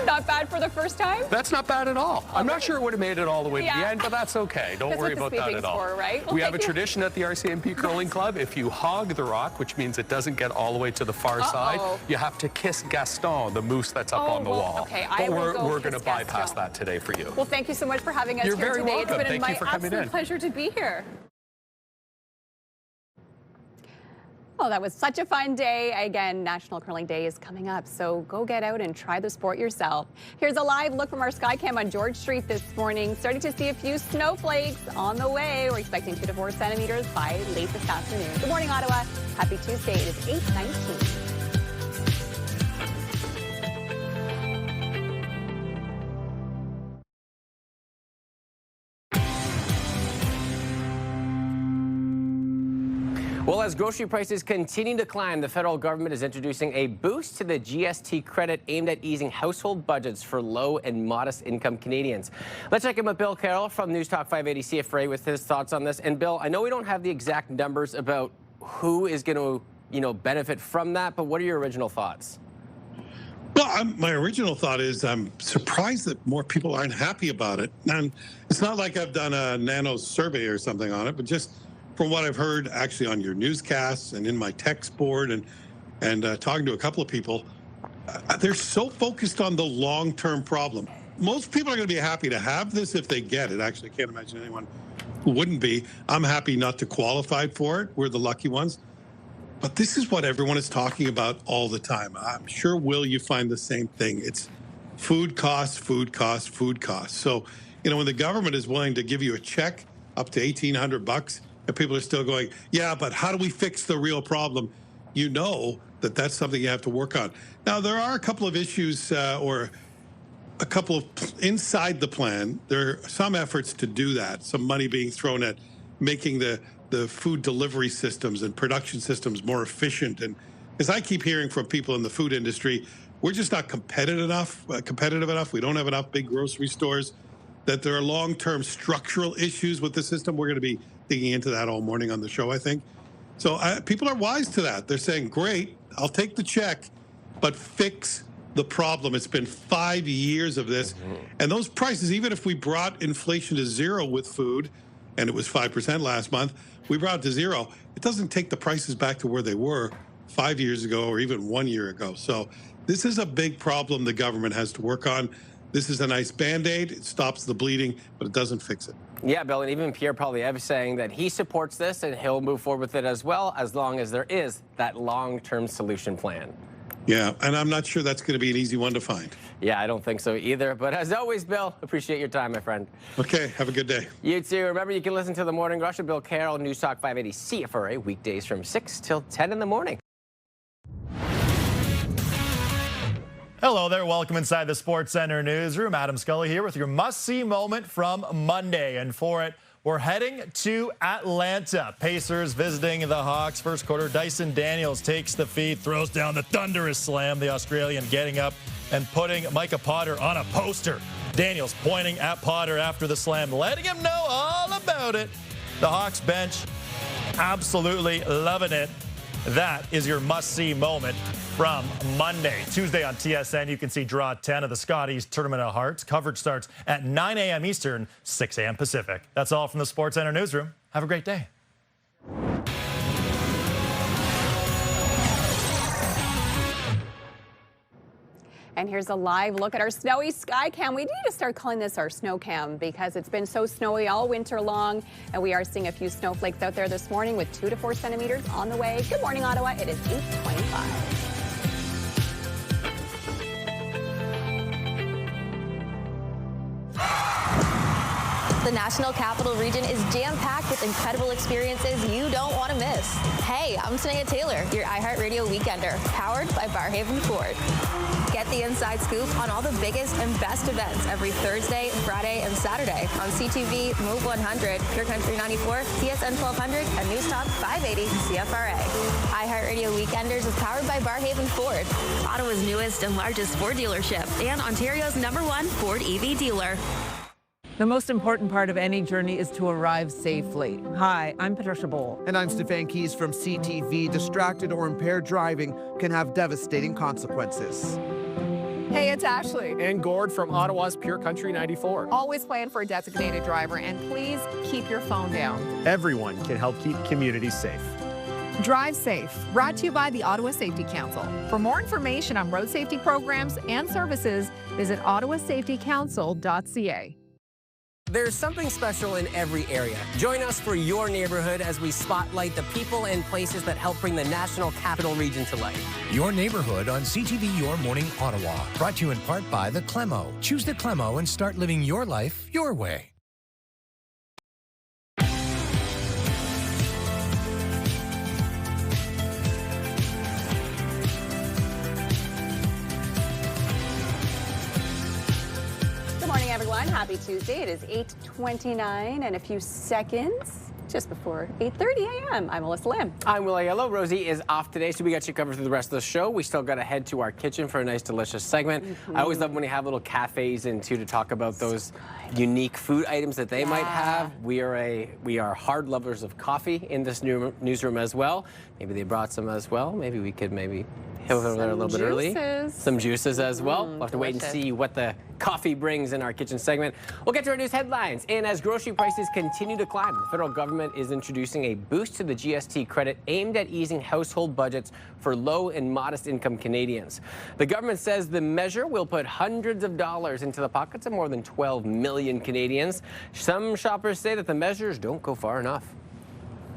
Not bad for the first time? That's not bad at all. I'm not sure it would have made it all the way to the end, but that's okay. Don't worry about that at all. Right? Well, we have a tradition at the RCMP Curling Club. If you hog the rock, which means it doesn't get all the way to the far side, you have to kiss Gaston, the moose that's up on the wall. Okay, but we're going to bypass that today for you. Well, thank you so much for having us You're here very today. welcome. It's been Thank you for coming absolute in. pleasure to be here. Oh, that was such a fun day. Again, National Curling Day is coming up, so go get out and try the sport yourself. Here's a live look from our Skycam on George Street this morning. Starting to see a few snowflakes on the way. We're expecting 2 to 4 centimeters by late this afternoon. Good morning, Ottawa. Happy Tuesday. It is 8:19. Well, as grocery prices continue to climb, the federal government is introducing a boost to the GST credit aimed at easing household budgets for low and modest income Canadians. Let's check in with Bill Carroll from News Talk 580 CFRA with his thoughts on this. And Bill, I know we don't have the exact numbers about who is going to, benefit from that, but what are your original thoughts? Well, my original thought is I'm surprised that more people aren't happy about it. And it's not like I've done a nano survey or something on it, but just from what I've heard actually on your newscasts and in my text board and talking to a couple of people, they're so focused on the long-term problem. Most people are going to be happy to have this if they get it. Actually, I can't imagine anyone who wouldn't be. I'm happy not to qualify for it. We're the lucky ones. But this is what everyone is talking about all the time. I'm sure, Will, you find the same thing. It's food costs, food costs, food costs. So, when the government is willing to give you a check up to $1,800, and people are still going, yeah, but how do we fix the real problem? You know that that's something you have to work on. Now, there are a couple of issues or a couple of inside the plan. There are some efforts to do that, some money being thrown at making the food delivery systems and production systems more efficient. And as I keep hearing from people in the food industry, we're just not competitive enough. We don't have enough big grocery stores, that there are long-term structural issues with the system. We're going to be digging into that all morning on the show, I think. So people are wise to that. They're saying, great, I'll take the check, but fix the problem. It's been 5 years of this. And those prices, even if we brought inflation to zero with food, and it was 5% last month, we brought it to zero, it doesn't take the prices back to where they were 5 years ago or even 1 year ago. So this is a big problem the government has to work on. This is a nice Band-Aid. It stops the bleeding, but it doesn't fix it. Yeah, Bill, and even Pierre Poilievre is saying that he supports this and he'll move forward with it as well, as long as there is that long-term solution plan. Yeah, and I'm not sure that's going to be an easy one to find. Yeah, I don't think so either. But as always, Bill, appreciate your time, my friend. Okay, have a good day. You too. Remember, you can listen to The Morning Rush with Bill Carroll, News Talk 580 CFRA, weekdays from 6 till 10 in the morning. Hello there. Welcome inside the Sports Center newsroom. Adam Scully here with your must-see moment from Monday. And for it, we're heading to Atlanta. Pacers visiting the Hawks. First quarter, Dyson Daniels takes the feed, throws down the thunderous slam. The Australian getting up and putting Micah Potter on a poster. Daniels pointing at Potter after the slam, letting him know all about it. The Hawks bench absolutely loving it. That is your must-see moment from Monday. Tuesday on TSN, you can see Draw 10 of the Scotties Tournament of Hearts. Coverage starts at 9 a.m. Eastern, 6 a.m. Pacific. That's all from the SportsCenter newsroom. Have a great day. And here's a live look at our snowy sky cam. We need to start calling this our snow cam because it's been so snowy all winter long. And we are seeing a few snowflakes out there this morning with 2 to 4 centimeters on the way. Good morning, Ottawa. It is 8:25. The National Capital Region is jam-packed with incredible experiences you don't want to miss. Hey, I'm Sanaya Taylor, your iHeartRadio Weekender, powered by Barrhaven Ford. Get the inside scoop on all the biggest and best events every Thursday, Friday, and Saturday on CTV, Move 100, Pure Country 94, TSN 1200, and News Talk 580 CFRA. iHeartRadio Weekenders is powered by Barrhaven Ford, Ottawa's newest and largest Ford dealership, and Ontario's #1 Ford EV dealer. The most important part of any journey is to arrive safely. Hi, I'm Patricia Bowl. And I'm Stefan Keys from CTV. Distracted or impaired driving can have devastating consequences. Hey, it's Ashley. And Gord from Ottawa's Pure Country 94. Always plan for a designated driver, and please keep your phone down. Everyone can help keep communities safe. Drive safe. Brought to you by the Ottawa Safety Council. For more information on road safety programs and services, visit ottawasafetycouncil.ca. There's something special in every area. Join us for Your Neighborhood as we spotlight the people and places that help bring the National Capital Region to life. Your Neighborhood on CTV Your Morning Ottawa. Brought to you in part by the Clemo. Choose the Clemo and start living your life your way. Good morning, everyone. Happy Tuesday. It is 8:29 and a few seconds just before 8:30 a.m. I'm Melissa Lamb. I'm Will Aiello. Rosie is off today, so we got you covered through the rest of the show. We still got to head to our kitchen for a nice, delicious segment. I always love when you have little cafes in, too, to talk about those unique food items that they might have. We are hard lovers of coffee in this newsroom as well. Maybe they brought some as well. Maybe we could hit over there a little bit early. Some juices as well. We'll have to wait and see what the coffee brings in our kitchen segment. We'll get to our news headlines. And as grocery prices continue to climb, the federal government is introducing a boost to the GST credit aimed at easing household budgets for low and modest income Canadians. The government says the measure will put hundreds of dollars into the pockets of more than 12 million Canadians. Some shoppers say that the measures don't go far enough.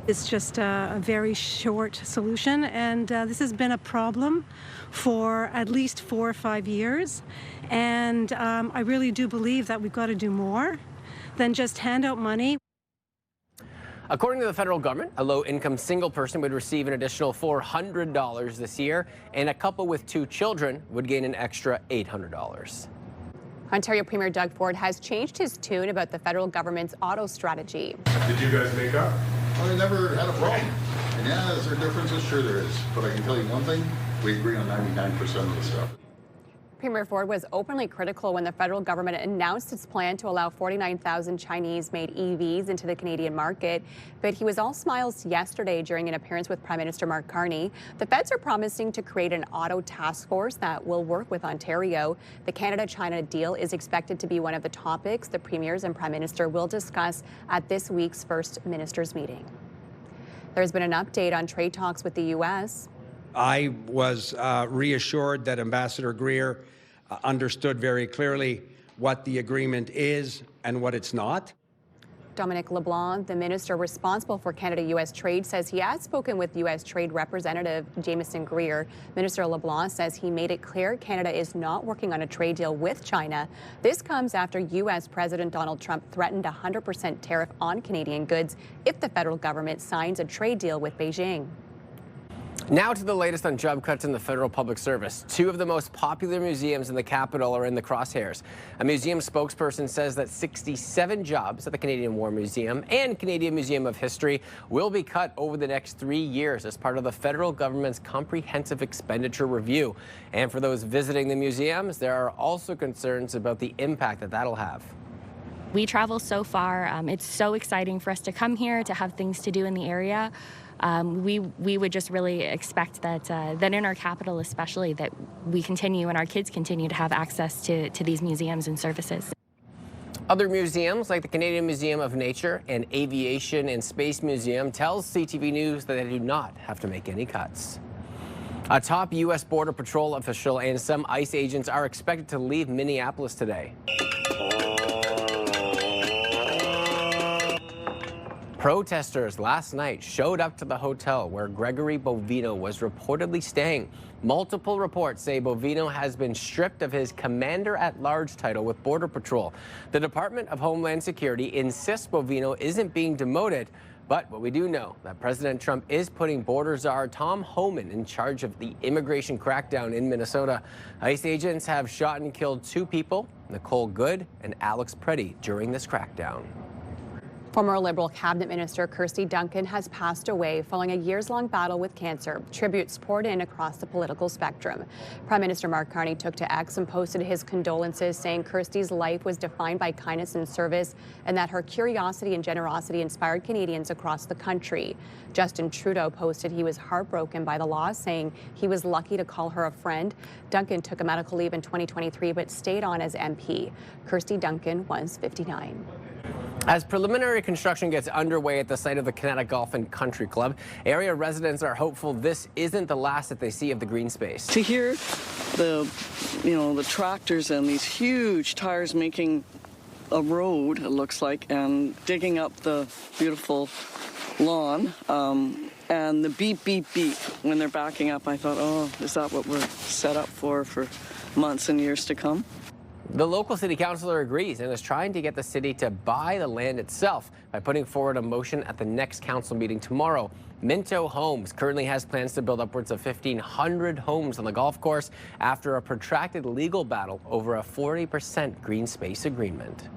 It's just a very short solution, and this has been a problem for at least 4 or 5 years. And I really do believe that we've got to do more than just hand out money. According to the federal government, a low-income single person would receive an additional $400 this year, and a couple with 2 children would gain an extra $800. Ontario Premier Doug Ford has changed his tune about the federal government's auto strategy. Did you guys make up? Well, I never had a problem. And yeah, is there differences? Sure there is. But I can tell you one thing, we agree on 99% of the stuff. Premier Ford was openly critical when the federal government announced its plan to allow 49,000 Chinese-made EVs into the Canadian market. But he was all smiles yesterday during an appearance with Prime Minister Mark Carney. The feds are promising to create an auto task force that will work with Ontario. The Canada-China deal is expected to be one of the topics the premiers and Prime Minister will discuss at this week's first ministers' meeting. There's been an update on trade talks with the U.S. I was reassured that Ambassador Greer understood very clearly what the agreement is and what it's not. Dominic LeBlanc, the minister responsible for Canada-U.S. trade, says he has spoken with U.S. Trade Representative Jamieson Greer. Minister LeBlanc says he made it clear Canada is not working on a trade deal with China. This comes after U.S. President Donald Trump threatened a 100% tariff on Canadian goods if the federal government signs a trade deal with Beijing. Now to the latest on job cuts in the federal public service. Two of the most popular museums in the capital are in the crosshairs. A museum spokesperson says that 67 jobs at the Canadian War Museum and Canadian Museum of History will be cut over the next 3 years as part of the federal government's comprehensive expenditure review. And for those visiting the museums, there are also concerns about the impact that that'll have. We travel so far. It's so exciting for us to come here, to have things to do in the area. We would just really expect that in our capital especially, that we continue and our kids continue to have access to these museums and services. Other museums like the Canadian Museum of Nature and Aviation and Space Museum tells CTV News that they do not have to make any cuts. A top U.S. Border Patrol official and some ICE agents are expected to leave Minneapolis today. Protesters last night showed up to the hotel where Gregory Bovino was reportedly staying. Multiple reports say Bovino has been stripped of his Commander-at-Large title with Border Patrol. The Department of Homeland Security insists Bovino isn't being demoted, but what we do know that President Trump is putting border czar Tom Homan in charge of the immigration crackdown in Minnesota. ICE agents have shot and killed 2 people, Nicole Good and Alex Preddy, during this crackdown. Former Liberal Cabinet Minister Kirsty Duncan has passed away following a years-long battle with cancer. Tributes poured in across the political spectrum. Prime Minister Mark Carney took to X and posted his condolences, saying Kirsty's life was defined by kindness and service, and that her curiosity and generosity inspired Canadians across the country. Justin Trudeau posted he was heartbroken by the loss, saying he was lucky to call her a friend. Duncan took a medical leave in 2023 but stayed on as MP. Kirsty Duncan was 59. As preliminary construction gets underway at the site of the Canada Golf and Country Club, area residents are hopeful this isn't the last that they see of the green space. To hear the tractors and these huge tires making a road, it looks like, and digging up the beautiful lawn, and the beep, beep, beep when they're backing up, I thought, oh, is that what we're set up for months and years to come? The local city councilor agrees and is trying to get the city to buy the land itself by putting forward a motion at the next council meeting tomorrow. Minto Homes currently has plans to build upwards of 1,500 homes on the golf course after a protracted legal battle over a 40% green space agreement.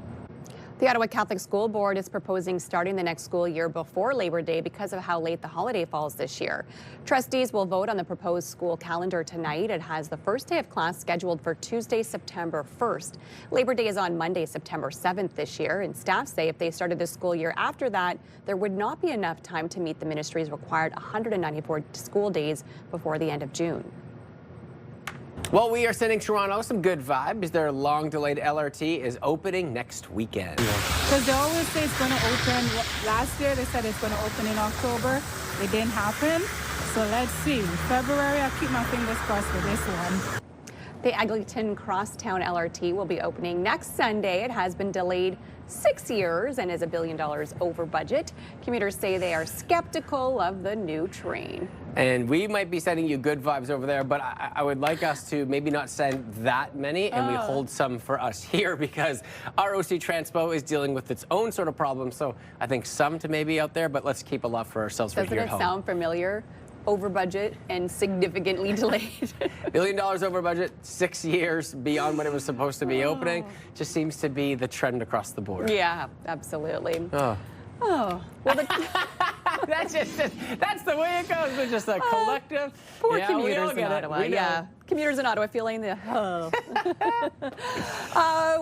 The Ottawa Catholic School Board is proposing starting the next school year before Labor Day because of how late the holiday falls this year. Trustees will vote on the proposed school calendar tonight. It has the first day of class scheduled for Tuesday, September 1st. Labor Day is on Monday, September 7th this year, and staff say if they started the school year after that, there would not be enough time to meet the ministry's required 194 school days before the end of June. Well, we are sending Toronto some good vibes. Their long-delayed LRT is opening next weekend. Because they always say it's going to open. Last year they said it's going to open in October. It didn't happen. So let's see. February, I'll keep my fingers crossed for this one. The Eglinton Crosstown LRT will be opening next Sunday. It has been delayed 6 years and is $1 billion over budget. Commuters say they are skeptical of the new train. And we might be sending you good vibes over there, but I would like us to maybe not send that many, and we hold some for us here because ROC Transpo is dealing with its own sort of problem. So I think some to maybe out there, but let's keep a lot for ourselves right here at home. Doesn't it sound familiar? Over budget and significantly delayed. $1 billion over budget, 6 years beyond when it was supposed to be opening. Just seems to be the trend across the board. Yeah, absolutely. Oh, well, that's the way it goes. It's just a collective. Poor yeah, commuters in Ottawa. Yeah, commuters in Ottawa feeling the.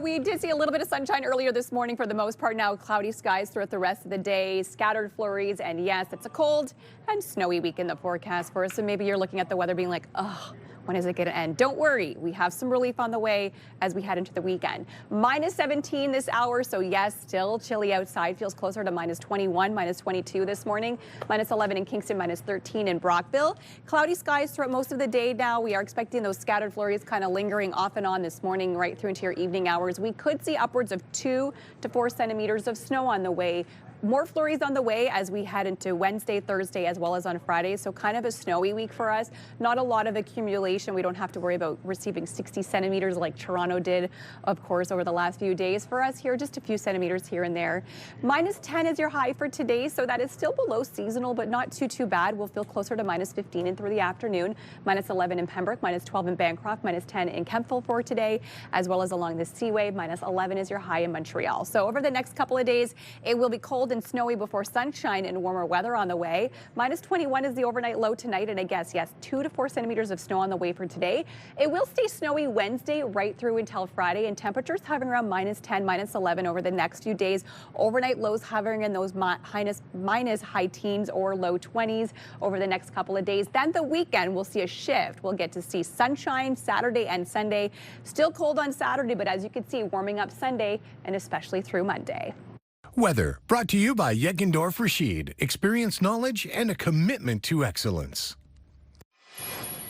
We did see a little bit of sunshine earlier this morning. For the most part, now cloudy skies throughout the rest of the day, scattered flurries, and yes, it's a cold and snowy week in the forecast for us. So maybe you're looking at the weather, being like, oh. When is it going to end? Don't worry, we have some relief on the way as we head into the weekend. Minus 17 this hour, so yes, still chilly outside. Feels closer to minus 21, minus 22 this morning. Minus 11 in Kingston, minus 13 in Brockville. Cloudy skies throughout most of the day now. We are expecting those scattered flurries kind of lingering off and on this morning right through into your evening hours. We could see upwards of 2 to 4 centimeters of snow on the way More flurries on the way as we head into Wednesday, Thursday, as well as on Friday. So kind of a snowy week for us. Not a lot of accumulation. We don't have to worry about receiving 60 centimeters like Toronto did, of course, over the last few days. For us here, just a few centimeters here and there. -10 is your high for today, so that is still below seasonal, but not too bad. We'll feel closer to -15 in through the afternoon. -11 in Pembroke, -12 in Bancroft, -10 in Kemptville for today, as well as along the Seaway. -11 is your high in Montreal. So over the next couple of days, it will be cold and snowy before sunshine and warmer weather on the way. -21 is the overnight low tonight, and I guess, yes, 2 to 4 centimeters of snow on the way for today. It will stay snowy Wednesday right through until Friday, and temperatures hovering around -10, -11 over the next few days. Overnight lows hovering in those minus high teens or low 20s over the next couple of days. Then the weekend, we'll see a shift. We'll get to see sunshine Saturday and Sunday. Still cold on Saturday, but as you can see, warming up Sunday and especially through Monday. Weather brought to you by Yeckendorf Rashid. Experience, knowledge, and a commitment to excellence.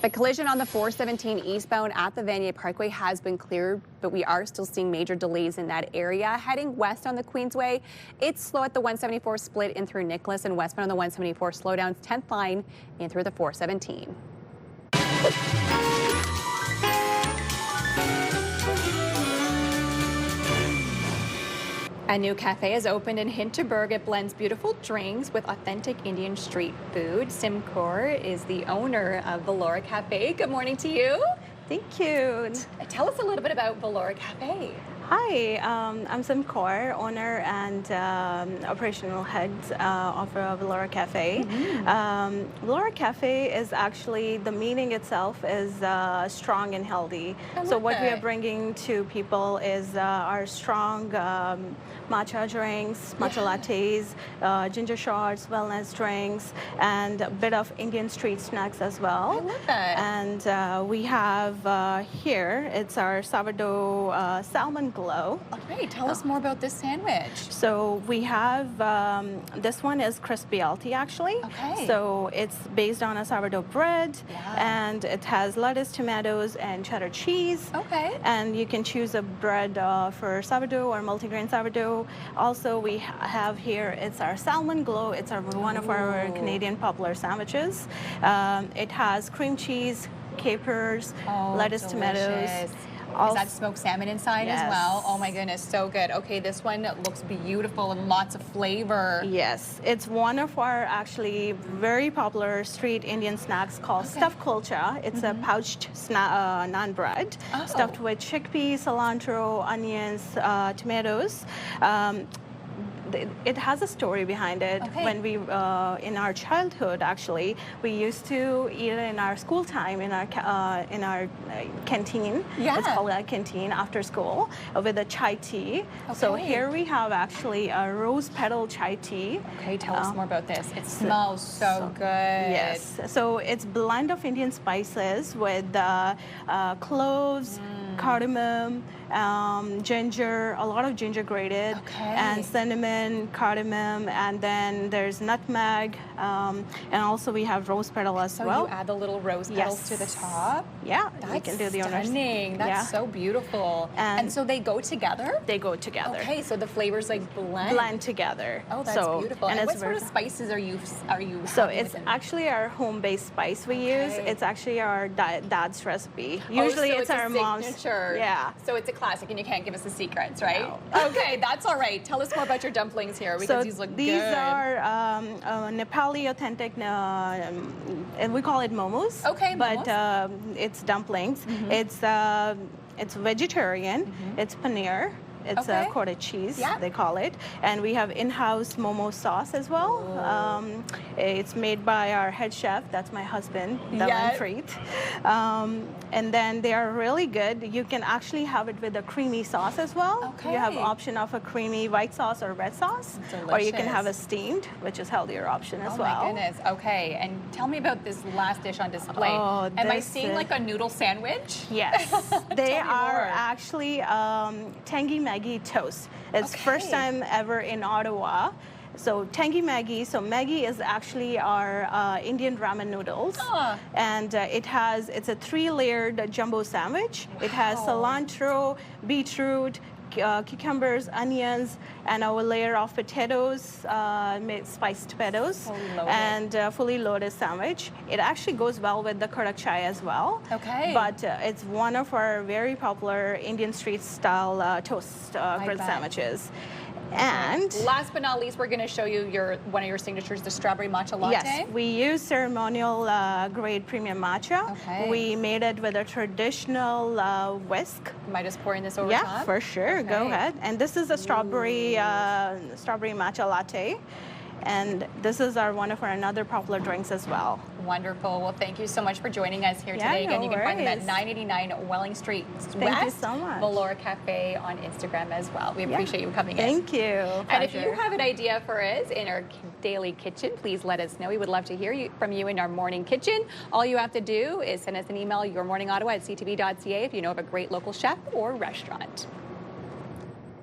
The collision on the 417 eastbound at the Vanier Parkway has been cleared, but we are still seeing major delays in that area. Heading west on the Queensway, it's slow at the 174 split in through Nicholas, and westbound on the 174 slowdowns 10th line in through the 417. A new cafe has opened in Hinterberg. It blends beautiful drinks with authentic Indian street food. Sim Kaur is the owner of Valora Cafe. Good morning to you. Thank you. Tell us a little bit about Valora Cafe. Hi, I'm Sim Kaur, owner and operational head of Valora Cafe. Valora Cafe is actually, the meaning itself is strong and healthy. So what we are bringing to people is our strong matcha drinks, matcha lattes, ginger shots, wellness drinks, and a bit of Indian street snacks as well. I love that. And we have here, it's our sourdough salmon glow. Okay, tell us more about this sandwich. So we have, this one is crispy LT actually. Okay. So it's based on a sourdough bread, and it has lettuce, tomatoes, and cheddar cheese. Okay. And you can choose a bread for sourdough or multigrain sourdough. Also, we have here, it's our salmon glow. It's one of our Canadian popular sandwiches. It has cream cheese, capers, lettuce, tomatoes. Is that smoked salmon inside as well? Oh my goodness, so good. Okay, this one looks beautiful and lots of flavor. Yes, it's one of our actually very popular street Indian snacks called stuffed kulcha. It's a pouched naan bread stuffed with chickpeas, cilantro, onions, tomatoes. It has a story behind it. When we, in our childhood, actually, we used to eat it in our school time, in our canteen. It's called a canteen after school with a chai tea. So here we have actually a rose petal chai tea. Okay, tell us more about this. It smells so good. Yes. So it's blend of Indian spices with cloves, cardamom, ginger, a lot of ginger grated, and cinnamon, cardamom, and then there's nutmeg, and also we have rose petal as well. So you add the little rose petals to the top? Yeah, that's we can do the stunning. That's so beautiful. And so they go together? They go together. Okay, so the flavors like blend? Blend together. Oh, that's beautiful. And what sort of spices are you So it's actually our home-based spice we use. It's actually our dad's recipe. Usually so it's our mom's. Signature. Yeah. So it's a classic, and you can't give us the secrets, right? No. Okay, that's all right. Tell us more about your dumplings here, because these look good. These are Nepali authentic, and we call it momos. Okay, but it's dumplings. It's vegetarian. It's paneer. It's cottage cheese, they call it. And we have in-house momo sauce as well. It's made by our head chef. That's my husband, Devan Freet. And then they are really good. You can actually have it with a creamy sauce as well. You have option of a creamy white sauce or red sauce. Delicious. Or you can have a steamed, which is healthier option as well. Oh my goodness. Okay, and tell me about this last dish on display. Am I seeing like a noodle sandwich? Yes. They are actually tangy Maggi toast. It's first time ever in Ottawa. So tangy Maggi. So Maggi is actually our Indian ramen noodles, and it's a 3-layered jumbo sandwich. It has cilantro, beetroot, cucumbers, onions, and our layer of potatoes, spiced potatoes, and fully loaded sandwich. It actually goes well with the karak chai as well. Okay. But it's one of our very popular Indian street style toast grilled sandwiches. And last but not least, we're going to show you one of your signatures, the strawberry matcha latte. Yes, we use ceremonial grade premium matcha. Okay. We made it with a traditional whisk. Am I just pouring this over top? top? Yeah, for sure. Okay. Go ahead. And this is a strawberry matcha latte. And this is one of our another popular drinks as well. Wonderful. Well, thank you so much for joining us here today. No Again, you can find them at worries. 989 Welling Street Thank you so much. Valora Cafe on Instagram as well. We appreciate you coming in. Thank you. And if you have an idea for us in our daily kitchen, please let us know. We would love to hear from you in our morning kitchen. All you have to do is send us an email, yourmorningottawa@ctv.ca, if you know of a great local chef or restaurant.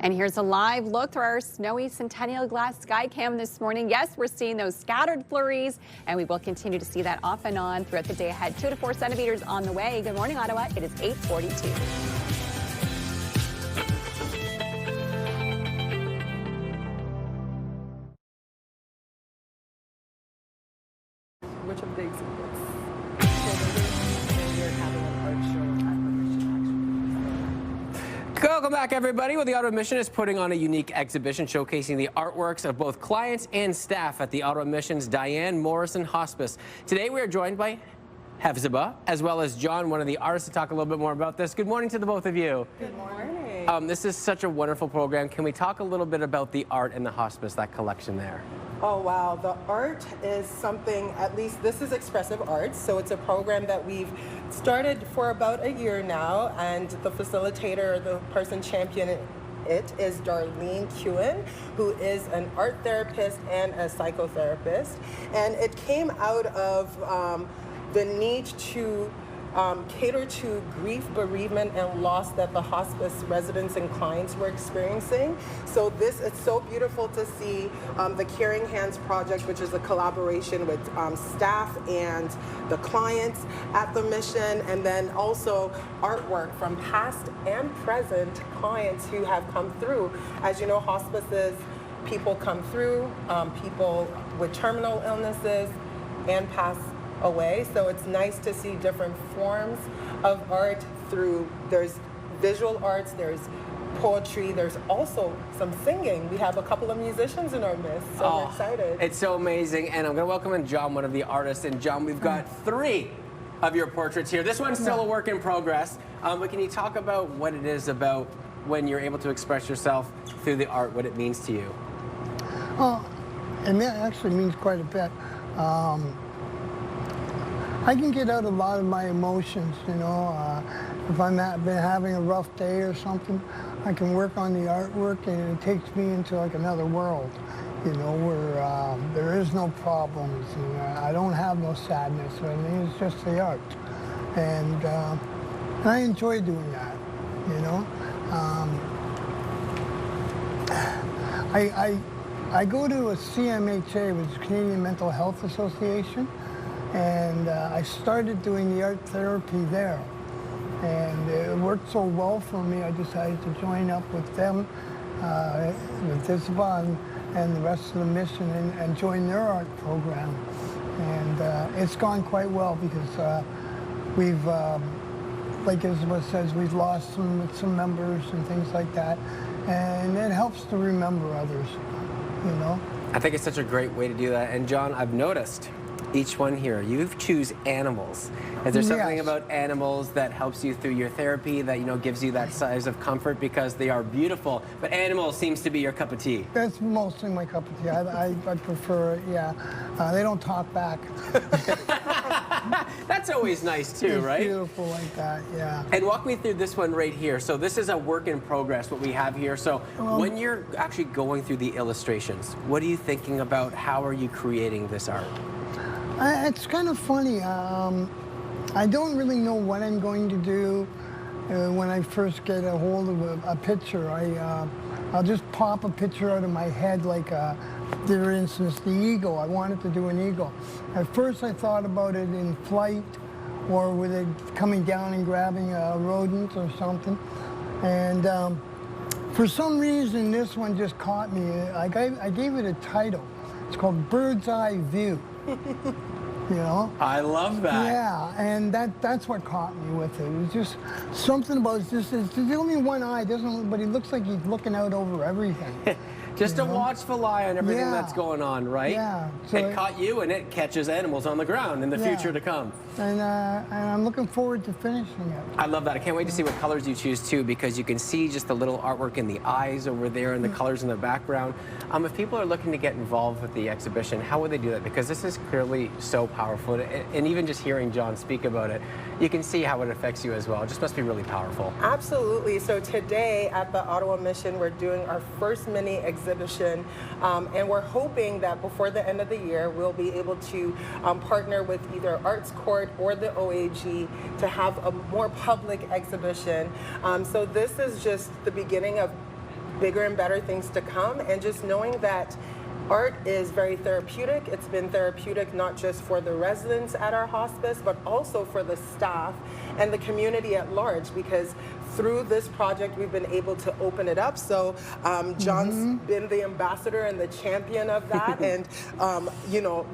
And here's a live look through our snowy Centennial Glass sky cam this morning. Yes, we're seeing those scattered flurries, and we will continue to see that off and on throughout the day ahead. 2 to 4 centimeters on the way. Good morning, Ottawa. It is 8:42. Which of the exhibits? Welcome back, everybody. Well, the Ottawa Mission is putting on a unique exhibition showcasing the artworks of both clients and staff at the Ottawa Mission's Diane Morrison Hospice. Today, we are joined by Hefzibah, as well as John, one of the artists, to talk a little bit more about this. Good morning to the both of you. Good morning. This is such a wonderful program. Can we talk a little bit about the art in the hospice, that collection there? Oh, wow. The art is something, at least this is expressive art. So it's a program that we've started for about a year now. And the facilitator, the person championing it, is Darlene Kewen, who is an art therapist and a psychotherapist. And it came out of the need to cater to grief, bereavement, and loss that the hospice residents and clients were experiencing. So it's so beautiful to see the Caring Hands Project, which is a collaboration with staff and the clients at the mission, and then also artwork from past and present clients who have come through. As you know, hospices, people come through, people with terminal illnesses and pass away. So it's nice to see different forms of art there's visual arts, there's poetry, there's also some singing. We have a couple of musicians in our midst, so we're excited. It's so amazing. And I'm going to welcome in John, one of the artists. And John, we've got 3 of your portraits here. This one's still a work in progress. But can you talk about what it is about when you're able to express yourself through the art, what it means to you? Well, it actually means quite a bit. I can get out a lot of my emotions, you know. If I've been having a rough day or something, I can work on the artwork and it takes me into like another world, you know, where there is no problems and I don't have no sadness or anything. It's just the art. And I enjoy doing that, you know. I go to a CMHA, which is Canadian Mental Health Association, and I started doing the art therapy there. And it worked so well for me, I decided to join up with them, with Isabel and the rest of the mission, and join their art program. And it's gone quite well because we've, like Isabel says, we've lost some members and things like that. And it helps to remember others, you know? I think it's such a great way to do that. And John, I've noticed each one here, you choose animals. Is there something about animals that helps you through your therapy that, you know, gives you that size of comfort because they are beautiful, but animals seems to be your cup of tea? That's mostly my cup of tea. I prefer it, yeah. They don't talk back. That's always nice too, right? It's beautiful like that, yeah. And walk me through this one right here. So this is a work in progress, what we have here. So when you're actually going through the illustrations, what are you thinking about? How are you creating this art? It's kind of funny. I don't really know what I'm going to do when I first get a hold of a picture. I'll just pop a picture out of my head, like, for instance, the eagle. I wanted to do an eagle. At first I thought about it in flight or with it coming down and grabbing a rodent or something. And For some reason, this one just caught me. I gave it a title. It's called Bird's Eye View. You know? I love that. Yeah, and that's what caught me with it. It was just something about it. There's only one eye, but he looks like he's looking out over everything. Just a watchful eye on everything that's going on, right? Yeah. So it caught you, and it catches animals on the ground in the future to come. And I'm looking forward to finishing it. I love that. I can't wait to see what colors you choose, too, because you can see just the little artwork in the eyes over there and the colors in the background. If people are looking to get involved with the exhibition, how would they do that? Because this is clearly so powerful. And even just hearing John speak about it, you can see how it affects you as well. It just must be really powerful. Absolutely. So today at the Ottawa Mission, we're doing our first mini exhibition, and we're hoping that before the end of the year, we'll be able to partner with either Arts Court or the OAG to have a more public exhibition. So this is just the beginning of bigger and better things to come, and just knowing that art is very therapeutic. It's been therapeutic not just for the residents at our hospice, but also for the staff and the community at large, because through this project we've been able to open it up. So John's been the ambassador and the champion of that, and you know,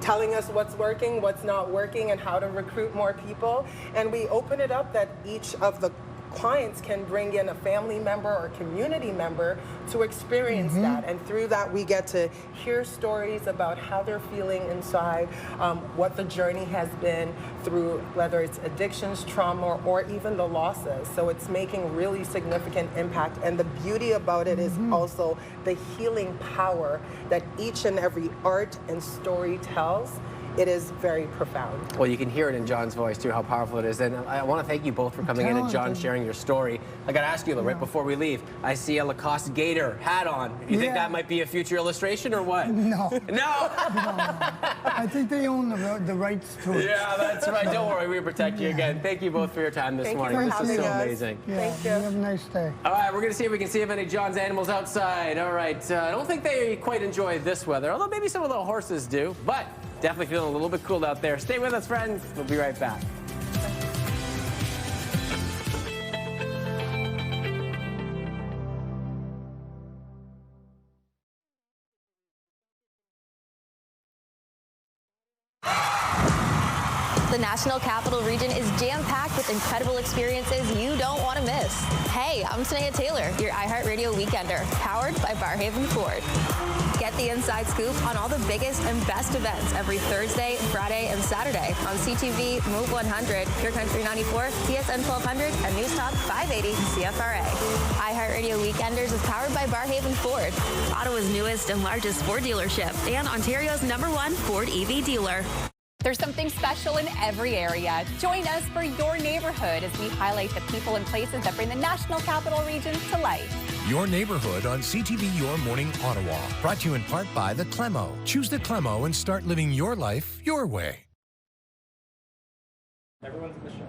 telling us what's working, what's not working, and how to recruit more people. And we open it up that each of the clients can bring in a family member or community member to experience that, and through that we get to hear stories about how they're feeling inside, what the journey has been through, whether it's addictions, trauma, or even the losses. So it's making really significant impact, and the beauty about it is also the healing power that each and every art and story tells. It is very profound. Well, you can hear it in John's voice, too, how powerful it is. And I want to thank you both for coming in and John sharing your story. I got to ask you, right before we leave, I see a Lacoste Gator hat on. You think that might be a future illustration or what? No. No? I think they own the rights to it. Yeah, that's right. Don't worry. We protect you again. Thank you both for your time this morning. This is so amazing. Thank you. Have a nice day. All right, we're going to see if we can see if any John's animals outside. All right. I don't think they quite enjoy this weather, although maybe some of the horses do. But definitely feeling a little bit cool out there. Stay with us, friends. We'll be right back. The National Capital Region is jam-packed with incredible experiences you don't want to miss. Hey, I'm Sneha Taylor, your iHeartRadio Weekender, powered by Barhaven Ford. Get the inside scoop on all the biggest and best events every Thursday, Friday, and Saturday on CTV, Move 100, Pure Country 94, TSN 1200, and News Talk 580 CFRA. iHeartRadio Weekenders is powered by Barhaven Ford, Ottawa's newest and largest Ford dealership, and Ontario's #1 Ford EV dealer. There's something special in every area. Join us for your neighborhood as we highlight the people and places that bring the National Capital Region to life. Your neighborhood on CTV Your Morning Ottawa. Brought to you in part by the Clemo. Choose the Clemo and start living your life your way. Everyone's in the show.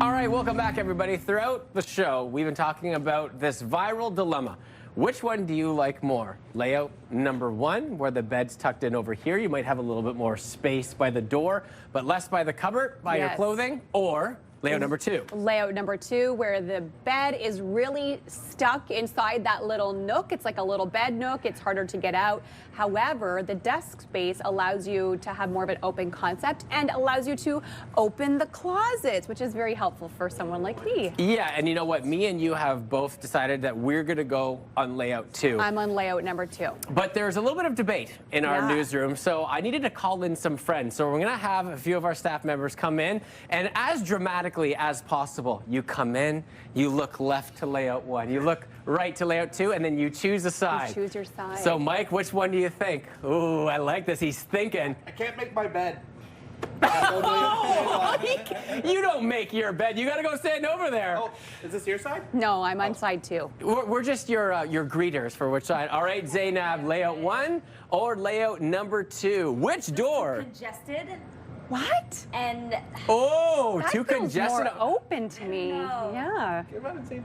All right, welcome back, everybody. Throughout the show, we've been talking about this viral dilemma. Which one do you like more? Layout number 1, where the bed's tucked in over here. You might have a little bit more space by the door, but less by the cupboard, by your clothing, or layout number 2. Layout number 2, where the bed is really stuck inside that little nook. It's like a little bed nook. It's harder to get out. However, the desk space allows you to have more of an open concept and allows you to open the closets, which is very helpful for someone like me. Yeah, and you know what? Me and you have both decided that we're going to go on layout 2. I'm on layout number 2. But there's a little bit of debate in our newsroom, so I needed to call in some friends. So we're going to have a few of our staff members come in, and as dramatically as possible, you come in, you look left to layout 1, you look right to layout 2, and then you choose a side. You choose your side. So Mike, which one do you think? Ooh, I like this. He's thinking. I can't make my bed. Oh, Mike, you don't make your bed. You got to go stand over there. Oh, is this your side? No, I'm on side 2. We're just your greeters for which side. All right, Zainab, layout 1 or layout number 2? Which door? Congested. What? And that too feels congested. more open to me. Yeah.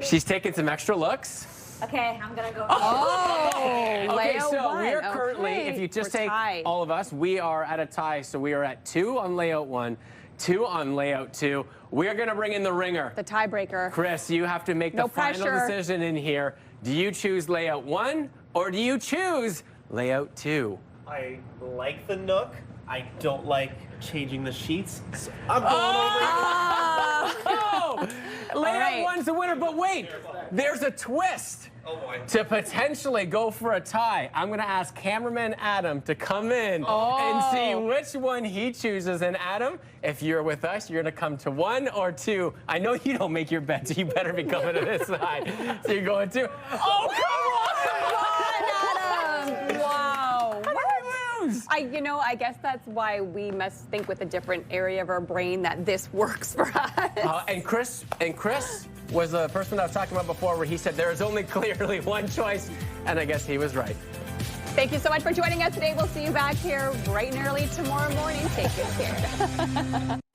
She's taking some extra looks. Okay, I'm gonna go. Okay, layout so 1. we're currently, if you just take all of us, we are at a tie. So we are at 2 on layout 1, 2 on layout 2. We're going to bring in the ringer. The tiebreaker. Chris, you have to make the final decision in here. Do you choose layout 1 or do you choose layout 2? I like the Nook. I don't like changing the sheets. So I'm going over. Layout 1's the winner, but wait, there's a twist. Oh boy. To potentially go for a tie, I'm going to ask cameraman Adam to come in and see which one he chooses. And Adam, if you're with us, you're going to come to 1 or 2. I know you don't make your bets, so you better be coming to this side. So you're going 2. Oh, come on! Adam! Wow. How did I lose? I guess that's why we must think with a different area of our brain that this works for us. And Chris was the person that I was talking about before, where he said there is only clearly one choice, and I guess he was right. Thank you so much for joining us today. We'll see you back here bright and early tomorrow morning. Take good care.